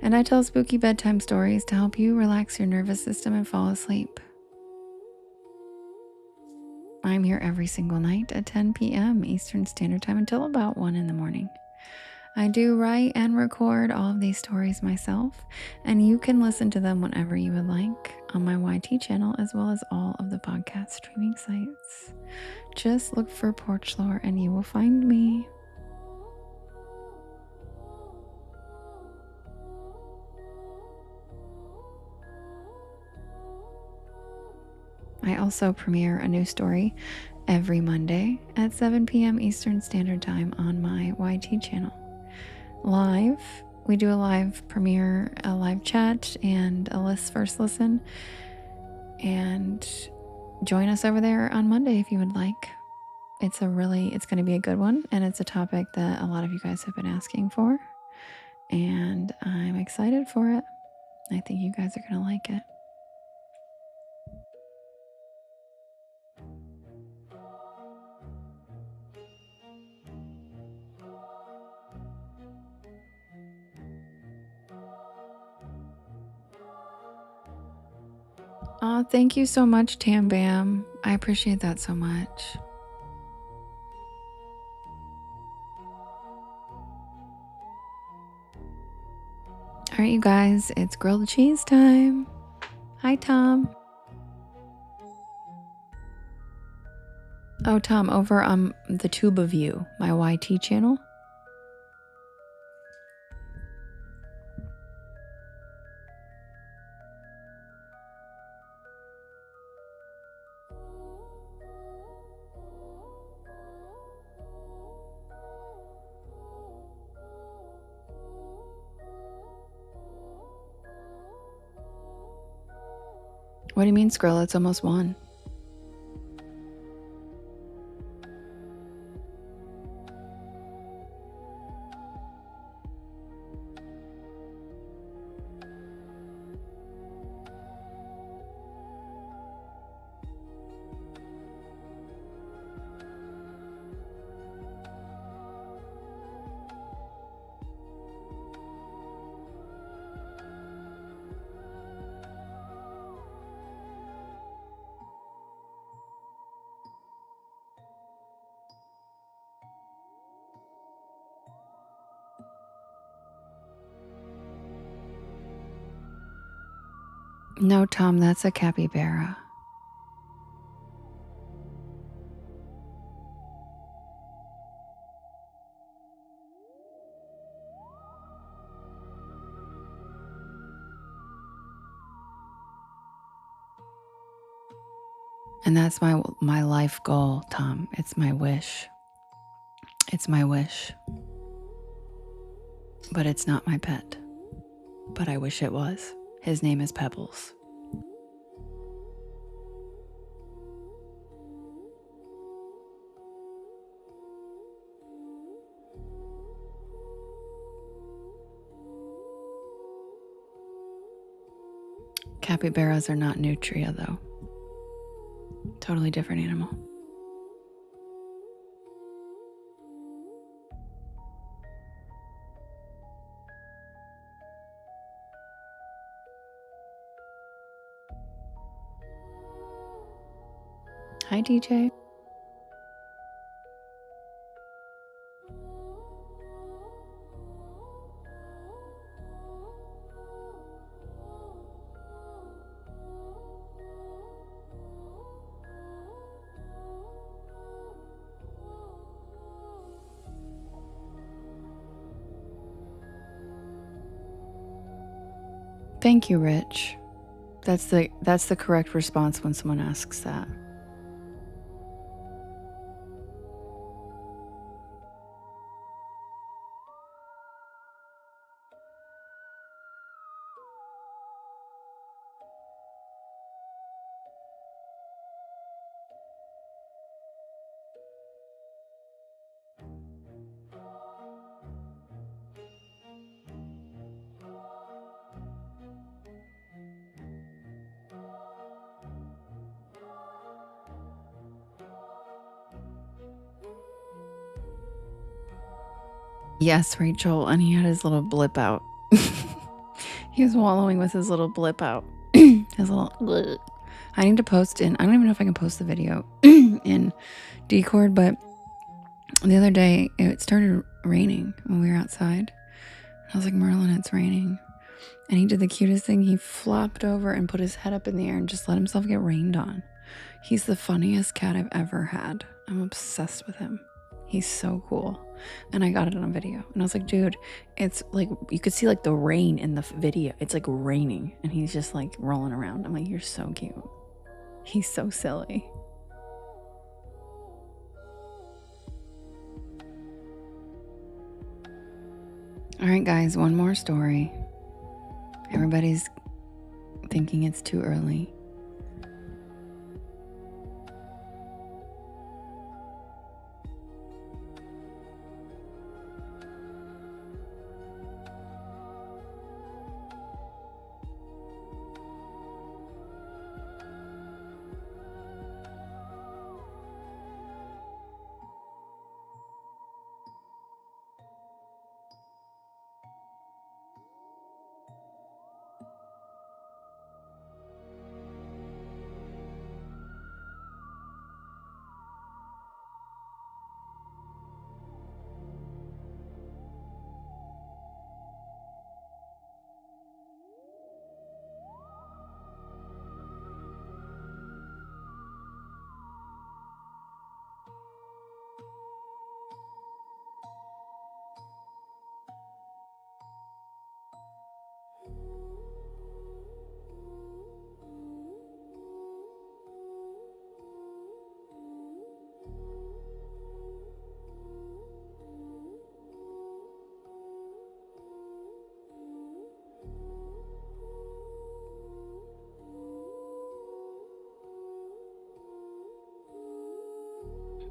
And I tell spooky bedtime stories to help you relax your nervous system and fall asleep. I'm here every single night at 10 p.m. Eastern Standard Time until about 1 in the morning. I do write and record all of these stories myself, and you can listen to them whenever you would like on my YT channel, as well as all of the podcast streaming sites. Just look for Porch Lore and you will find me. I also premiere a new story every Monday at 7 p.m. Eastern Standard Time on my YT channel. Live, we do a live premiere, a live chat, and a first listen. And join us over there on Monday if you would like. It's going to be a good one, and it's a topic that a lot of you guys have been asking for, and I'm excited for it. I think you guys are going to like it. Oh, thank you so much, Tam Bam. I appreciate that so much. All right, you guys, it's grilled cheese time. Hi, Tom. Oh, Tom, over on the Tuba View, my YT channel. What do you mean, Skrill? It's almost 1. No, Tom, that's a capybara. And that's my life goal, Tom. It's my wish. It's my wish. But it's not my pet. But I wish it was. His name is Pebbles. Capybaras are not nutria, though. Totally different animal. Hi, DJ. Thank you, Rich. That's the correct response when someone asks that. Yes, Rachel, and he had his little blip out. He was wallowing with his little blip out. His little blip. I need to post in, I don't even know if I can post the video in Discord, but the other day it started raining when we were outside. I was like, Merlin, it's raining. And he did the cutest thing. He flopped over and put his head up in the air and just let himself get rained on. He's the funniest cat I've ever had. I'm obsessed with him. He's so cool. And I got it on video. And I was like, dude, it's like, you could see like the rain in the video. It's like raining. And he's just like rolling around. I'm like, you're so cute. He's so silly. All right, guys, one more story. Everybody's thinking it's too early.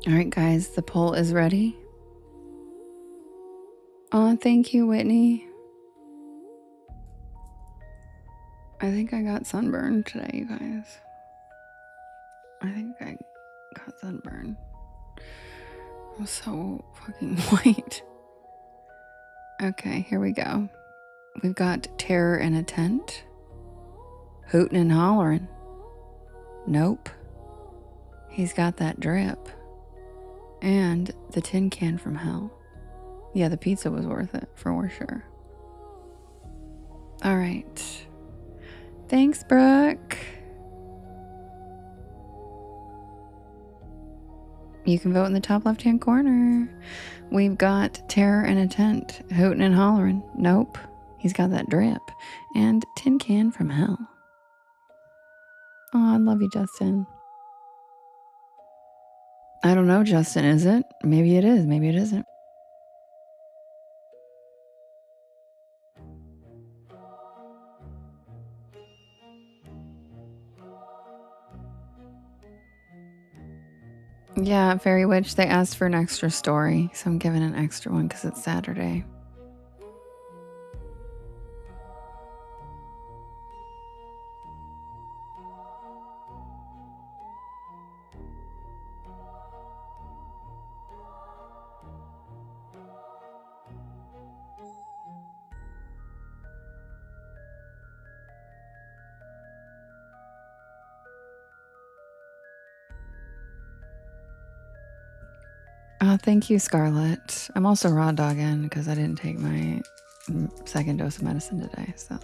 All right, guys, the poll is ready. Oh, thank you, Whitney. I think I got sunburned today, you guys. I think I got sunburned. I'm so fucking white. Okay, here we go. We've got terror in a tent. Hootin' and hollering. Nope. He's got that drip. And the tin can from hell. Yeah, the pizza was worth it, for sure. All right. Thanks, Brooke. You can vote in the top left-hand corner. We've got Terror in a Tent, hooting and hollering. Nope, he's got that drip. And Tin Can from Hell. Oh, I love you, Justin. I don't know, Justin, is it? Maybe it is, maybe it isn't. Yeah, Fairy Witch, they asked for an extra story, so I'm giving an extra one because it's Saturday. Oh, thank you, Scarlett. I'm also raw dogging because I didn't take my second dose of medicine today, so.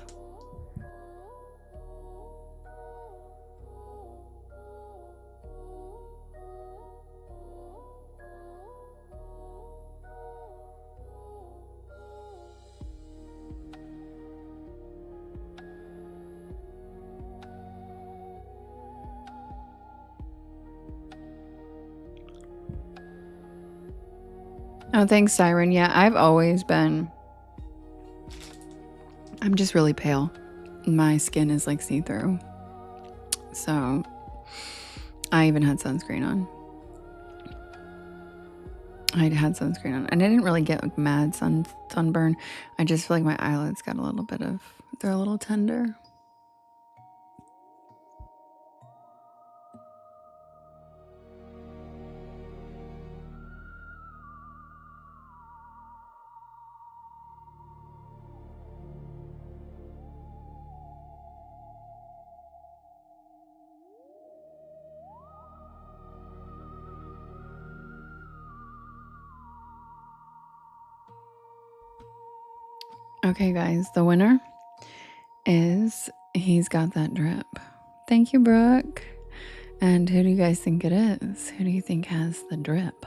Oh, thanks, Siren. Yeah, I've always been. I'm just really pale. My skin is like see-through. So I even had sunscreen on. I had sunscreen on. And I didn't really get like mad sunburn. I just feel like my eyelids got a little bit of, they're a little tender. Okay, guys, the winner is He's Got That Drip. Thank you, Brooke. And who do you guys think it is? Who do you think has the drip?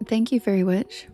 Thank you, Fairy Witch.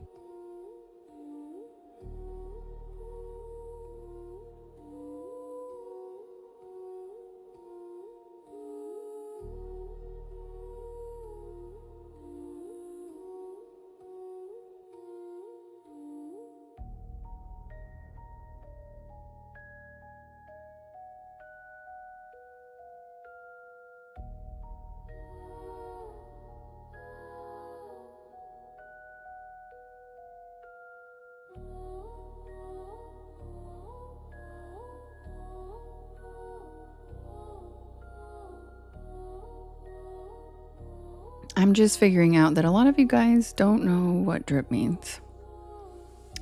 I'm just figuring out that a lot of you guys don't know what drip means.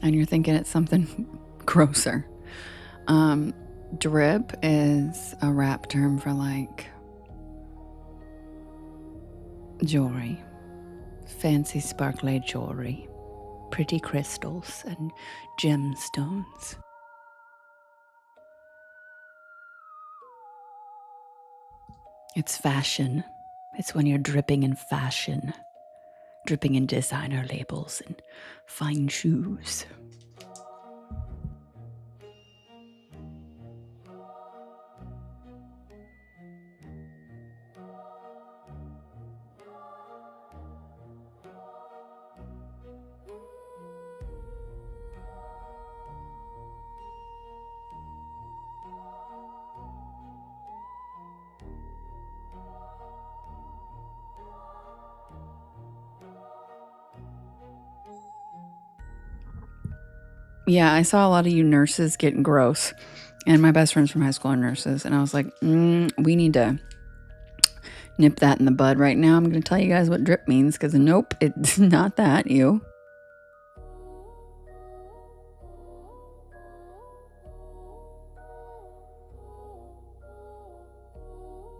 And you're thinking it's something grosser. Drip is a rap term for like jewelry, fancy sparkly jewelry, pretty crystals and gemstones. It's fashion. It's when you're dripping in fashion, dripping in designer labels and fine shoes. Yeah, I saw a lot of you nurses getting gross. And my best friends from high school are nurses. And I was like, we need to nip that in the bud right now. I'm going to tell you guys what drip means because nope, it's not that, you.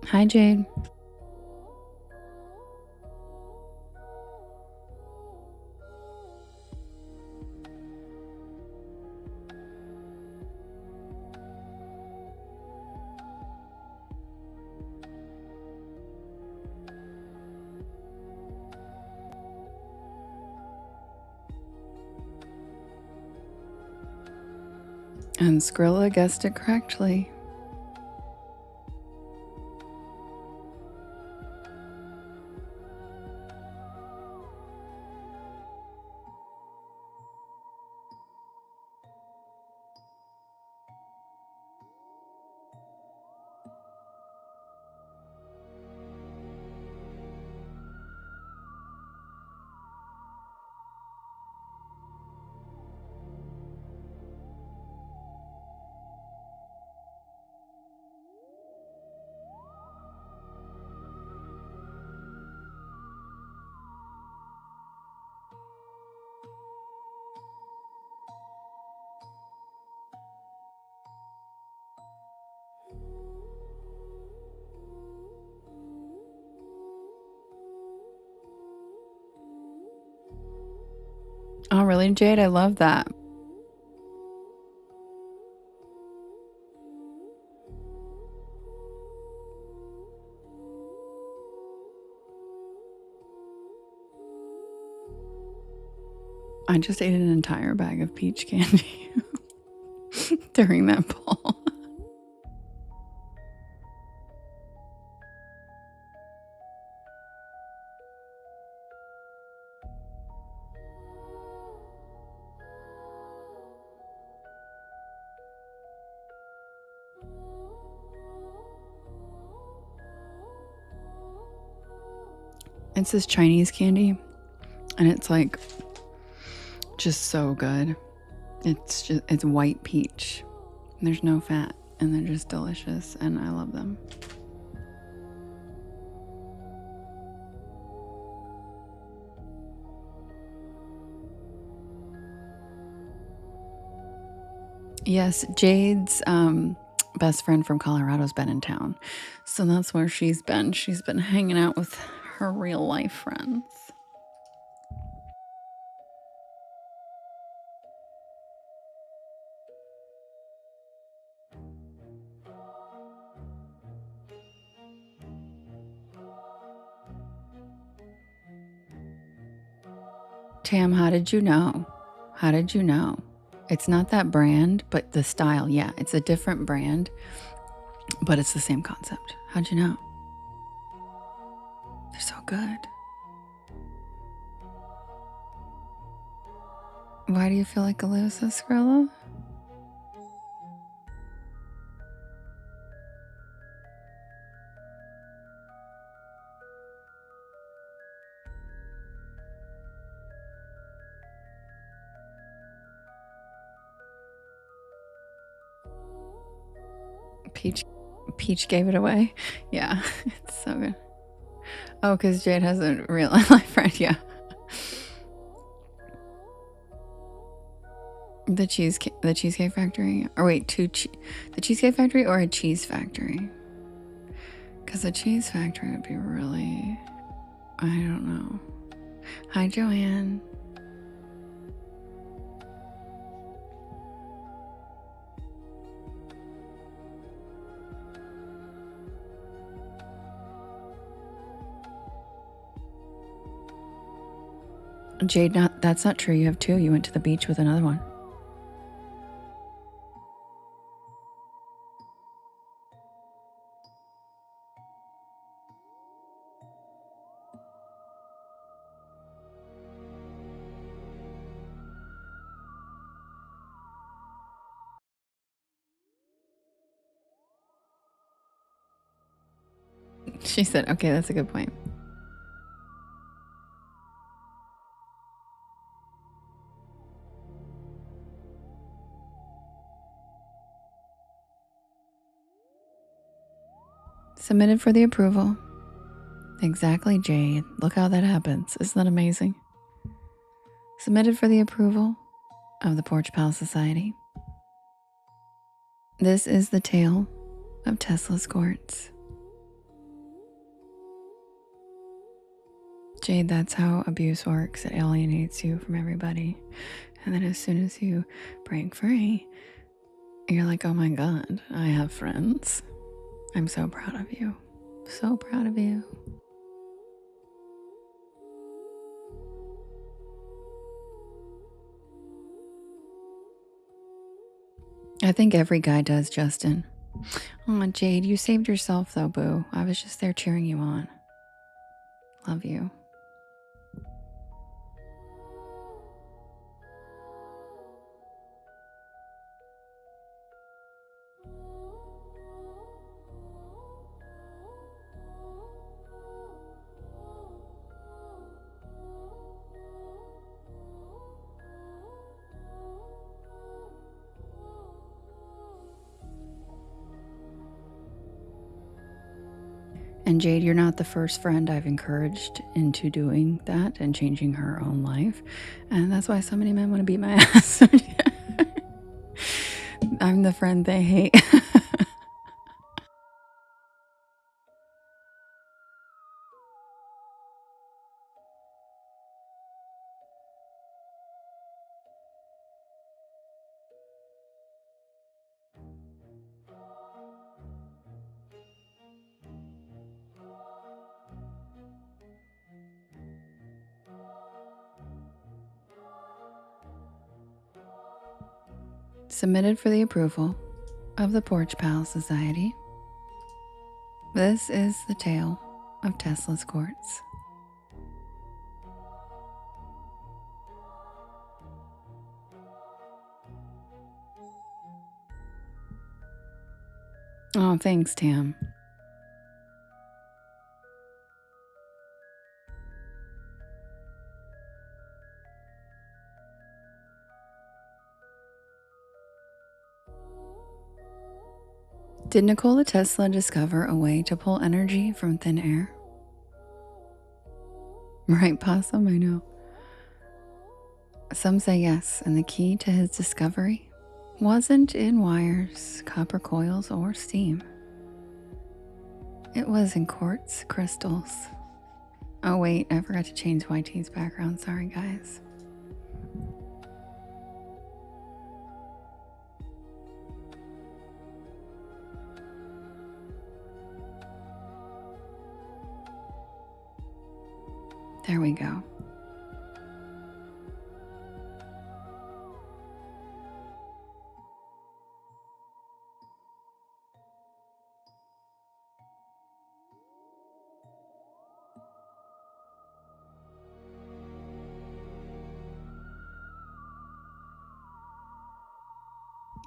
Hi, Jade. And Skrilla guessed it correctly. Oh, really, Jade? I love that. I just ate an entire bag of peach candy during that poll. It's this Chinese candy, and it's like just so good. It's white peach. And there's no fat, and they're just delicious, and I love them. Yes, Jade's best friend from Colorado's been in town, so that's where she's been. She's been hanging out with her real life friends. Tam, how did you know? How did you know? It's not that brand, but the style, yeah, it's a different brand, but it's the same concept. How'd you know? They're so good. Why do you feel like a loser, Skrilla? Peach gave it away. Yeah, it's so good. Oh, because Jade has a real life friend, yeah. The Cheesecake Factory? Or wait, the Cheesecake Factory or a cheese factory? Because the cheese factory would be really, I don't know. Hi, Joanne. Jade, that's not true. You have two. You went to the beach with another one. She said, okay, that's a good point. Submitted for the approval. Exactly, Jade. Look how that happens. Isn't that amazing? Submitted for the approval of the Porch Pal Society. This is the tale of Tesla's Quartz. Jade, that's how abuse works. It alienates you from everybody. And then as soon as you break free, you're like, oh my God, I have friends. I'm so proud of you. So proud of you. I think every guy does, Justin. Aw, Jade, you saved yourself though, boo. I was just there cheering you on. Love you. And Jade, you're not the first friend I've encouraged into doing that and changing her own life. And that's why so many men want to beat my ass. I'm the friend they hate. Submitted for the approval of the Porch Pal Society. This is the tale of Tesla's quartz. Oh, thanks, Tam. Did Nikola Tesla discover a way to pull energy from thin air? Right, Possum? I know. Some say yes, and the key to his discovery wasn't in wires, copper coils, or steam. It was in quartz crystals. Oh wait, I forgot to change YT's background. Sorry, guys. There we go.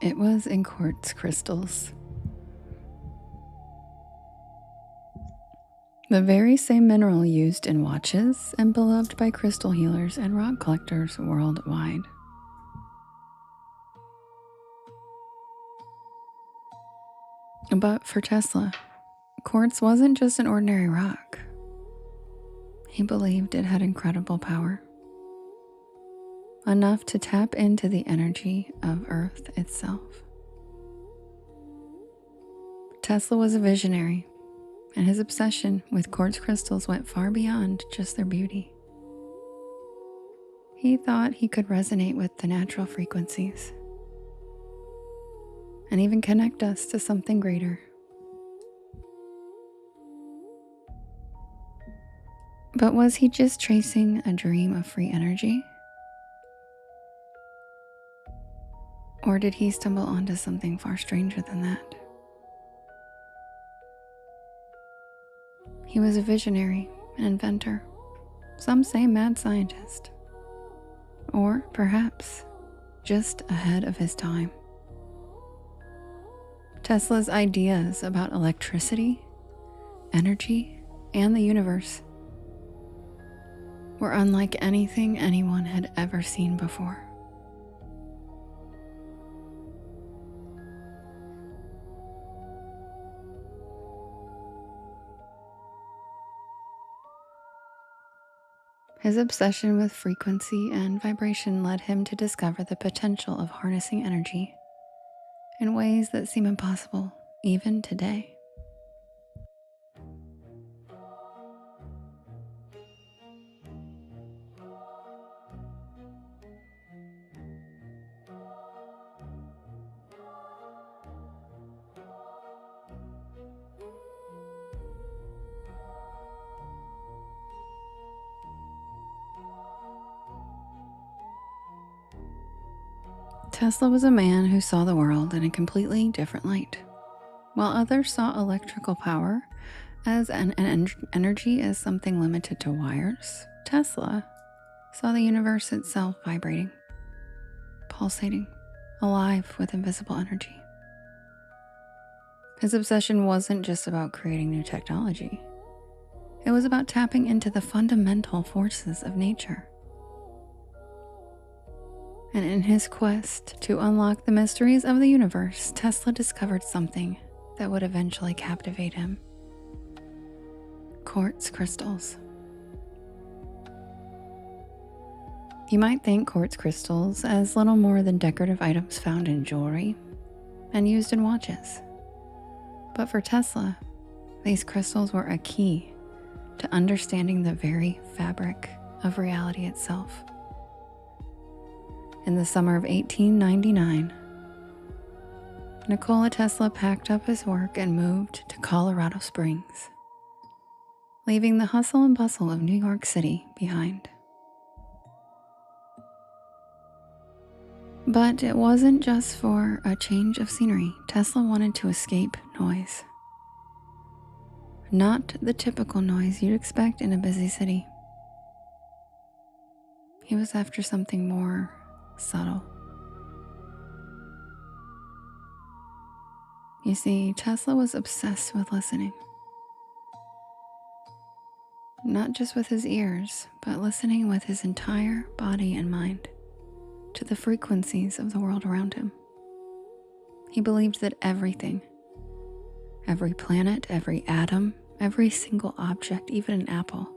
It was in quartz crystals. The very same mineral used in watches and beloved by crystal healers and rock collectors worldwide. But for Tesla, quartz wasn't just an ordinary rock. He believed it had incredible power, enough to tap into the energy of Earth itself. Tesla was a visionary, and his obsession with quartz crystals went far beyond just their beauty. He thought he could resonate with the natural frequencies and even connect us to something greater. But was he just chasing a dream of free energy? Or did he stumble onto something far stranger than that? He was a visionary, an inventor, some say mad scientist, or perhaps just ahead of his time. Tesla's ideas about electricity, energy, and the universe were unlike anything anyone had ever seen before. His obsession with frequency and vibration led him to discover the potential of harnessing energy in ways that seem impossible even today. Tesla was a man who saw the world in a completely different light. While others saw electrical power as an energy as something limited to wires, Tesla saw the universe itself vibrating, pulsating, alive with invisible energy. His obsession wasn't just about creating new technology. It was about tapping into the fundamental forces of nature. And in his quest to unlock the mysteries of the universe, Tesla discovered something that would eventually captivate him: quartz crystals. You might think quartz crystals as little more than decorative items found in jewelry and used in watches. But for Tesla, these crystals were a key to understanding the very fabric of reality itself. In the summer of 1899, Nikola Tesla packed up his work and moved to Colorado Springs, leaving the hustle and bustle of New York City behind. But it wasn't just for a change of scenery. Tesla wanted to escape noise. Not the typical noise you'd expect in a busy city. He was after something more subtle. You see, Tesla was obsessed with listening. Not just with his ears, but listening with his entire body and mind to the frequencies of the world around him. He believed that everything, every planet, every atom, every single object, even an apple,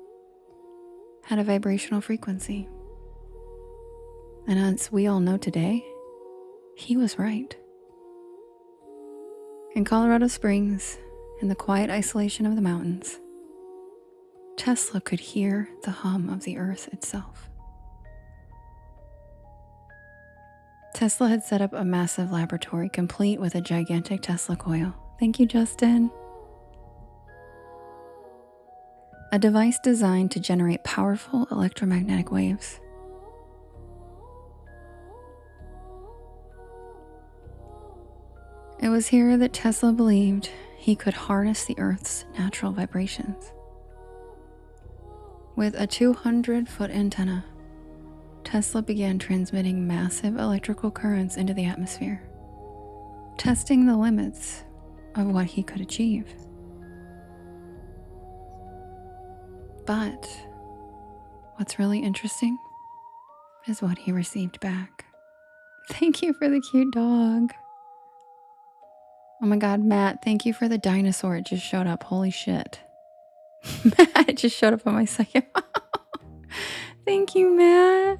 had a vibrational frequency. And as we all know today, he was right. In Colorado Springs, in the quiet isolation of the mountains, Tesla could hear the hum of the earth itself. Tesla had set up a massive laboratory complete with a gigantic Tesla coil. Thank you, Justin. A device designed to generate powerful electromagnetic waves. It was here that Tesla believed he could harness the Earth's natural vibrations. With a 200-foot antenna, Tesla began transmitting massive electrical currents into the atmosphere, testing the limits of what he could achieve. But what's really interesting is what he received back. Thank you for the cute dog. Oh my God, Matt, thank you for the dinosaur. It just showed up. Holy shit. Matt, it just showed up on my second. Thank you, Matt.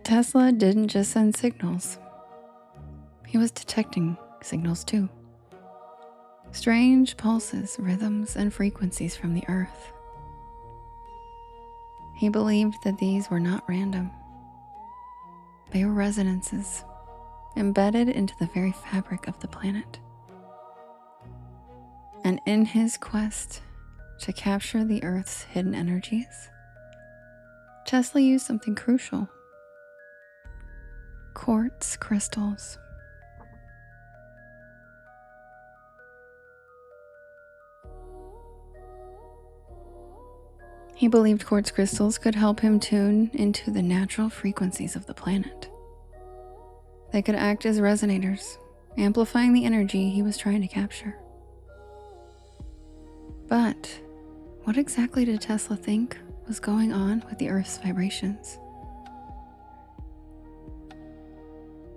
Tesla didn't just send signals. He was detecting signals too. Strange pulses, rhythms, and frequencies from the earth. He believed that these were not random. They were resonances, embedded into the very fabric of the planet. And in his quest to capture the Earth's hidden energies, Tesla used something crucial: quartz crystals. He believed quartz crystals could help him tune into the natural frequencies of the planet. They could act as resonators, amplifying the energy he was trying to capture. But what exactly did Tesla think was going on with the Earth's vibrations?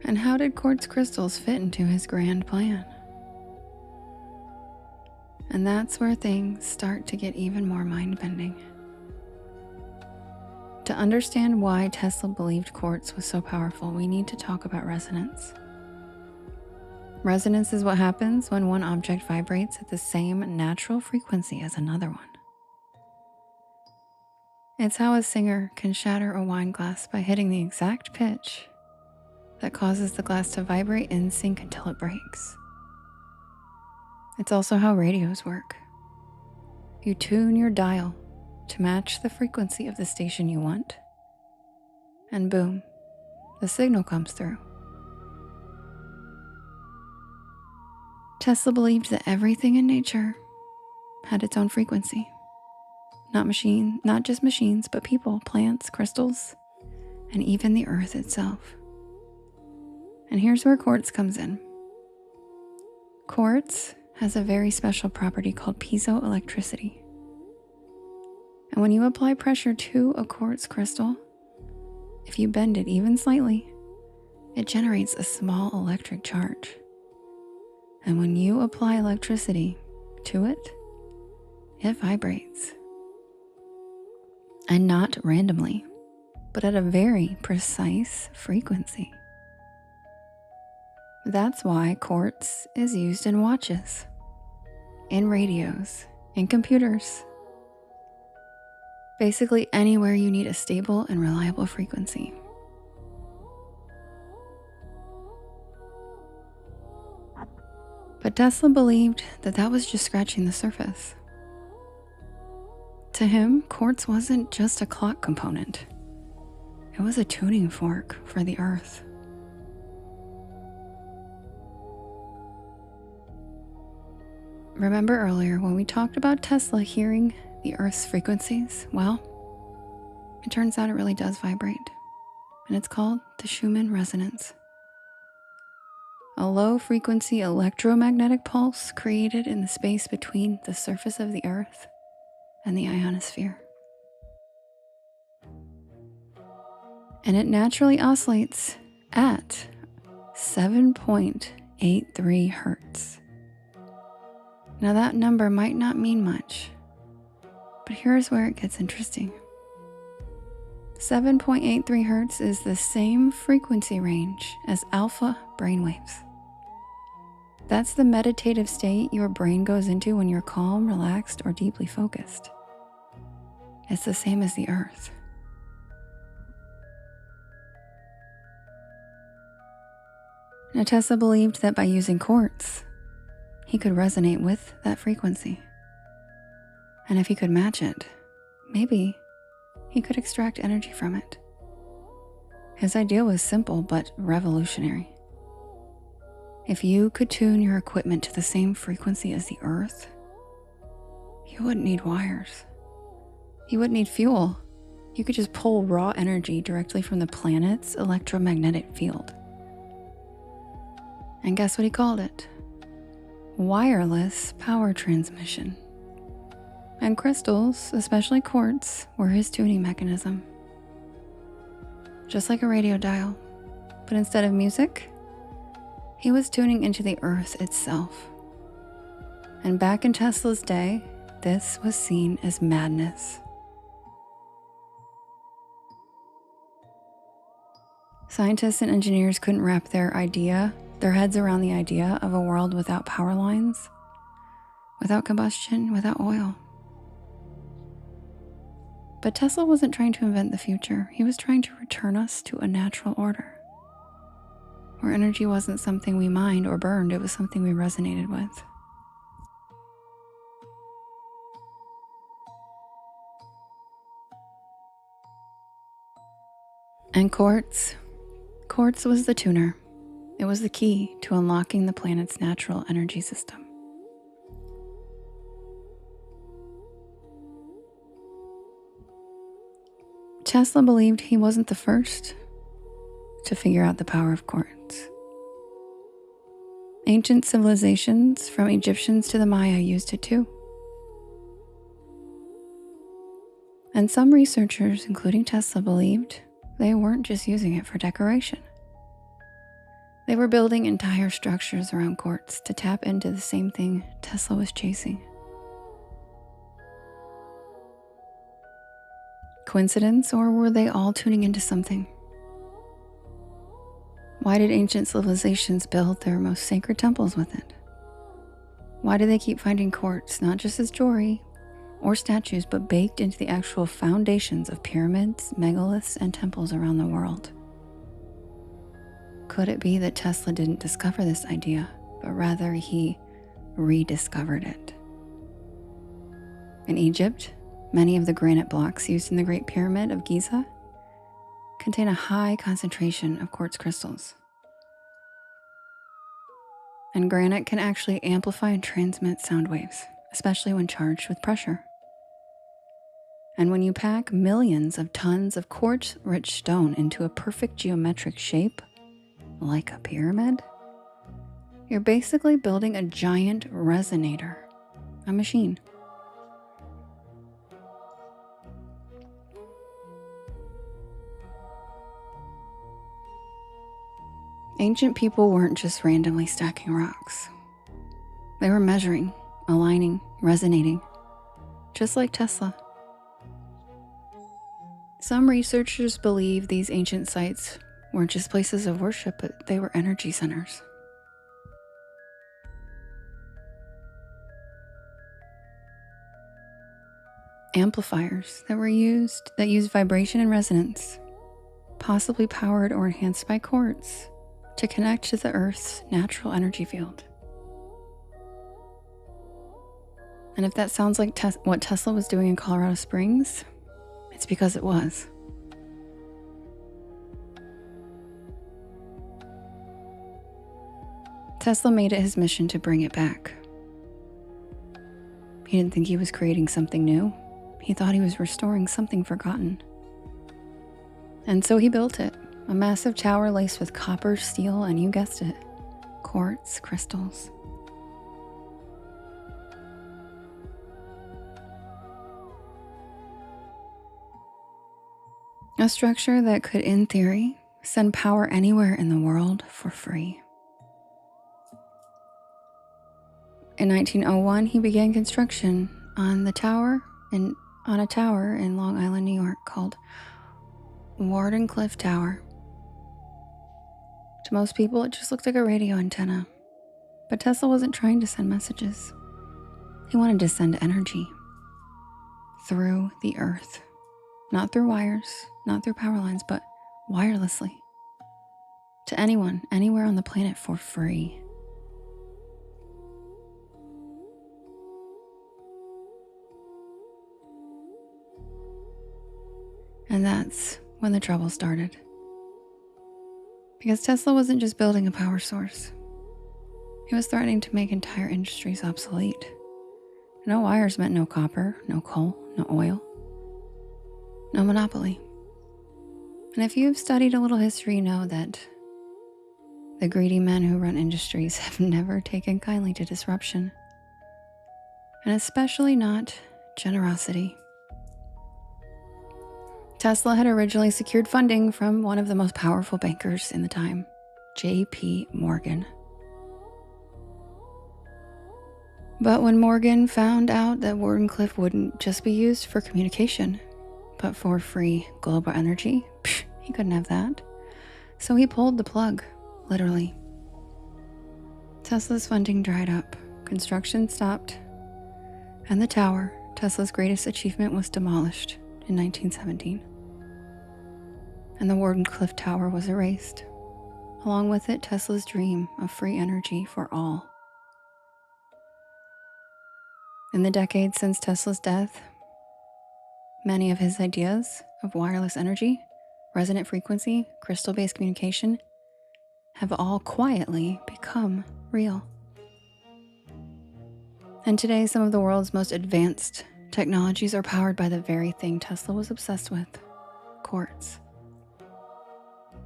And how did quartz crystals fit into his grand plan? And that's where things start to get even more mind-bending. To understand why Tesla believed quartz was so powerful, we need to talk about resonance. Resonance is what happens when one object vibrates at the same natural frequency as another one. It's how a singer can shatter a wine glass by hitting the exact pitch that causes the glass to vibrate in sync until it breaks. It's also how radios work. You tune your dial to match the frequency of the station you want, and boom, the signal comes through. Tesla believed that everything in nature had its own frequency. Not just machines, but people, plants, crystals, and even the earth itself. And here's where quartz comes in. Quartz has a very special property called piezoelectricity. And when you apply pressure to a quartz crystal, if you bend it even slightly, it generates a small electric charge. And when you apply electricity to it, it vibrates. And not randomly, but at a very precise frequency. That's why quartz is used in watches, in radios, in computers. Basically anywhere you need a stable and reliable frequency. But Tesla believed that that was just scratching the surface. To him, quartz wasn't just a clock component. It was a tuning fork for the earth. Remember earlier when we talked about Tesla hearing the earth's frequencies? Well, it turns out it really does vibrate, and it's called the Schumann resonance. A low-frequency electromagnetic pulse created in the space between the surface of the earth and the ionosphere. And it naturally oscillates at 7.83 hertz. Now that number might not mean much, but here's where it gets interesting. 7.83 hertz is the same frequency range as alpha brainwaves. That's the meditative state your brain goes into when you're calm, relaxed, or deeply focused. It's the same as the earth. Now Tesla believed that by using quartz, he could resonate with that frequency. And if he could match it, maybe he could extract energy from it. His idea was simple but revolutionary. If you could tune your equipment to the same frequency as the earth, you wouldn't need wires. You wouldn't need fuel. You could just pull raw energy directly from the planet's electromagnetic field. And guess what he called it? Wireless power transmission. And crystals, especially quartz, were his tuning mechanism. Just like a radio dial, but instead of music, he was tuning into the earth itself. And back in Tesla's day, this was seen as madness. Scientists and engineers couldn't wrap their heads around the idea of a world without power lines, without combustion, without oil. But Tesla wasn't trying to invent the future. He was trying to return us to a natural order, where energy wasn't something we mined or burned, it was something we resonated with. And quartz was the tuner. It was the key to unlocking the planet's natural energy system. Tesla believed he wasn't the first to figure out the power of quartz. Ancient civilizations, from Egyptians to the Maya, used it too. And some researchers, including Tesla, believed they weren't just using it for decoration. They were building entire structures around quartz to tap into the same thing Tesla was chasing. Coincidence, or were they all tuning into something? Why did ancient civilizations build their most sacred temples with it? Why do they keep finding quartz, not just as jewelry or statues, but baked into the actual foundations of pyramids, megaliths, and temples around the world? Could it be that Tesla didn't discover this idea, but rather he rediscovered it? In Egypt, many of the granite blocks used in the Great Pyramid of Giza contain a high concentration of quartz crystals. And granite can actually amplify and transmit sound waves, especially when charged with pressure. And when you pack millions of tons of quartz-rich stone into a perfect geometric shape, like a pyramid, you're basically building a giant resonator, a machine. Ancient people weren't just randomly stacking rocks. They were measuring, aligning, resonating, just like Tesla. Some researchers believe these ancient sites weren't just places of worship, but they were energy centers. Amplifiers that used vibration and resonance, possibly powered or enhanced by quartz, to connect to the Earth's natural energy field. And if that sounds like what Tesla was doing in Colorado Springs, it's because it was. Tesla made it his mission to bring it back. He didn't think he was creating something new. He thought he was restoring something forgotten. And so he built it, a massive tower laced with copper, steel, and you guessed it, quartz crystals. A structure that could, in theory, send power anywhere in the world for free. In 1901, he began construction on a tower in Long Island, New York called Wardenclyffe Tower. To most people, it just looked like a radio antenna. But Tesla wasn't trying to send messages. He wanted to send energy through the earth. Not through wires, not through power lines, but wirelessly. To anyone, anywhere on the planet for free. And that's when the trouble started. Because Tesla wasn't just building a power source. He was threatening to make entire industries obsolete. No wires meant no copper, no coal, no oil, no monopoly. And if you've studied a little history, you know that the greedy men who run industries have never taken kindly to disruption. And especially not generosity. Tesla had originally secured funding from one of the most powerful bankers in the time, J.P. Morgan. But when Morgan found out that Wardenclyffe wouldn't just be used for communication, but for free global energy, he couldn't have that. So he pulled the plug, literally. Tesla's funding dried up, construction stopped, and the tower, Tesla's greatest achievement, was demolished in 1917. And the Wardenclyffe Tower was erased. Along with it, Tesla's dream of free energy for all. In the decades since Tesla's death, many of his ideas of wireless energy, resonant frequency, crystal-based communication have all quietly become real. And today, some of the world's most advanced technologies are powered by the very thing Tesla was obsessed with, quartz.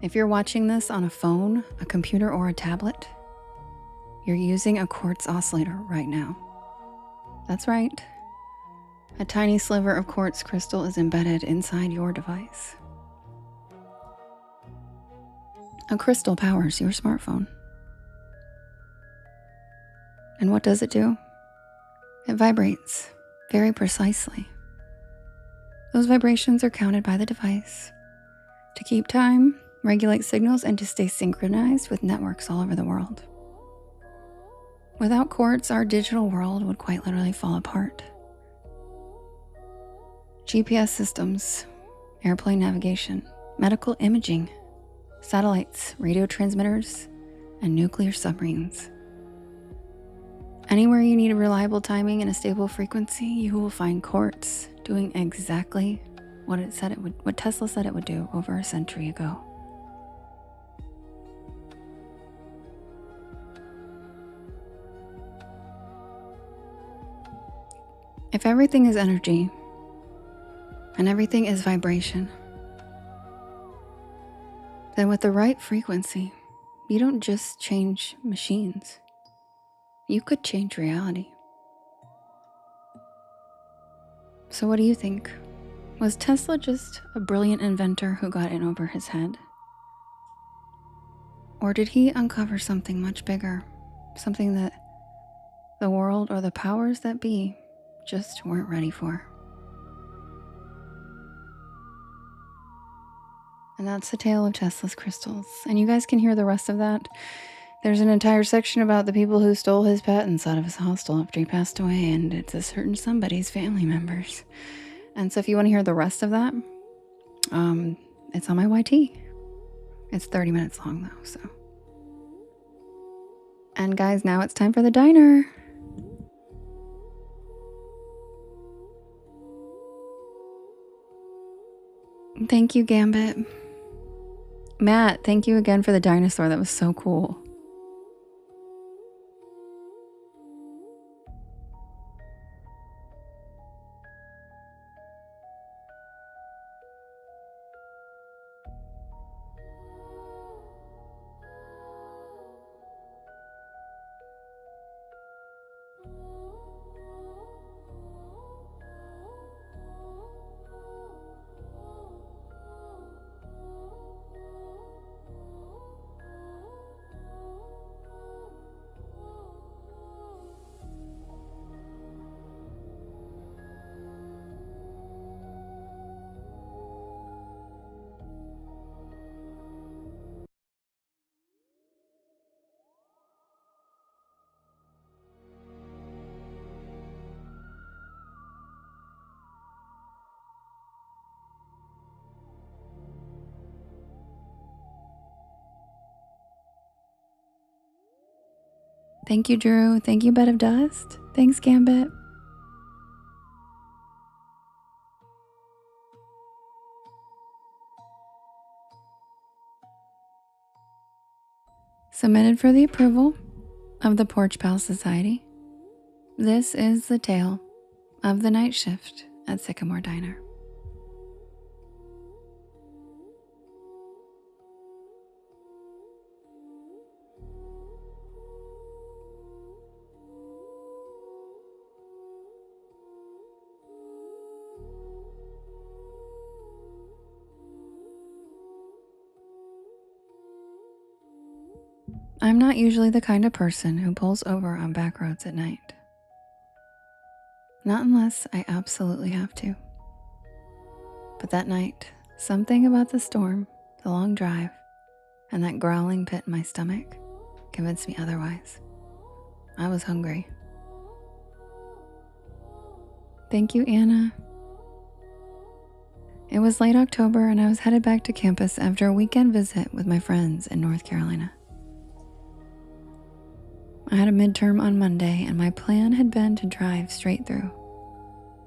If you're watching this on a phone, a computer, or a tablet, you're using a quartz oscillator right now. That's right. A tiny sliver of quartz crystal is embedded inside your device. A crystal powers your smartphone. And what does it do? It vibrates very precisely. Those vibrations are counted by the device to keep time, regulate signals, and to stay synchronized with networks all over the world. Without quartz, our digital world would quite literally fall apart. GPS systems, airplane navigation, medical imaging, satellites, radio transmitters, and nuclear submarines. Anywhere you need reliable timing and a stable frequency, you will find quartz doing exactly what Tesla said it would do over a century ago. If everything is energy and everything is vibration, then with the right frequency, you don't just change machines. You could change reality. So what do you think? Was Tesla just a brilliant inventor who got in over his head? Or did he uncover something much bigger? Something that the world or the powers that be just weren't ready for? And that's the tale of Tesla's crystals. And you guys can hear the rest of that. There's an entire section about the people who stole his patents out of his hostel after he passed away, and it's a certain somebody's family members. And so if you want to hear the rest of that, it's on my YT. It's 30 minutes long though, so. And guys, now it's time for the diner. Thank you, Gambit. Matt, thank you again for the dinosaur. That was so cool. Thank you, Drew. Thank you, Bed of Dust. Thanks, Gambit. Submitted for the approval of the Porch Pal Society. This is the tale of the night shift at Sycamore Diner. I'm not usually the kind of person who pulls over on back roads at night. Not unless I absolutely have to. But that night, something about the storm, the long drive, and that growling pit in my stomach convinced me otherwise. I was hungry. Thank you, Anna. It was late October and I was headed back to campus after a weekend visit with my friends in North Carolina. I had a midterm on Monday and my plan had been to drive straight through.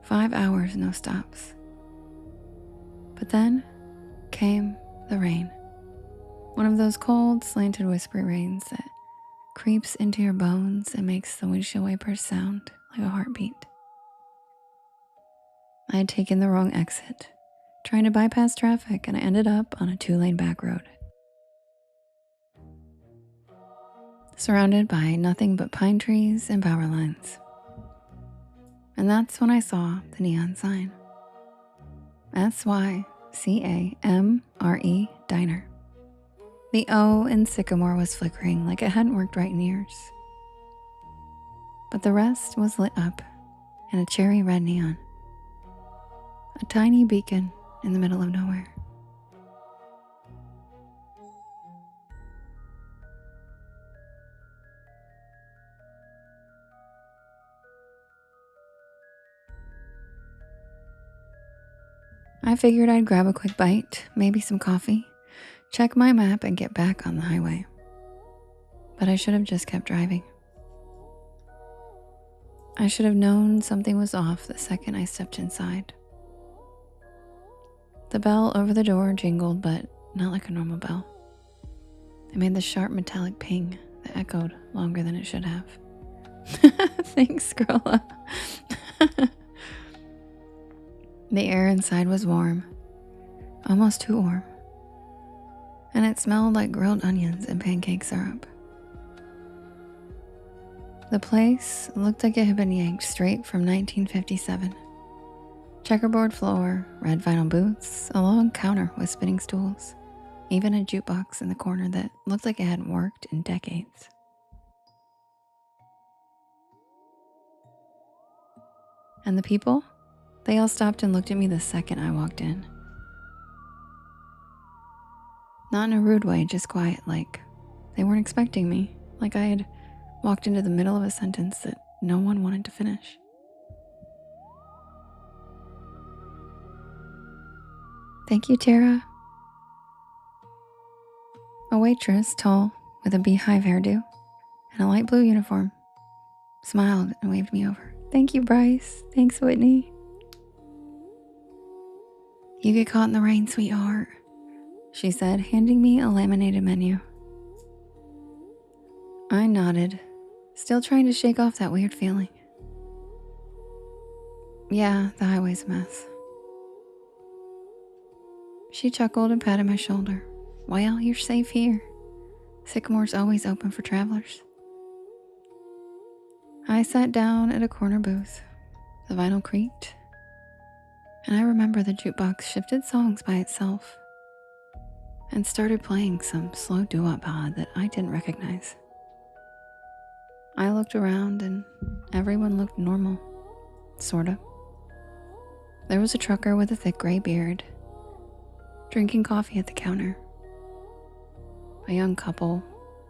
5 hours, no stops. But then came the rain. One of those cold, slanted, whispery rains that creeps into your bones and makes the windshield wipers sound like a heartbeat. I had taken the wrong exit, trying to bypass traffic, and I ended up on a 2-lane back road. Surrounded by nothing but pine trees and power lines. And that's when I saw the neon sign. SYCAMRE Diner. The O in Sycamore was flickering like it hadn't worked right in years. But the rest was lit up in a cherry red neon. A tiny beacon in the middle of nowhere. I figured I'd grab a quick bite, maybe some coffee, check my map, and get back on the highway. But I should have just kept driving. I should have known something was off the second I stepped inside. The bell over the door jingled, but not like a normal bell. It made the sharp metallic ping that echoed longer than it should have. Thanks, Scrolla. The air inside was warm, almost too warm, and it smelled like grilled onions and pancake syrup. The place looked like it had been yanked straight from 1957. Checkerboard floor, red vinyl booths, a long counter with spinning stools, even a jukebox in the corner that looked like it hadn't worked in decades. And the people? They all stopped and looked at me the second I walked in. Not in a rude way, just quiet, like they weren't expecting me, like I had walked into the middle of a sentence that no one wanted to finish. Thank you, Tara. A waitress, tall, with a beehive hairdo and a light blue uniform, smiled and waved me over. Thank you, Bryce. Thanks, Whitney. You get caught in the rain, sweetheart, she said, handing me a laminated menu. I nodded, still trying to shake off that weird feeling. Yeah, the highway's a mess. She chuckled and patted my shoulder. Well, you're safe here. Sycamore's always open for travelers. I sat down at a corner booth. The vinyl creaked, and I remember the jukebox shifted songs by itself and started playing some slow doo-wop ballad that I didn't recognize. I looked around and everyone looked normal, sorta. There was a trucker with a thick gray beard, drinking coffee at the counter. A young couple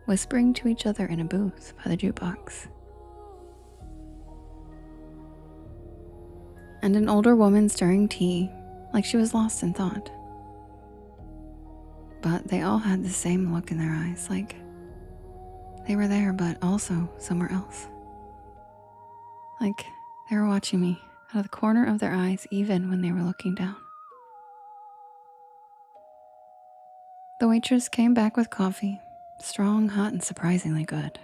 whispering to each other in a booth by the jukebox. And an older woman stirring tea like she was lost in thought. But they all had the same look in their eyes, like they were there but also somewhere else. Like they were watching me out of the corner of their eyes even when they were looking down. The waitress came back with coffee, strong, hot, and surprisingly good.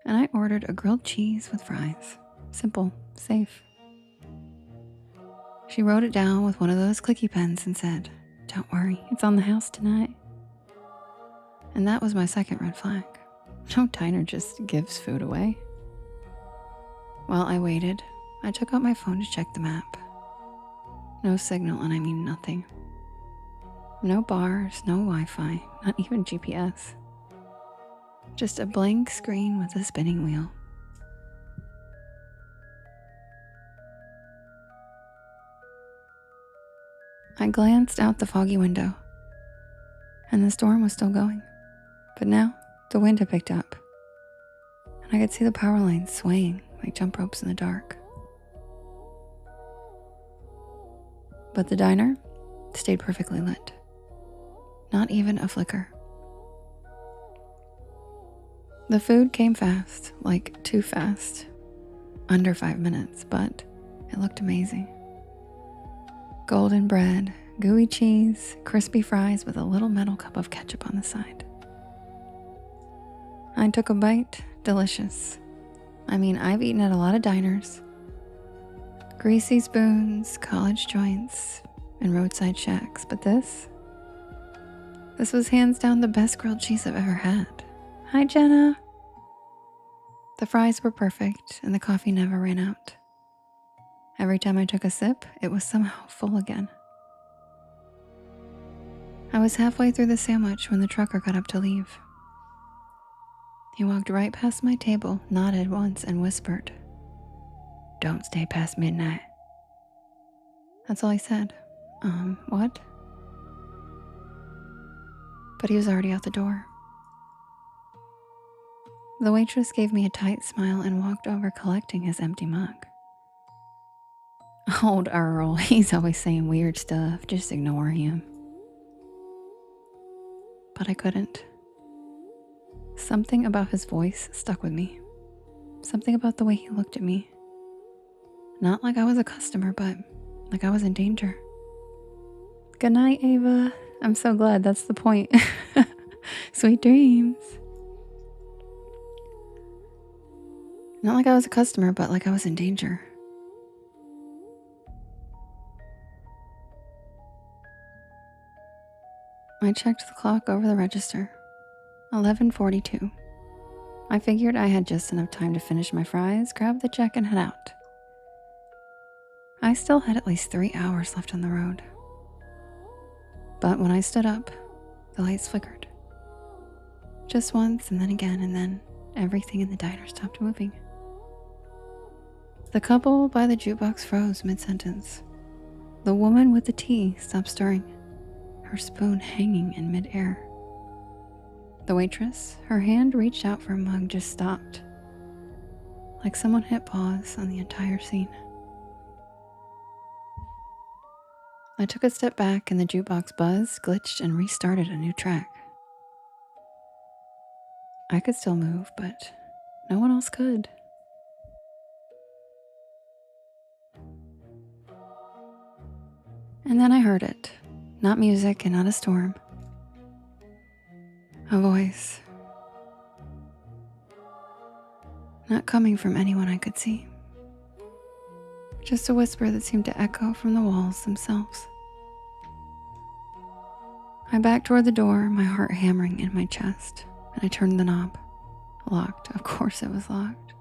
And I ordered a grilled cheese with fries. Simple, safe. She wrote it down with one of those clicky pens and said, "Don't worry, it's on the house tonight." And that was my second red flag. No diner just gives food away. While I waited, I took out my phone to check the map. No signal, and I mean nothing. No bars, no Wi-Fi, not even GPS. Just a blank screen with a spinning wheel. I glanced out the foggy window, and the storm was still going. But now, the wind had picked up, and I could see the power lines swaying like jump ropes in the dark. But the diner stayed perfectly lit. Not even a flicker. The food came fast, like too fast. Under 5 minutes, but it looked amazing. Golden bread, gooey cheese, crispy fries with a little metal cup of ketchup on the side. I took a bite, delicious. I mean, I've eaten at a lot of diners. Greasy spoons, college joints, and roadside shacks, but this was hands down the best grilled cheese I've ever had. Hi, Jenna. The fries were perfect, and the coffee never ran out. Every time I took a sip, it was somehow full again. I was halfway through the sandwich when the trucker got up to leave. He walked right past my table, nodded once, and whispered, "Don't stay past midnight." That's all he said. What? But he was already out the door. The waitress gave me a tight smile and walked over collecting his empty mug. Old Earl, he's always saying weird stuff, just ignore him. But I couldn't. Something about his voice stuck with me. Something about the way he looked at me. Not like I was a customer, but like I was in danger. Good night, Ava. I'm so glad. That's the point. Sweet dreams. Not like I was a customer, but like I was in danger. I checked the clock over the register. 11:42. I figured I had just enough time to finish my fries, grab the check, and head out. I still had at least 3 hours left on the road. But when I stood up, the lights flickered. Just once, and then everything in the diner stopped moving. The couple by the jukebox froze mid-sentence. The woman with the tea stopped stirring, her spoon hanging in midair. The waitress, her hand reached out for a mug, just stopped, like someone hit pause on the entire scene. I took a step back and the jukebox buzzed, glitched, and restarted a new track. I could still move, but no one else could. And then I heard it. Not music and not a storm. A voice. Not coming from anyone I could see. Just a whisper that seemed to echo from the walls themselves. I backed toward the door, my heart hammering in my chest, and I turned the knob. Locked. Of course it was locked.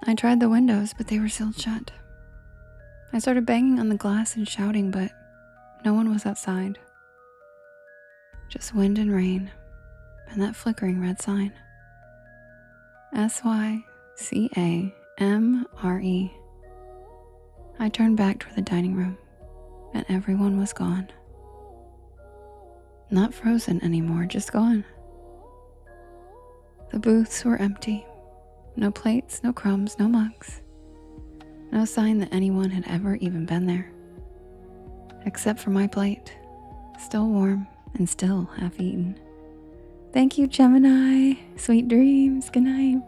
I tried the windows, but they were sealed shut. I started banging on the glass and shouting, but no one was outside. Just wind and rain, and that flickering red sign. SYCAMRE. I turned back toward the dining room, and everyone was gone. Not frozen anymore, just gone. The booths were empty. No plates, no crumbs, no mugs. No sign that anyone had ever even been there. Except for my plate, still warm and still half-eaten. Thank you, Gemini. Sweet dreams. Good night.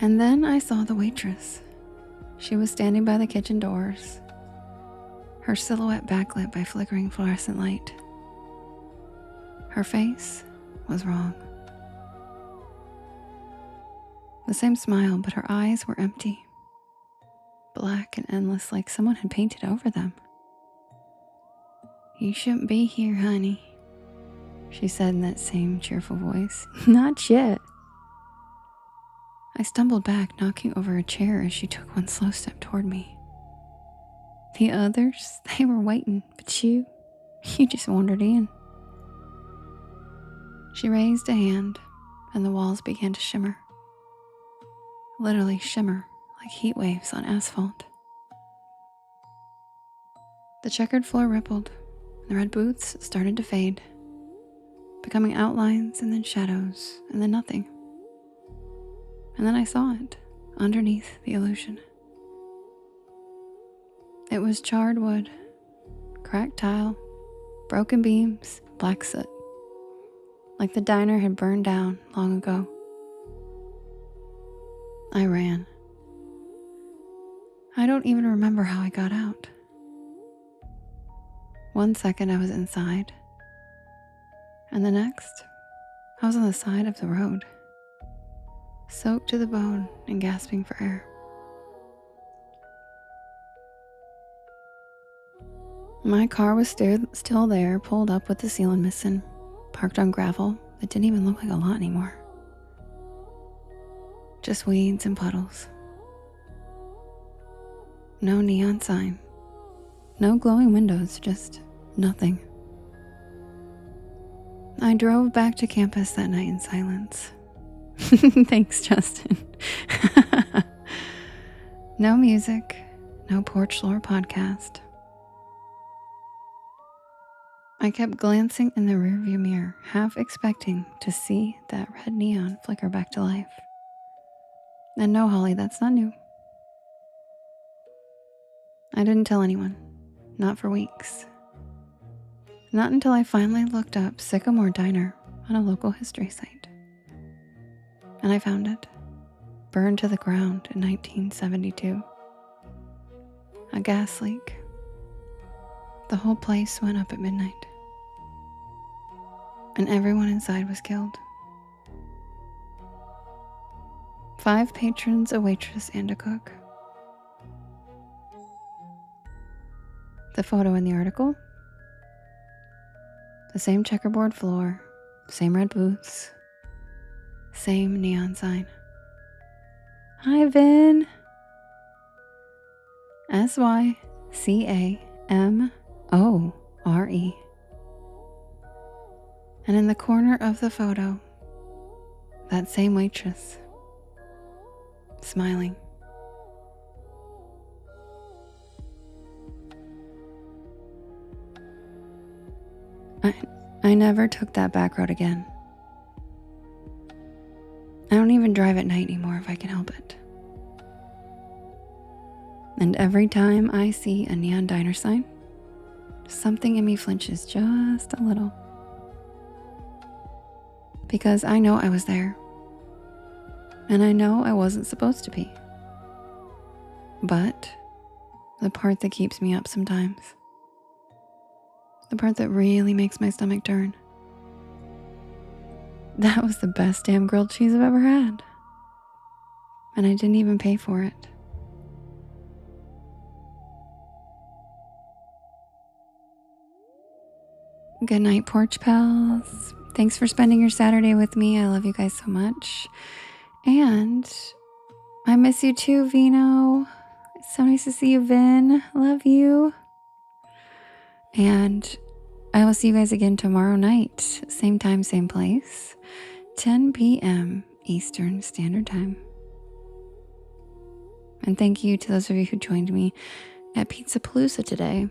And then I saw the waitress. She was standing by the kitchen doors, her silhouette backlit by flickering fluorescent light. Her face was wrong. The same smile, but her eyes were empty. Black and endless, like someone had painted over them. You shouldn't be here, honey, she said in that same cheerful voice. Not yet. I stumbled back, knocking over a chair as she took one slow step toward me. The others, they were waiting, but you just wandered in. She raised a hand, and the walls began to shimmer. Literally shimmer, like heat waves on asphalt. The checkered floor rippled, and the red booths started to fade, becoming outlines and then shadows and then nothing. And then I saw it, underneath the illusion. It was charred wood, cracked tile, broken beams, black soot, like the diner had burned down long ago. I ran. I don't even remember how I got out. 1 second I was inside, and the next I was on the side of the road, soaked to the bone and gasping for air. My car was still there, pulled up with the ceiling missing, parked on gravel that didn't even look like a lot anymore. Just weeds and puddles. No neon sign. No glowing windows, just nothing. I drove back to campus that night in silence. Thanks, Justin. No music, no Porch Lore podcast. I kept glancing in the rearview mirror, half expecting to see that red neon flicker back to life. And no, Holly, that's not new. I didn't tell anyone, not for weeks. Not until I finally looked up Sycamore Diner on a local history site. And I found it, burned to the ground in 1972. A gas leak The whole place went up at midnight, and everyone inside was killed. 5 patrons, a waitress, and a cook. The photo in the article: the same checkerboard floor, same red booths, same neon sign. Hi, Vin. SYCAMORE. And in the corner of the photo, that same waitress, smiling. I never took that back road again. I don't even drive at night anymore if I can help it. And every time I see a neon diner sign, something in me flinches just a little. Because I know I was there. And I know I wasn't supposed to be. But the part that keeps me up sometimes, the part that really makes my stomach turn, that was the best damn grilled cheese I've ever had. And I didn't even pay for it. Good night, Porch Pals. Thanks for spending your Saturday with me. I love you guys so much. And I miss you too, Vino. It's so nice to see you, Vin. Love you. And I will see you guys again tomorrow night. Same time, same place. 10 p.m. Eastern Standard Time. And thank you to those of you who joined me at Pizza Palooza today.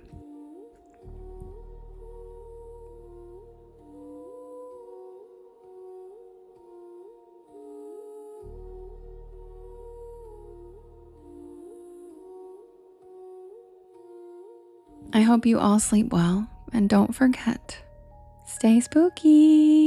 I hope you all sleep well, and don't forget, stay spooky.